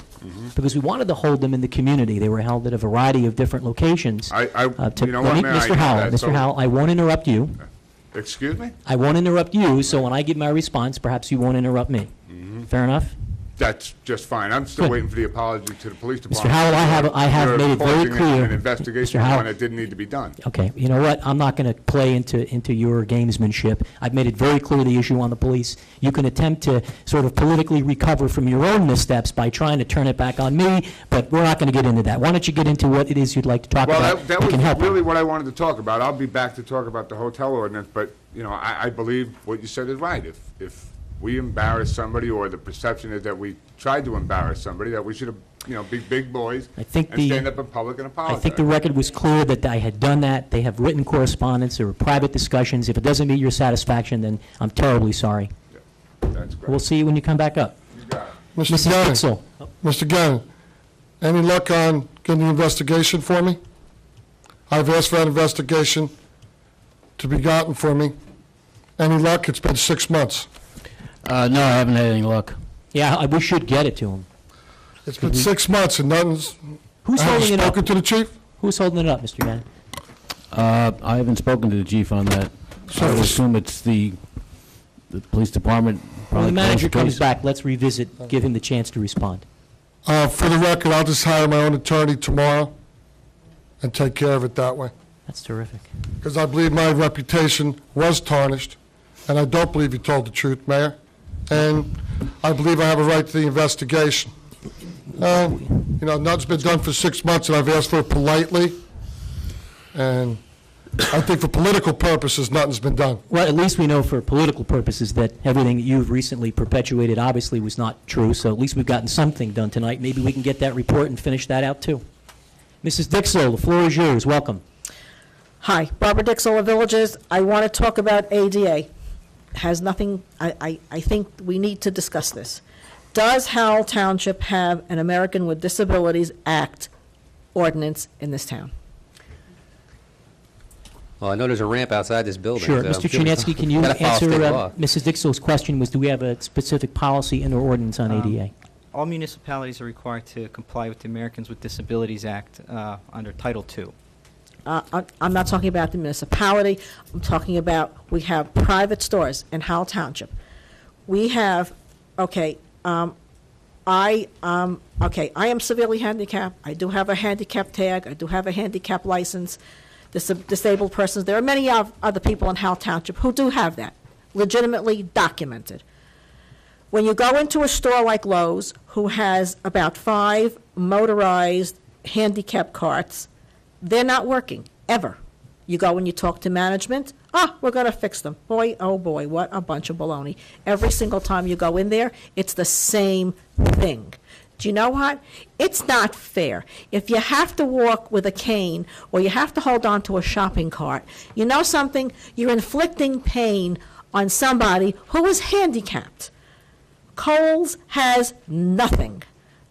because we wanted to hold them in the community. They were held at a variety of different locations. You know what, Mayor, Mr. I know Howell, that, Mr. so- Howell, I won't interrupt you. Excuse me? I won't interrupt you, so when I give my response, perhaps you won't interrupt me. Fair enough? That's just fine. I'm still Good. waiting for the apology to the police Mr. department. Howell, I have You're made it very causing clear. an investigation Mr. on Howell. one that didn't need to be done. Okay, you know what? I'm not going to play into your gamesmanship. I've made it very clear the issue on the police. You can attempt to sort of politically recover from your own missteps by trying to turn it back on me, but we're not going to get into that. Why don't you get into what it is you'd like to talk Well, about? that We was can help. really what I wanted to talk about. I'll be back to talk about the hotel ordinance, but, you know, I believe what you said is right. If we embarrass somebody, or the perception is that we tried to embarrass somebody, that we should have, you know, be big boys and stand up in public and I apologize. think the record was clear that I had done that. They have written correspondence. There were private discussions. If it doesn't meet your satisfaction, then I'm terribly sorry. That's great. We'll see you when you come back up. Mr. Mrs. Gannon, Dixell. Mr. Gannon, any luck on getting the investigation for me? I've asked for that investigation to be gotten for me. Any luck? It's been 6 months. No, I haven't had any luck. Yeah, we should get it to him. It's been 6 months and nothing's... Who's I haven't holding it up? spoken to the chief? Who's holding it up, Mr. Gannon? I haven't spoken to the chief on that. I would assume it's the police department. When the probably manager calls comes case. back, let's revisit, give him the chance to respond. For the record, I'll just hire my own attorney tomorrow and take care of it that way. That's terrific. Because I believe my reputation was tarnished, and I don't believe you told the truth, Mayor. And I believe I have a right to the investigation. Nothing's been done for 6 months, and I've asked for it politely. And I think for political purposes, nothing's been done. Well, at least we know for political purposes that everything that you've recently perpetuated obviously was not true, so at least we've gotten something done tonight. Maybe we can get that report and finish that out, too. Mrs. Dixell, the floor is yours. Welcome. Hi, Barbara Dixell of Villages. I want to talk about ADA. Has nothing, I think we need to discuss this. Does Howell Township have an American with Disabilities Act ordinance in this town? Well, I know there's a ramp outside this building. Sure. so Mr. Chernetsky, can you gotta follow answer state law. Mrs. Dixell's question was, do we have a specific policy in our ordinance on ADA? All municipalities are required to comply with the Americans with Disabilities Act under Title II. I'm not talking about the municipality. I'm talking about, we have private stores in Howell Township. We have, I am severely handicapped. I do have a handicap tag. I do have a handicap license. Disabled persons. There are many other people in Howell Township who do have that, legitimately documented. When you go into a store like Lowe's, who has about 5 motorized handicap carts, they're not working, ever. You go and you talk to management, we're going to fix them. Boy, oh boy, what a bunch of baloney. Every single time you go in there, it's the same thing. Do you know what? It's not fair. If you have to walk with a cane or you have to hold on to a shopping cart, you know something? You're inflicting pain on somebody who is handicapped. Kohl's has nothing.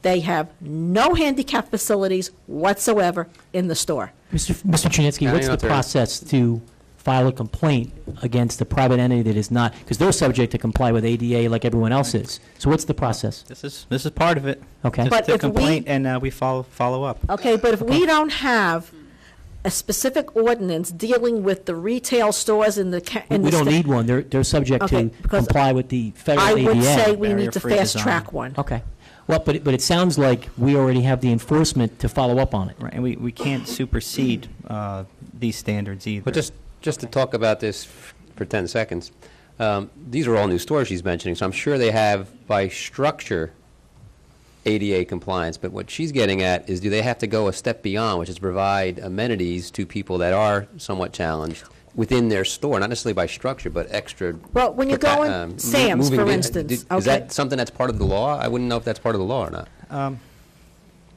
They have no handicap facilities whatsoever in the store. Mr. Chernetsky, what's the process to file a complaint against a private entity that is not, because they're subject to comply with ADA like everyone else is. So what's the process? This is part of it. Okay. Just But a if we- complaint, and we follow up. Okay, but if we don't have a specific ordinance dealing with the retail stores in the We don't need one. They're subject Okay, to because comply with the federal I ADA. would say we need to Barrier-free fast track design. one. Okay. Well, but it sounds like we already have the enforcement to follow up on it. Right, and we can't supersede these standards either. But just to talk about this for 10 seconds, these are all new stores she's mentioning, so I'm sure they have, by structure, ADA compliance. But what she's getting at is, do they have to go a step beyond, which is provide amenities to people that are somewhat challenged within their store, not necessarily by structure, but extra... Well, when you go in Sam's, for instance, Is okay. that something that's part of the law? I wouldn't know if that's part of the law or not.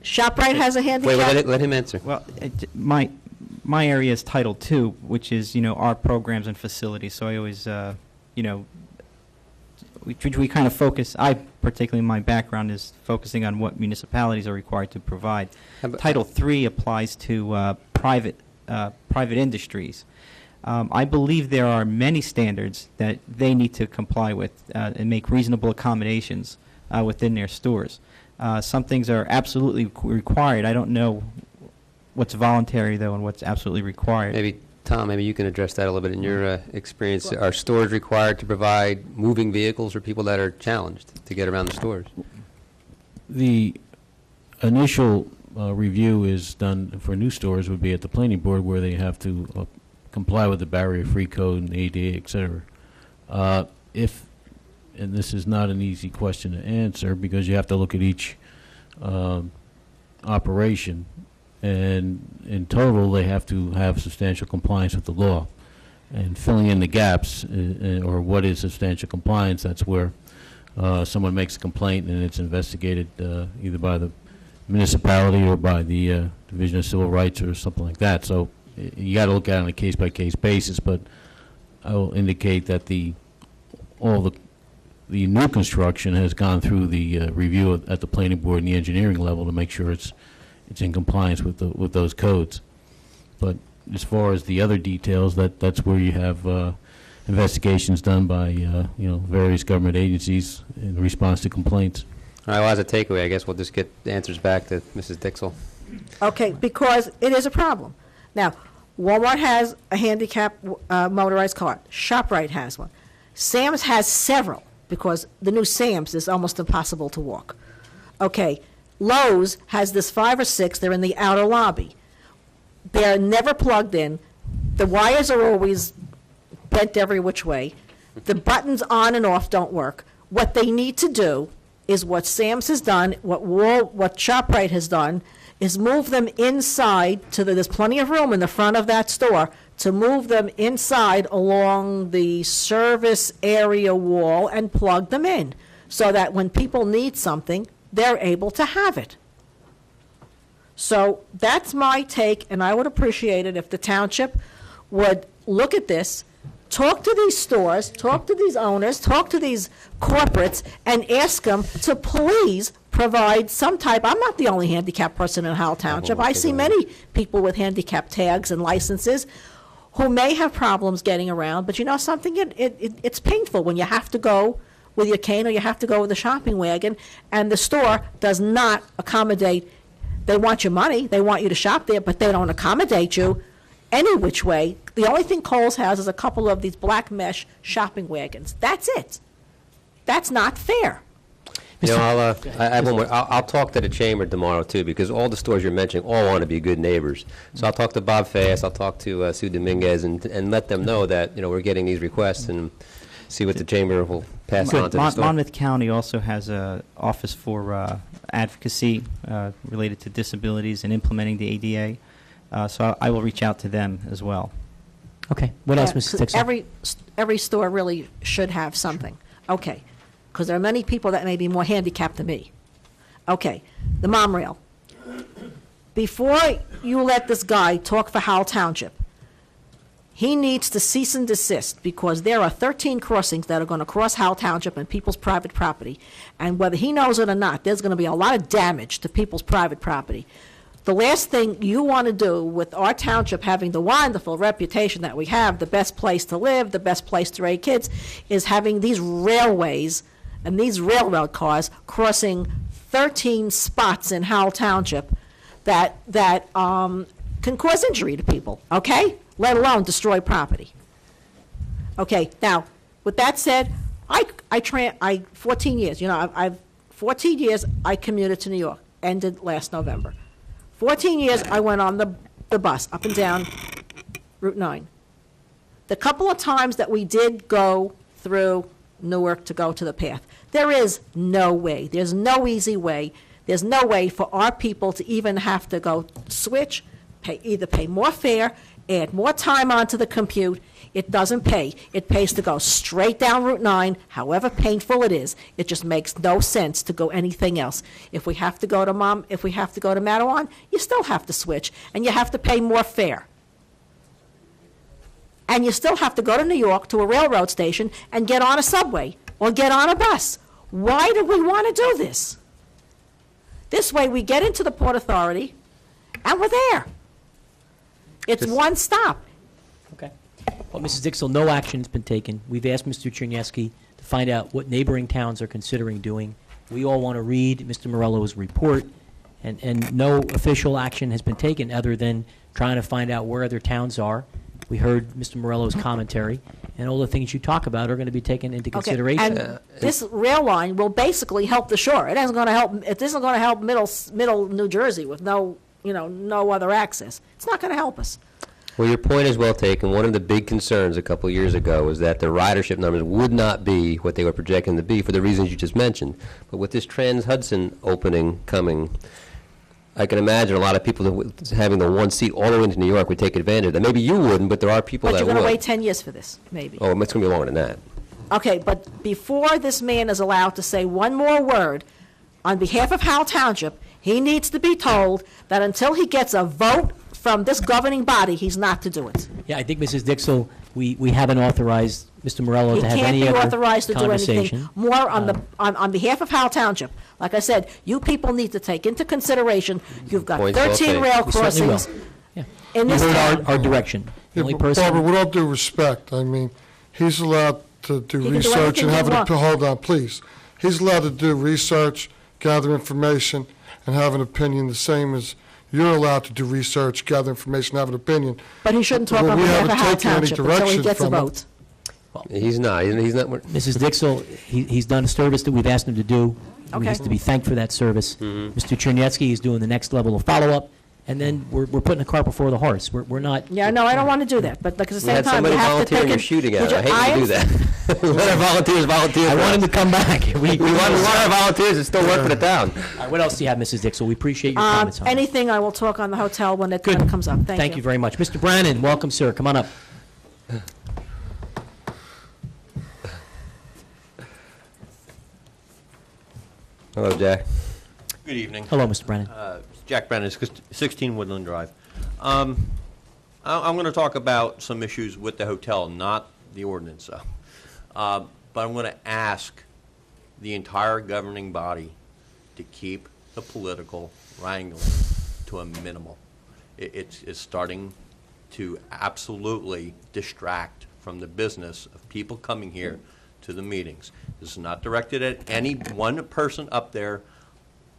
ShopRite has a handicap. Wait, let him answer. Well, my area is Title II, which is, our programs and facilities, so I always, we kind of focus, particularly my background is focusing on what municipalities are required to provide. Title III applies to private industries. I believe there are many standards that they need to comply with and make reasonable accommodations within their stores. Some things are absolutely required. I don't know what's voluntary, though, and what's absolutely required. Maybe, Tom, maybe you can address that a little bit in your experience. Are stores required to provide moving vehicles for people that are challenged to get around the stores? The initial review is done for new stores would be at the planning board, where they have to comply with the barrier-free code and ADA, et cetera. And this is not an easy question to answer, because you have to look at each operation, and in total they have to have substantial compliance with the law. And filling in the gaps, or what is substantial compliance, that's where someone makes a complaint and it's investigated either by the municipality or by the Division of Civil Rights or something like that. So you got to look at it on a case-by-case basis, but I will indicate that all the new construction has gone through the review at the planning board and the engineering level to make sure it's in compliance with those codes. But as far as the other details, that's where you have investigations done by various government agencies in response to complaints. All right, well, as a takeaway, I guess we'll just get the answers back to Mrs. Dixell. Okay, because it is a problem. Now, Walmart has a handicap motorized cart. ShopRite has one. Sam's has several, because the new Sam's is almost impossible to walk. Okay, Lowe's has this 5 or 6. They're in the outer lobby. They're never plugged in. The wires are always bent every which way. The buttons on and off don't work. What they need to do is what Sam's has done, what ShopRite has done, is move them inside to there's plenty of room in the front of that store to move them inside along the service area wall and plug them in so that when people need something, they're able to have it. So that's my take, and I would appreciate it if the township would look at this, talk to these stores, talk to these owners, talk to these corporates, and ask them to please provide some type. I'm not the only handicapped person in Howell Township. I see many people with handicap tags and licenses who may have problems getting around, but you know something? It's painful when you have to go with your cane or you have to go with a shopping wagon, and the store does not accommodate. They want your money, they want you to shop there, but they don't accommodate you any which way. The only thing Kohl's has is a couple of these black mesh shopping wagons. That's it. That's not fair. You know, I have one more. I'll talk to the chamber tomorrow, too, because all the stores you're mentioning all want to be good neighbors. So I'll talk to Bob Fast, I'll talk to Sue Dominguez, and let them know that, you know, we're getting these requests and see what the chamber will pass on to the store. Monmouth County also has an office for advocacy related to disabilities and implementing the ADA. So I will reach out to them as well. Okay. What else, Mrs. Dixon? Every store really should have something. Okay. Because there are many people that may be more handicapped than me. Okay. The mom rail. Before you let this guy talk for Howell Township, he needs to cease and desist, because there are 13 crossings that are going to cross Howell Township and people's private property. And whether he knows it or not, there's going to be a lot of damage to people's private property. The last thing you want to do with our township having the wonderful reputation that we have, the best place to live, the best place to raise kids, is having these railways and these railroad cars crossing 13 spots in Howell Township that can cause injury to people, okay? Let alone destroy property. Okay, now, with that said, I 14 years, you know, I've 14 years I commuted to New York, ended last November. 14 years I went on the bus up and down Route 9. The couple of times that we did go through Newark to go to the path, there is no way, there's no easy way, there's no way for our people to even have to go switch, either pay more fare, add more time onto the compute. It doesn't pay. It pays to go straight down Route 9, however painful it is. It just makes no sense to go anything else. If we have to go to Mattawan, you still have to switch, and you have to pay more fare. And you still have to go to New York to a railroad station and get on a subway or get on a bus. Why do we want to do this? This way we get into the Port Authority, and we're there. It's one stop. Okay. Well, Mrs. Dixell, no action's been taken. We've asked Mr. Cherniewski to find out what neighboring towns are considering doing. We all want to read Mr. Morello's report, and no official action has been taken other than trying to find out where other towns are. We heard Mr. Morello's commentary, and all the things you talk about are going to be taken into consideration. And this rail line will basically help the shore. It isn't going to help. It isn't going to help middle New Jersey with no other access. It's not going to help us. Well, your point is well taken. One of the big concerns a couple of years ago was that the ridership numbers would not be what they were projecting to be for the reasons you just mentioned. But with this Trans-Hudson opening coming, I can imagine a lot of people having the one seat all the way into New York would take advantage of that. Maybe you wouldn't, but there are people that would. But you're going to wait 10 years for this, maybe. Oh, it's going to be longer than that. Okay, but before this man is allowed to say one more word on behalf of Howell Township, he needs to be told that until he gets a vote from this governing body, he's not to do it. Yeah, I think, Mrs. Dixell, we haven't authorized Mr. Morello to have any other He can't be authorized to do conversation. anything more on behalf of Howell Township. Like I said, you people need to take into consideration, you've got 13 rail crossings in this You town. heard our direction. The only but person. Barbara, with all due respect, I mean, he's allowed to do He can do research and anything have he it, wants. hold on, please. He's allowed to do research gather information, and have an opinion the same as you're allowed to do research, gather information, have an opinion. But he shouldn't talk But on we behalf of haven't Howell taken any Township until he direction gets a from him. vote. He's not. He's not. Mrs. Dixell, he's done a service that we've asked him to do. He Okay. has to be thanked for that service. Mr. Chernietsky is doing the next level of follow-up, and then we're putting the cart before the horse. We're not. Yeah, no, I don't want to do that, but like at the We same had time, somebody we have to volunteering take your it. shooting at Would it. I you- hate to do that. Let our volunteers volunteer. I for want him us. to come back. We want our volunteers to still work for the town. All right, what else do you have, Mrs. Dixell? We appreciate your comments on it. Anything, I will talk on the hotel when it comes up. Thank you. Thank you very much. Mr. Brannan, welcome, sir. Come on up. Hello, Jack. Good evening. Hello, Mr. Brannan. Jack Brennan, 16 Woodland Drive. I'm going to talk about some issues with the hotel, not the ordinance, though. But I'm going to ask the entire governing body to keep the political wrangling to a minimal. It's starting to absolutely distract from the business of people coming here to the meetings. This is not directed at any one person up there.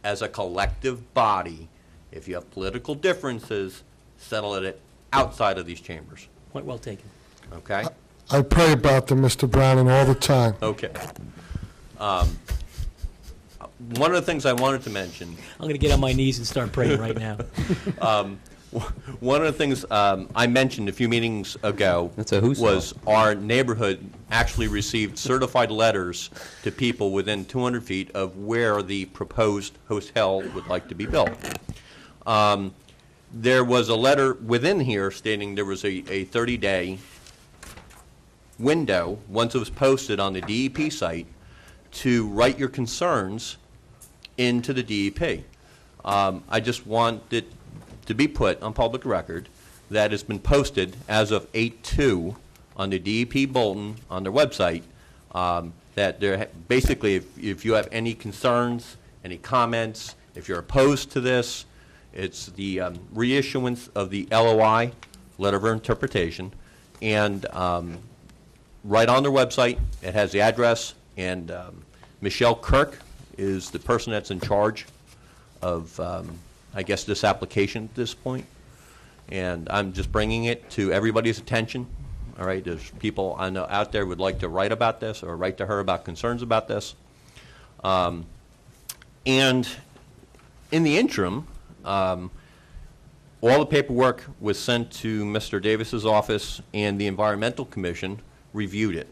As a collective body, if you have political differences, settle it outside of these chambers. Point well taken. Okay? I pray about them, Mr. Brannan, all the time. Okay. One of the things I wanted to mention. I'm going to get on my knees and start praying right now. One of the things I mentioned a few meetings ago was our neighborhood actually received certified letters to people within 200 feet of where the proposed hotel would like to be built. There was a letter within here stating there was a 30-day window, once it was posted on the DEP site, to write your concerns into the DEP. I just want it to be put on public record that it's been posted as of 8/2 on the DEP bulletin on their website, that they're basically, if you have any concerns, any comments, if you're opposed to this, it's the reissuance of the LOI, letter of interpretation, and right on their website, it has the address, and Michelle Kirk is the person that's in charge of, I guess, this application at this point. And I'm just bringing it to everybody's attention. All right, there's people I know out there would like to write about this or write to her about concerns about this. And in the interim, all the paperwork was sent to Mr. Davis's office, and the Environmental Commission reviewed it.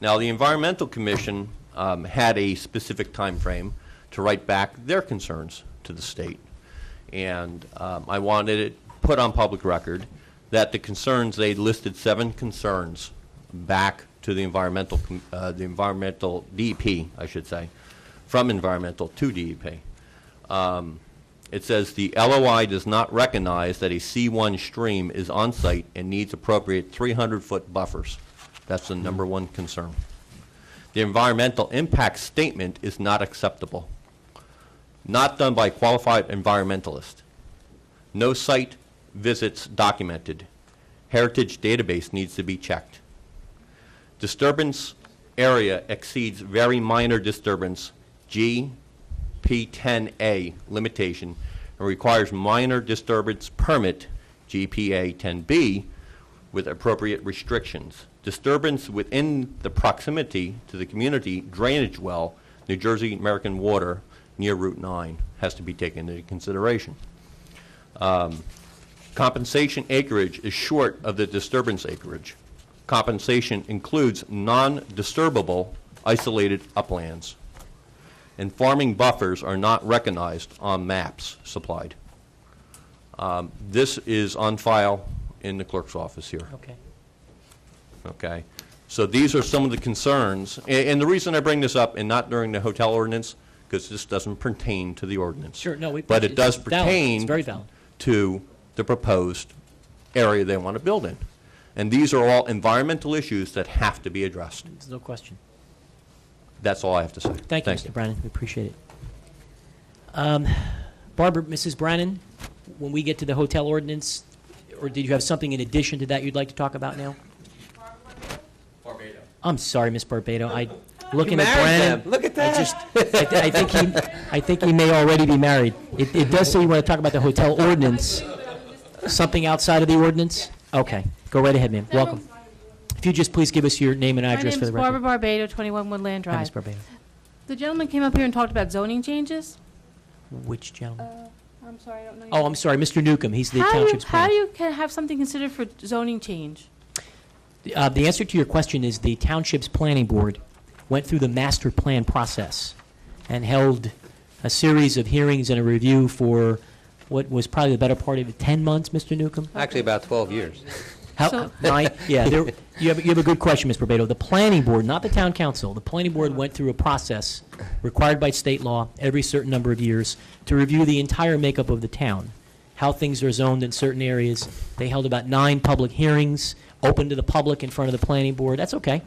Now, the Environmental Commission had a specific time frame to write back their concerns to the state. And I wanted it put on public record that the concerns, they listed 7 concerns back to the environmental DEP, I should say, from environmental to DEP. It says the LOI does not recognize that a C1 stream is on site and needs appropriate 300-foot buffers. That's the number one concern. The environmental impact statement is not acceptable. Not done by a qualified environmentalist. No site visits documented. Heritage database needs to be checked. Disturbance area exceeds very minor disturbance, GP10A limitation, and requires minor disturbance permit, GPA 10B, with appropriate restrictions. Disturbance within the proximity to the community drainage well, New Jersey American Water, near Route 9, has to be taken into consideration. Compensation acreage is short of the disturbance acreage. Compensation includes non-disturbable isolated uplands. And farming buffers are not recognized on maps supplied. This is on file in the clerk's office here. Okay. Okay. So these are some of the concerns. And the reason I bring this up, and not during the hotel ordinance, because this doesn't pertain to the ordinance. Sure, no, but it does it's valid. pertain It's very valid. to the proposed area they want to build in. And these are all environmental issues that have to be addressed. There's no question. That's all I have to say. Thank you, Mr. Brannan. We appreciate it. Barbara, Mrs. Brannan, when we get to the hotel ordinance, or did you have something in addition to that you'd like to talk about now? I'm sorry, Ms. Barbado. looking You at married Brandon. them. Look at that. I think he may already be married. It does say you want to talk about the hotel ordinance. Something outside of the ordinance? Okay, go right ahead, ma'am. Welcome. If you just please give us your name and address for the My record. name's Barbara Barbado, 21 Woodland Hi, Ms. Drive. Barbado. The gentleman came up here and talked about zoning changes. Which gentleman? I'm sorry, I don't know. Oh, I'm sorry, Mr. Newcomb. He's the How township's do planner. you have something considered for zoning change? The answer to your question is the township's planning board went through the master plan process and held a series of hearings and a review for what was probably the better part of 10 months, Mr. Newcomb? Actually, about 12 years. Yeah, you have a good question, Ms. Barbado. The planning board, not the town council, the planning board went through a process required by state law every certain number of years to review the entire makeup of the town, how things are zoned in certain areas. They held about 9 public hearings, open to the public in front of the planning board. That's okay.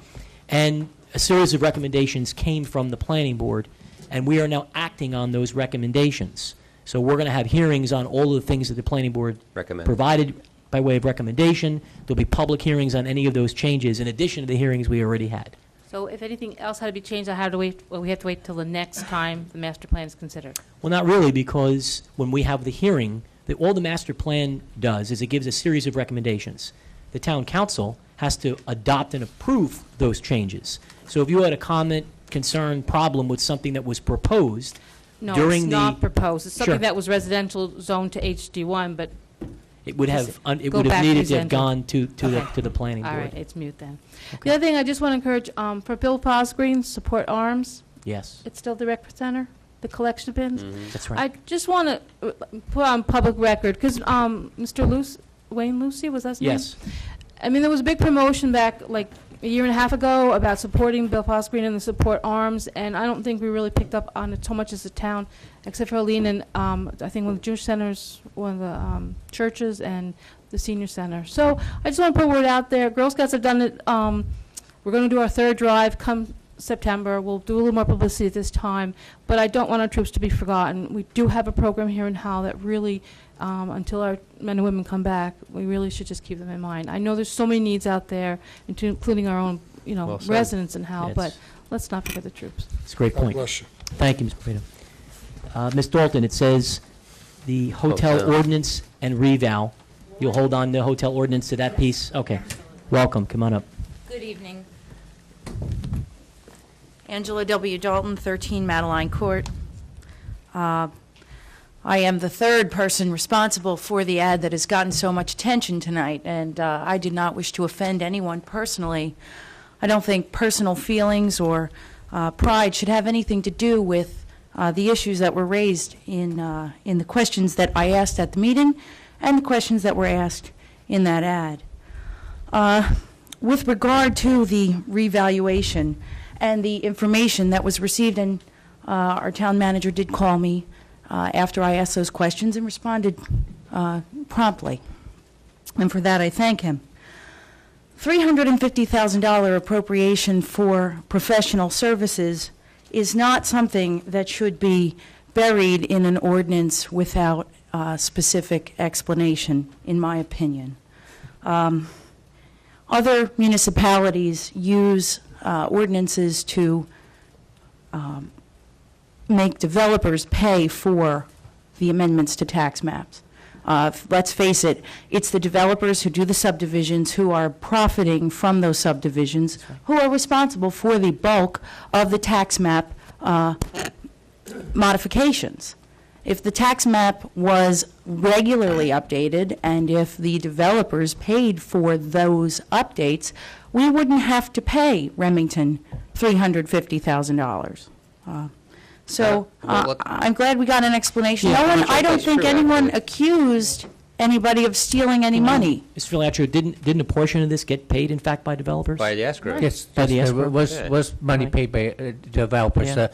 And a series of recommendations came from the planning board, and we are now acting on those recommendations. So we're going to have hearings on all of the things that the planning board provided by way of recommendation. There'll be public hearings on any of those changes in addition to the hearings we already had. So if anything else had to be changed, I had to wait. Well, we have to wait till the next time the master plan is considered. Well, not really, because when we have the hearing, all the master plan does is it gives a series of recommendations. The town council has to adopt and approve those changes. So if you had a comment, concern, problem with something that was proposed No, during it's the... not proposed. It's something Sure. that was residential zone to HD1, but It would have, it go would have back needed to have presented. gone to Okay. the planning All board. right, it's mute then. The other thing I just want to encourage, for Bill Posgreen, Support Arms, Yes, it's still the rec center, the collection bins. that's right. I just want to put on public record, because Mr. Wayne Lucy, was that his name? Yes. I mean, there was a big promotion back like a year and a half ago about supporting Bill Posgreen and the Support Arms, and I don't think we really picked up on it so much as a town, except for Aline and I think one of the Jewish centers, one of the churches, and the senior center. So I just want to put a word out there. Girl Scouts have done it. We're going to do our 3rd drive come September. We'll do a little more publicity at this time, but I don't want our troops to be forgotten. We do have a program here in Howell that really, until our men and women come back, we really should just keep them in mind. I know there's so many needs out there, including our own, Well said. residents in Howell, Yes. but let's not forget the troops. It's a great God point. bless you. Thank you, Ms. Barbato. Ms. Dalton, it says the hotel Hotel. ordinance and revow. You'll hold on the hotel ordinance to that piece? Okay. Welcome. Come on up. Good evening. Angela W. Dalton, 13 Madeline Court. I am the 3rd person responsible for the ad that has gotten so much attention tonight, and I did not wish to offend anyone personally. I don't think personal feelings or pride should have anything to do with the issues that were raised in the questions that I asked at the meeting and the questions that were asked in that ad. With regard to the revaluation and the information that was received, and our town manager did call me after I asked those questions and responded promptly. And for that, I thank him. $350,000 appropriation for professional services is not something that should be buried in an ordinance without specific explanation, in my opinion. Other municipalities use ordinances to make developers pay for the amendments to tax maps. Let's face it, it's the developers who do the subdivisions, who are profiting from those subdivisions, who are responsible for the bulk of the tax map modifications. If the tax map was regularly updated, and if the developers paid for those updates, we wouldn't have to pay Remington $350,000. I'm glad we got an explanation. Yeah, I don't that's think true, anyone actually. accused anybody of stealing any money. Mr. Filaccio, didn't a portion of this get paid, in fact, by developers? By the escrow. Yes, By the yes, escrow? there was money paid by developers. Yeah.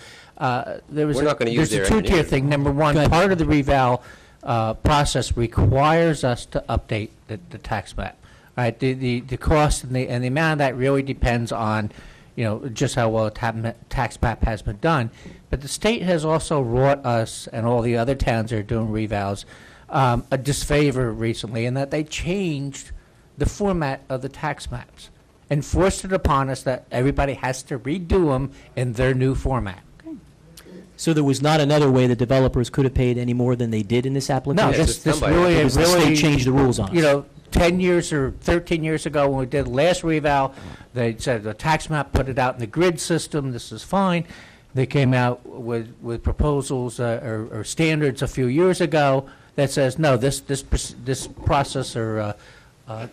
There was We're not gonna use there's their a two-tier engineers. thing. Number one, Go ahead. part of the reval process requires us to update the tax map. Right, the cost and the amount of that really depends on, just how well a tax map has been done. But the state has also wrought us and all the other towns that are doing revals a disfavor recently, in that they changed the format of the tax maps. and forced it upon us that everybody has to redo them in their new format. So there was not another way the developers could have paid any more than they did in this application? No, this really, Because the really state changed the rules on us. You know, 10 years or 13 years ago when we did the last reval, they said the tax map put it out in the grid system, this is fine. They came out with proposals or standards a few years ago that says, no, this process or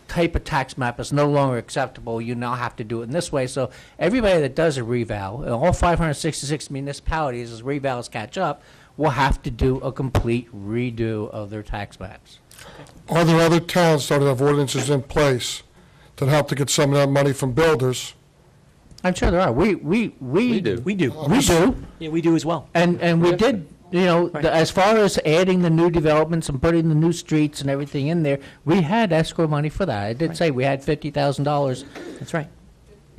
type of tax map is no longer acceptable. You now have to do it in this way. So everybody that does a reval, all 566 municipalities, as revals catch up, will have to do a complete redo of their tax maps. Are there other towns that have ordinances in place that help to get some of that money from builders? I'm sure there are. We do. We do. We do. Yeah, we do as well. And we did, you know, as far as adding the new developments and putting the new streets and everything in there, we had escrow money for that. I did say we had $50,000. That's right.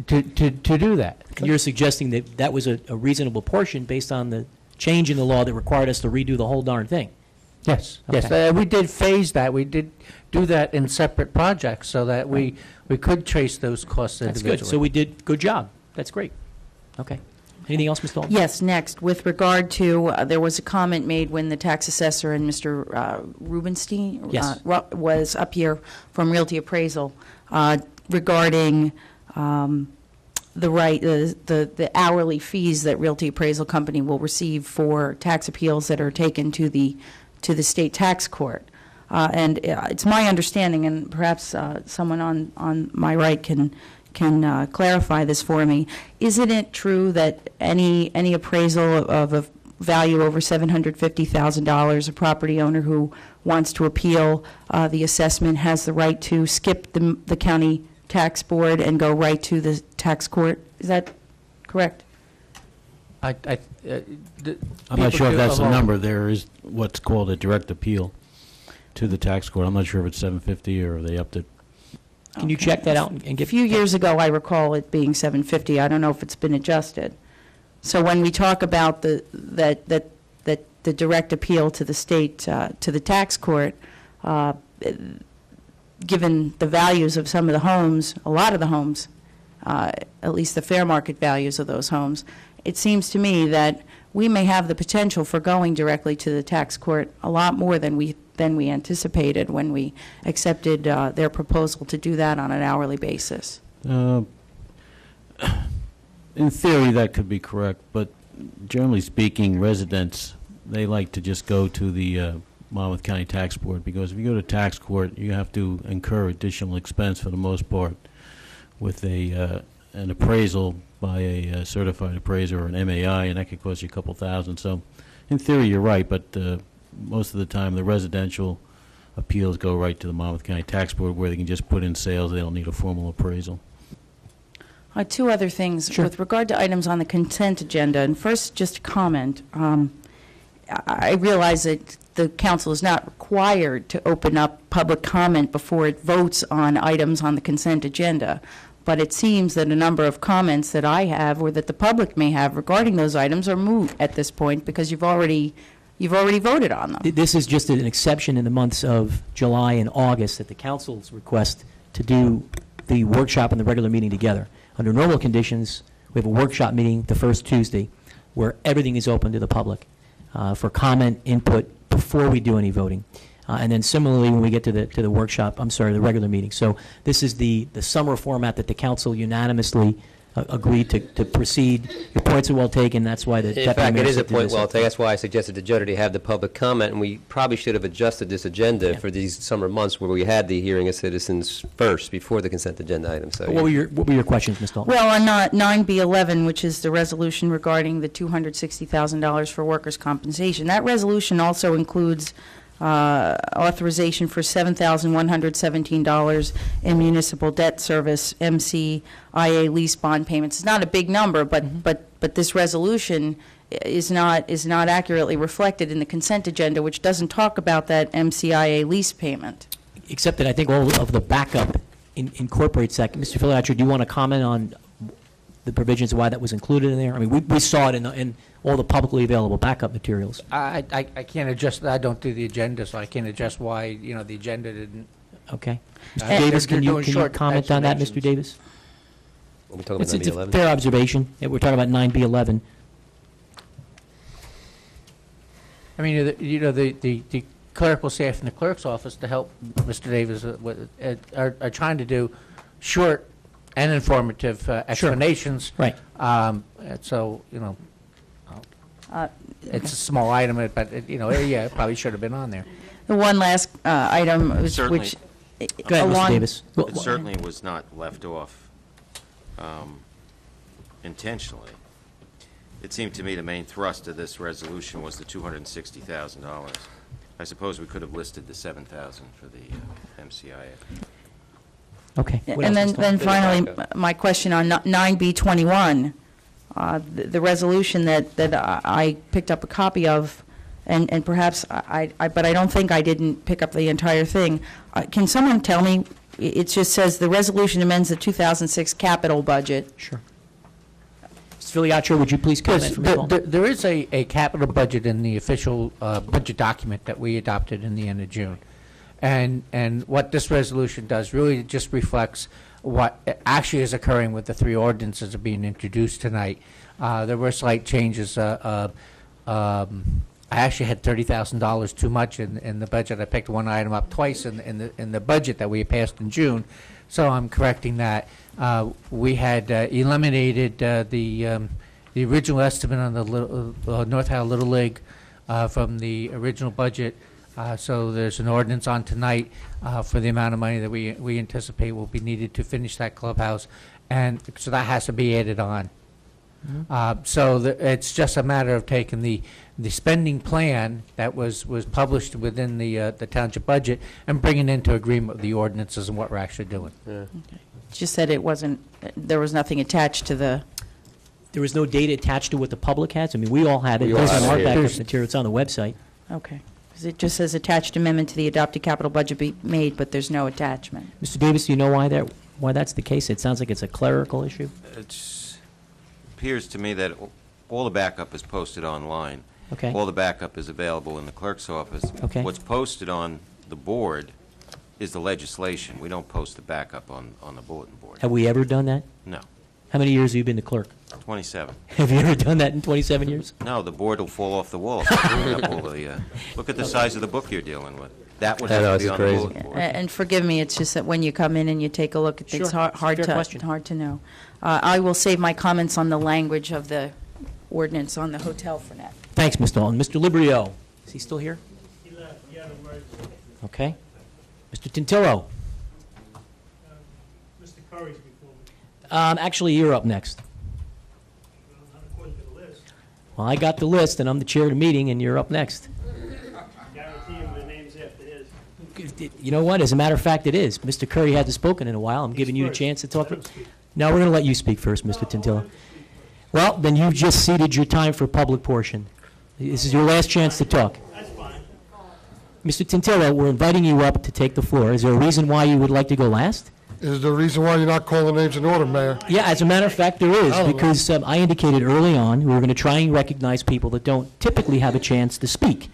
To do that. And you're suggesting that that was a reasonable portion based on the change in the law that required us to redo the whole darn thing? Yes, Okay. yes. We did phase that. We did do that in separate projects so that we could trace those costs That's individually. good. So we did, good job. That's great. Okay. Anything else, Ms. Dalton? Yes, next, with regard to, there was a comment made when the tax assessor and Mr. Rubenstein Yes. was up here from Realty Appraisal regarding the hourly fees that Realty Appraisal Company will receive for tax appeals that are taken to the state tax court. And it's my understanding, and perhaps someone on my right can clarify this for me. Isn't it true that any appraisal of a value over $750,000, a property owner who wants to appeal the assessment has the right to skip the county tax board and go right to the tax court? Is that correct? I'm not sure if that's the number. There is what's called a direct appeal to the tax court. I'm not sure if it's 750 or they upped it. Can you check that out and A get? few years ago, I recall it being $750. I don't know if it's been adjusted. So when we talk about the direct appeal to the state, to the tax court, given the values of some of the homes, a lot of the homes, at least the fair market values of those homes, it seems to me that we may have the potential for going directly to the tax court a lot more than we anticipated when we accepted their proposal to do that on an hourly basis. In theory, that could be correct, but generally speaking, residents, they like to just go to the Monmouth County Tax Board, because if you go to tax court, you have to incur additional expense for the most part with an appraisal by a certified appraiser or an MAI, and that could cost you a couple thousand. So in theory, you're right, but most of the time, the residential appeals go right to the Monmouth County Tax Board, where they can just put in sales. They don't need a formal appraisal. Two other things. Sure. With regard to items on the consent agenda, and first, just a comment. I realize that the council is not required to open up public comment before it votes on items on the consent agenda, but it seems that a number of comments that I have or that the public may have regarding those items are moot at this point because you've already voted on them. This is just an exception in the months of July and August at the council's request to do the workshop and the regular meeting together. Under normal conditions, we have a workshop meeting the first Tuesday where everything is open to the public for comment, input, before we do any voting. And then similarly, when we get to the workshop, the regular meeting. So this is the summer format that the council unanimously agreed to proceed. Your points are well taken. That's why the In deputy fact, mayor it is a said to point this. well taken. That's why I suggested to Jody to have the public comment, and we probably should have adjusted this agenda for these summer months where we had the hearing of citizens first before the consent agenda item. So What were your questions, Ms. Dalton? Well, on 9B11, which is the resolution regarding the $260,000 for workers' compensation, that resolution also includes authorization for $7,117 in municipal debt service, MCIA lease bond payments. It's not a big number, but this resolution is not accurately reflected in the consent agenda, which doesn't talk about that MCIA lease payment. Except that I think all of the backup incorporates that. Mr. Filiatcher, do you want to comment on the provisions of why that was included in there? I mean, we saw it in all the publicly available backup materials. I can't adjust, I don't do the agenda, so I can't adjust why, the agenda didn't. Okay. Mr. They're Davis, can you doing short comment on that, Mr. explanations. Davis? Are we talking It's about a 9B11? fair observation. We're talking about 9B11. I mean, the clerical staff in the clerk's office to help Mr. Davis are trying to do short and informative explanations. Right. And so, it's a small item, but, yeah, it probably should have been on there. The one last item, Certainly. which... Go ahead, Mr. along- Davis. It certainly was not left off intentionally. It seemed to me the main thrust of this resolution was the $260,000. I suppose we could have listed the $7,000 for the MCIA. Okay. What And else, then Mr. finally, my question on 9B21, the resolution that I picked up a copy of, and perhaps but I don't think I didn't pick up the entire thing. Can someone tell me, it just says the resolution amends the 2006 capital budget. Sure. Mr. Filiaccio, would you please comment from your phone? There is a capital budget in the official budget document that we adopted in the end of June. And what this resolution does really just reflects what actually is occurring with the three ordinances that are being introduced tonight. There were slight changes. I actually had $30,000 too much in the budget. I picked one item up twice in the budget that we passed in June, so I'm correcting that. We had eliminated the original estimate on the North Howell Little League from the original budget. So there's an ordinance on tonight for the amount of money that we anticipate will be needed to finish that clubhouse, and so that has to be added on. So it's just a matter of taking the spending plan that was published within the township budget and bringing into agreement with the ordinances and what we're actually doing. Just said there was nothing attached to the... There was no data attached to what the public has? I mean, we all have it. It's on our backup material. It's on the website. Okay. Because it just says attached amendment to the adopted capital budget be made, but there's no attachment. Mr. Davis, do you know why that's the case? It sounds like it's a clerical issue. It appears to me that all the backup is posted online. Okay. All the backup is available in the clerk's office. Okay. What's posted on the board is the legislation. We don't post the backup on the bulletin board. Have we ever done that? No. How many years have you been the clerk? 27. Have you ever done that in 27 years? No, the board will fall off the wall. Look at the size of the book you're dealing with. That would have to be on the bulletin board. And forgive me, it's just that when you come in and you take a look at things, Sure. hard Fair question. to know. I will save my comments on the language of the ordinance on the hotel for now. Thanks, Ms. Dalton. Mr. Librio, is he still here? He left. He had an emergency. Okay. Mr. Tintillo. Mr. Curry's before me. Actually, you're up next. Not according to the list. Well, I got the list, and I'm the chair of the meeting, and you're up next. Guarantee you my name's after his. You know what? As a matter of fact, it is. Mr. Curry hasn't spoken in a while. I'm giving you a first. chance to talk. Let him speak. No, we're going to let you speak first, Mr. Tintillo. Well, then you've just ceded your time for public portion. This is your last chance to talk. That's fine. Mr. Tintillo, we're inviting you up to take the floor. Is there a reason why you would like to go last? Is there a reason why you're not calling names in order, Mayor? Yeah, as a matter of fact, there is, because I indicated early on we were going to try and recognize people that don't typically have a chance to speak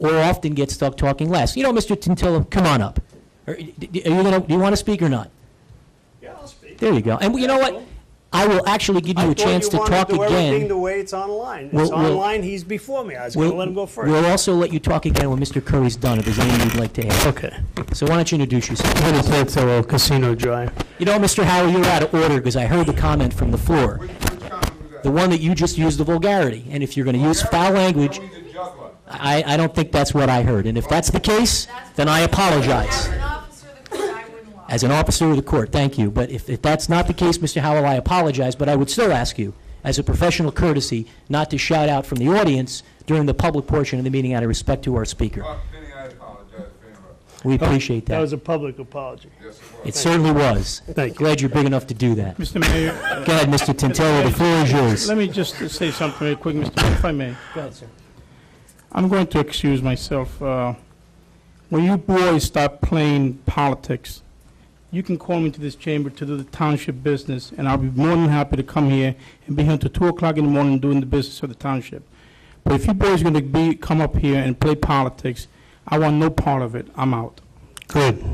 or often get stuck talking last. You know, Mr. Tintillo, come on up. Do you want to speak or not? Yeah, I'll speak. There you go. And you know what? I will actually give you a chance to talk I thought you wanted to do everything again. the way it's online. We'll- It's we'll- online, he's before me. I was going to let him go first. We'll also let you talk again when Mr. Curry's done, if there's anything you'd like to add. Okay. So why don't you introduce yourself? Willie Tintillo, Casino Drive. You know, Mr. Howell, you're out of order because I heard the comment from the floor. The one that you just used the vulgarity. And if you're going to use foul language, I don't think that's what I heard. And if that's the case, then I apologize. As an officer of the court, thank you. But if that's not the case, Mr. Howell, I apologize. But I would still ask you, as a professional courtesy, not to shout out from the audience during the public portion of the meeting out of respect to our speaker. We appreciate that. That was a public apology. It certainly was. Thank you. Glad you're big enough to do that. Mr. Mayor. Go ahead, Mr. Tintillo, the floor is yours. Let me just say something real quick, Mr. Mayor, if I may. Go ahead, sir. I'm going to excuse myself. When you boys start playing politics, you can call me to this chamber to do the township business, and I'll be more than happy to come here and be here until 2 o'clock in the morning doing the business of the township. But if you boys are going to come up here and play politics, I want no part of it. I'm out. Good.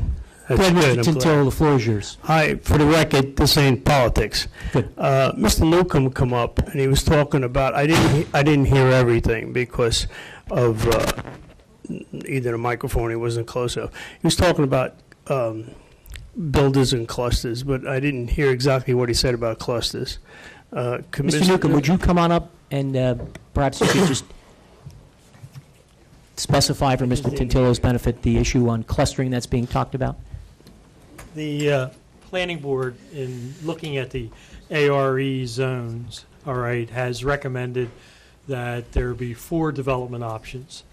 That's Go ahead, good. Mr. I'm glad. Tintillo, the floor is yours. Hi, for the record, this ain't politics. Good. Mr. Newcomb come up, and he was talking about, I didn't hear everything because of either the microphone, he wasn't close enough. He was talking about builders and clusters, but I didn't hear exactly what he said about clusters. Mr. Newcomb, would you come on up and perhaps you could just specify for Mr. Tintillo's benefit the issue on clustering that's being talked about? The planning board, in looking at the ARE zones, all right, has recommended that there be 4 development options.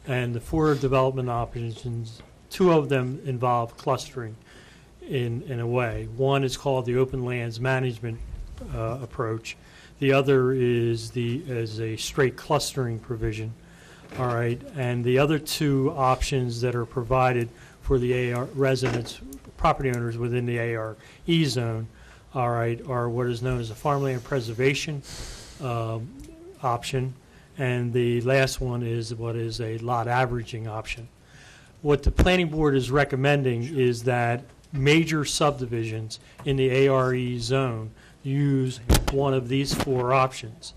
And the 4 development options, 2 of them involve clustering in a way. One is called the open lands management approach. The other is a straight clustering provision. All right, and the other 2 options that are provided for the AR residents, property owners within the ARE zone, all right, are what is known as a farmland preservation option, and the last one is what is a lot averaging option. What the planning board is recommending is that major subdivisions in the ARE zone use one of these 4 options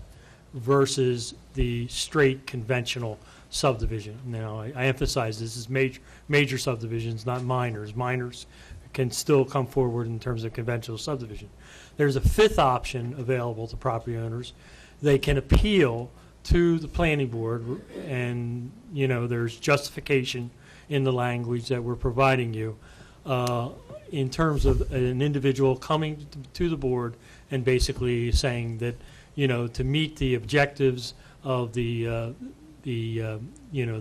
versus the straight conventional subdivision. Now, I emphasize this is major subdivisions, not minors. Minors can still come forward in terms of conventional subdivision. There's a 5th option available to property owners. They can appeal to the planning board, and there's justification in the language that we're providing you in terms of an individual coming to the board and basically saying that to meet the objectives of the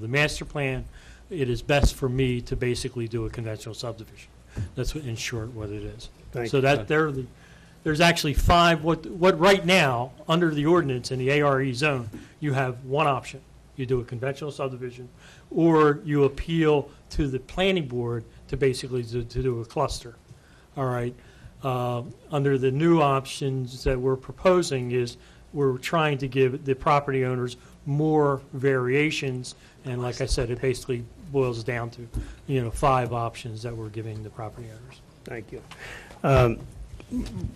master plan, it is best for me to basically do a conventional subdivision. That's in short what it is. So that there's actually 5. What right now under the ordinance in the ARE zone, you have 1 option. You do a conventional subdivision, or you appeal to the planning board to basically to do a cluster. All right. Under the new options that we're proposing is we're trying to give the property owners more variations, and like I said, it basically boils down to 5 options that we're giving the property owners. Thank you.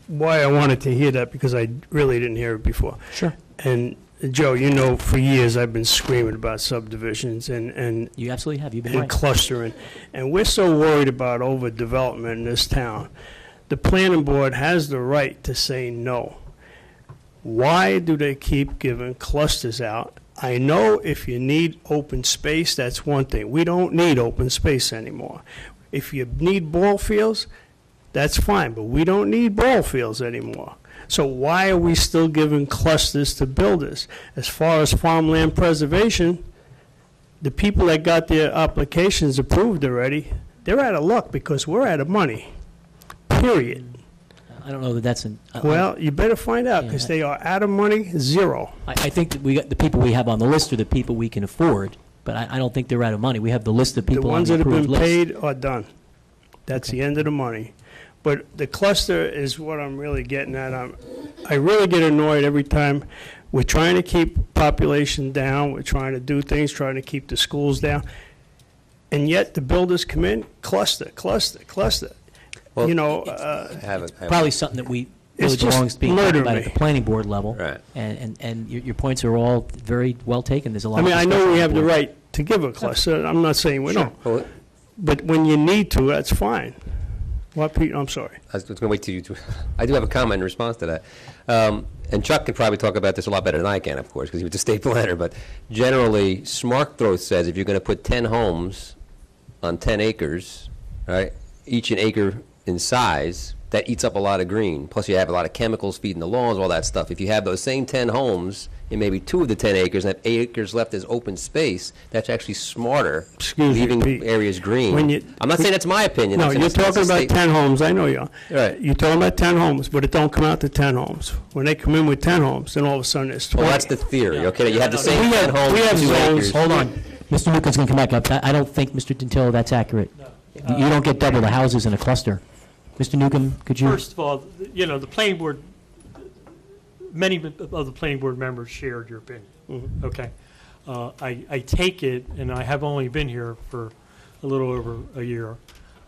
Why I wanted to hear that, because I really didn't hear it before. Sure. And Joe, for years I've been screaming about subdivisions and you absolutely have. You've been and right. clustering, and we're so worried about overdevelopment in this town. The planning board has the right to say no. Why do they keep giving clusters out? I know if you need open space, that's one thing. We don't need open space anymore. If you need ball fields, that's fine, but we don't need ball fields anymore. So why are we still giving clusters to builders? As far as farmland preservation, the people that got their applications approved already, they're out of luck because we're out of money, period. I don't know that that's an... Well, you better find out, because they are out of money, 0. I think that the people we have on the list are the people we can afford, but I don't think they're out of money. We have the list of people The on ones the that have approved been list. paid are done. That's the end of the money. But the cluster is what I'm really getting at. I really get annoyed every time we're trying to keep population down, we're trying to do things, trying to keep the schools down, and yet the builders come in, cluster. Well, Probably something that we really It's just belongs to being talked murder about me. at the planning board level. Right. And your points are all very well taken. There's a lot I mean, of I know discussion we on have the board. right to give a cluster, I'm not saying we Sure. don't. But when you need to, that's fine. What, Pete, I'm sorry. I was going to wait till you. I do have a comment in response to that. And Chuck could probably talk about this a lot better than I can, of course, because he was the state planner. But generally, Smart Growth says if you're going to put 10 homes on 10 acres, right, each an acre in size, that eats up a lot of green. Plus, you have a lot of chemicals feeding the lawns, all that stuff. If you have those same 10 homes in maybe 2 of the 10 acres and have 8 acres left as open space, that's actually smarter, leaving areas green. I'm not saying that's my opinion. No, I'm saying you're that's talking about state- 10 homes, I know you are. Right. You're talking about 10 homes, but it don't come out to 10 homes. When they come in with 10 homes, then all of a sudden it's 20. Well, that's the theory, okay? That you have the same We 10 homes we in have 2 zones. acres. Hold on. Mr. Newcomb's going to come back up. I don't think, Mr. Tintillo, that's accurate. You don't get double the houses in a cluster. Mr. Newcomb, could you? First of all, the planning board, many of the planning board members shared your opinion. Mhm. Okay. I take it, and I have only been here for a little over a year,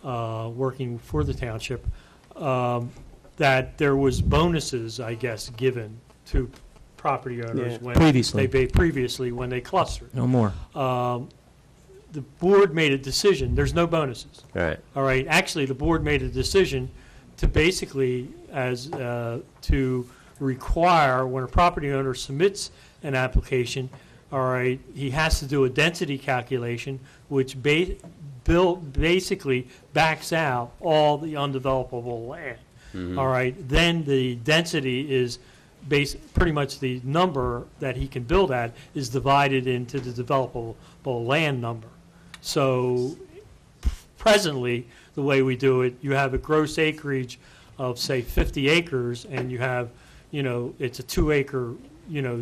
working for the township, that there was bonuses, I guess, given to property owners Yeah. when Previously. previously when they clustered. No more. The board made a decision. There's no bonuses. Right. All right. Actually, the board made a decision to basically to require when a property owner submits an application, all right, he has to do a density calculation, which basically backs out all the undevelopable land. All right. Then the density is pretty much the number that he can build at is divided into the developable land number. So presently, the way we do it, you have a gross acreage of, say, 50 acres, and you have, it's a 2-acre,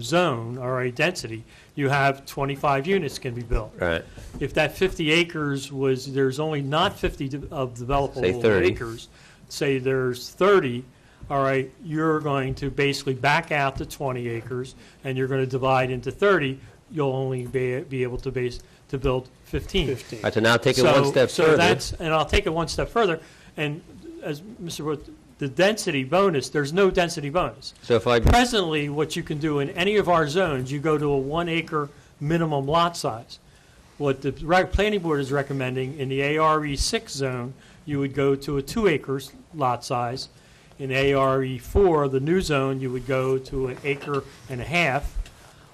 zone, all right, density. You have 25 units can be built. Right. If that 50 acres there's only not 50 of developable Say 30. acres, say there's 30, all right, you're going to basically back out the 20 acres, and you're going to divide into 30. You'll only be able to build 15. All right, so now take it one step further. And I'll take it one step further. And as Mr. Wood, the density bonus, there's no density bonus. So if I Presently, what you can do in any of our zones, you go to a 1-acre minimum lot size. What the planning board is recommending in the ARE6 zone, you would go to a 2-acre lot size. In ARE4, the new zone, you would go to 1.5 acres.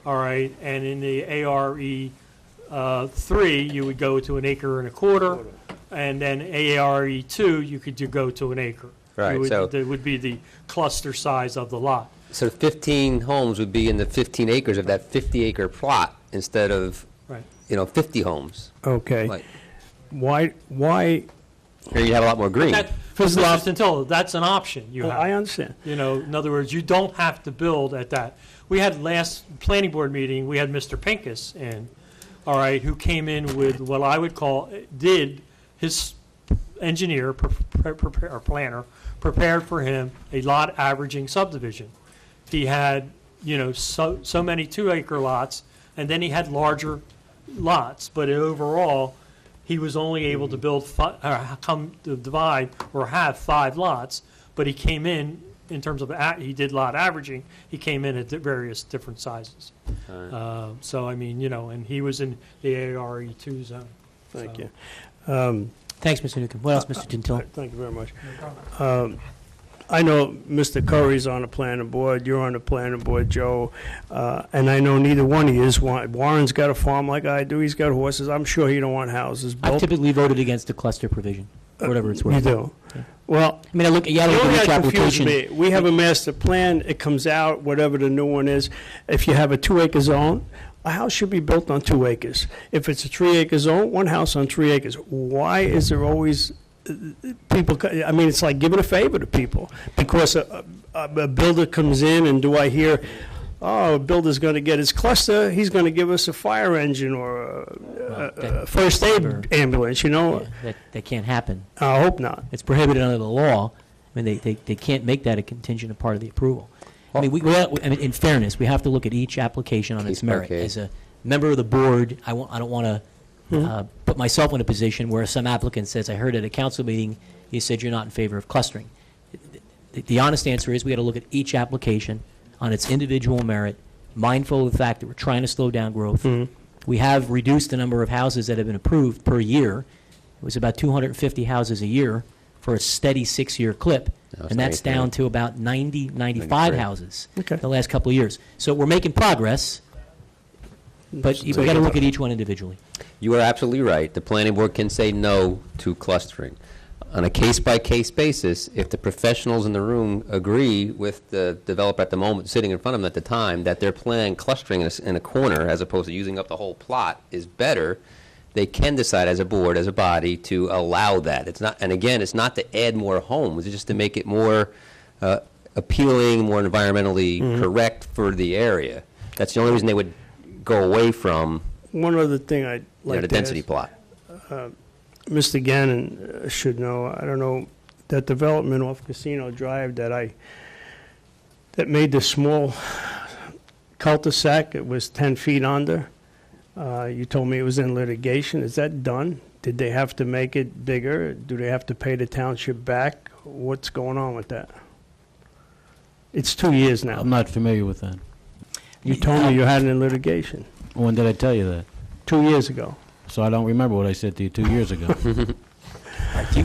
All right, and in the ARE3, you would go to 1.25 acres, and then ARE2, you could go to 1 acre. Right, That would be the cluster size of the lot. So 15 homes would be in the 15 acres of that 50-acre plot instead of, Right. 50 homes. Okay. Like, Why, here you have a lot more green. Mr. Stantillo, that's an option you Well, have. I understand. In other words, you don't have to build at that. We had last planning board meeting, we had Mr. Pincus in, all right, who came in with what I would call, his engineer, or planner, prepared for him a lot averaging subdivision. He had, so many 2-acre lots, and then he had larger lots, but overall, he was only able to divide or have 5 lots, but he came in terms of, he did lot averaging, he came in at various different sizes. So, I mean, and he was in the ARE2 zone. Thank you. Thanks, Mr. Newcomb. What else, Mr. Tintel? Thank you very much. I know Mr. Curry's on the planning board, you're on the planning board, Joe, and I know neither one of you is. Warren's got a farm like I do, he's got horses, I'm sure he don't want houses built. I've typically voted against the cluster provision, whatever it's worth. You do? Yeah. Well, I mean, you gotta look at each application. me. We have a master plan, it comes out, whatever the new one is. If you have a 2-acre zone, a house should be built on 2 acres. If it's a 3-acre zone, one house on 3 acres. Why is there always people, I mean, it's like giving a favor to people, because a builder comes in, and do I hear, oh, a builder's going to get his cluster, he's going to give us a fire engine or a first aid ambulance, Yeah, that can't happen. I hope not. It's prohibited under the law. I mean, they can't make that a contingent of part of the approval. I mean, I mean, in fairness, we have to look at each application on its merit. As a member of the board, I don't want to put myself in a position where some applicant says, I heard at a council meeting, you said you're not in favor of clustering. The honest answer is we got to look at each application on its individual merit, mindful of the fact that we're trying to slow down growth. We have reduced the number of houses that have been approved per year. It was about 250 houses a year for a steady 6-year clip, and that's down to about 90, 95 houses the last couple of years. So we're making progress, but we've got to look at each one individually. You are absolutely right. The planning board can say no to clustering. On a case-by-case basis, if the professionals in the room agree with the developer at the moment, sitting in front of them at the time, that their plan clustering in a corner as opposed to using up the whole plot is better, they can decide as a board, as a body, to allow that. It's not, and again, it's not to add more homes, it's just to make it more appealing, more environmentally correct for the area. That's the only reason they would go away from One other thing I'd like the to density ask, plot. Mr. Gannon should know, I don't know, that development off Casino Drive that made the small cul-de-sac, it was 10 feet under. You told me it was in litigation. Is that done? Did they have to make it bigger? Do they have to pay the township back? What's going on with that? It's 2 years now. I'm not familiar with that. You told me you had it in litigation When did I tell you that? 2 years ago. So I don't remember what I said to you 2 years ago.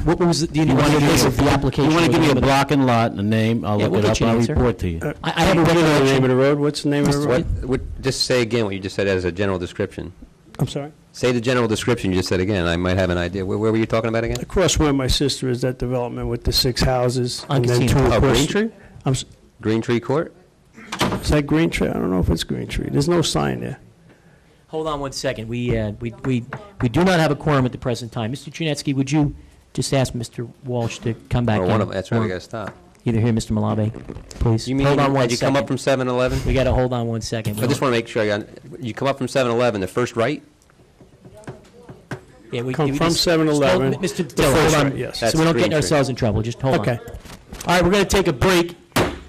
What was, do you want to give us the application? You want to give me a with- block and lot and a name, I'll Yeah, look we'll it get up you and an I'll answer. report to you. I have a You know the name recollection. of the road? What's the name of the road? Just say again what you just said as a general description. I'm sorry? Say the general description you just said again. I might have an idea. Where were you talking about again? Across where my sister is, that development with the 6 houses. On and then Casino. 2 Oh, across- Green Tree? I'm s- Green Tree Court? Is that Green Tree? I don't know if it's Green Tree. There's no sign there. Hold on one second. We do not have a quorum at the present time. Mr. Chernetsky, would you just ask Mr. Walsh to come back Or in? one of, that's right, we Or got to stop. Either here, Mr. Malave, please. You mean, Hold on one had you come up second. from 7-Eleven? We got to hold on one second. I just want to make sure you come up from 7-Eleven, the first right? Yeah, we Come we from just- 7-Eleven, just hold- Mr. the Diller, hold first on. right, yes. So That's we don't Green get Tree. ourselves in trouble. Just hold on. Okay. All right, we're going to take a break,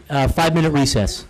5-minute recess.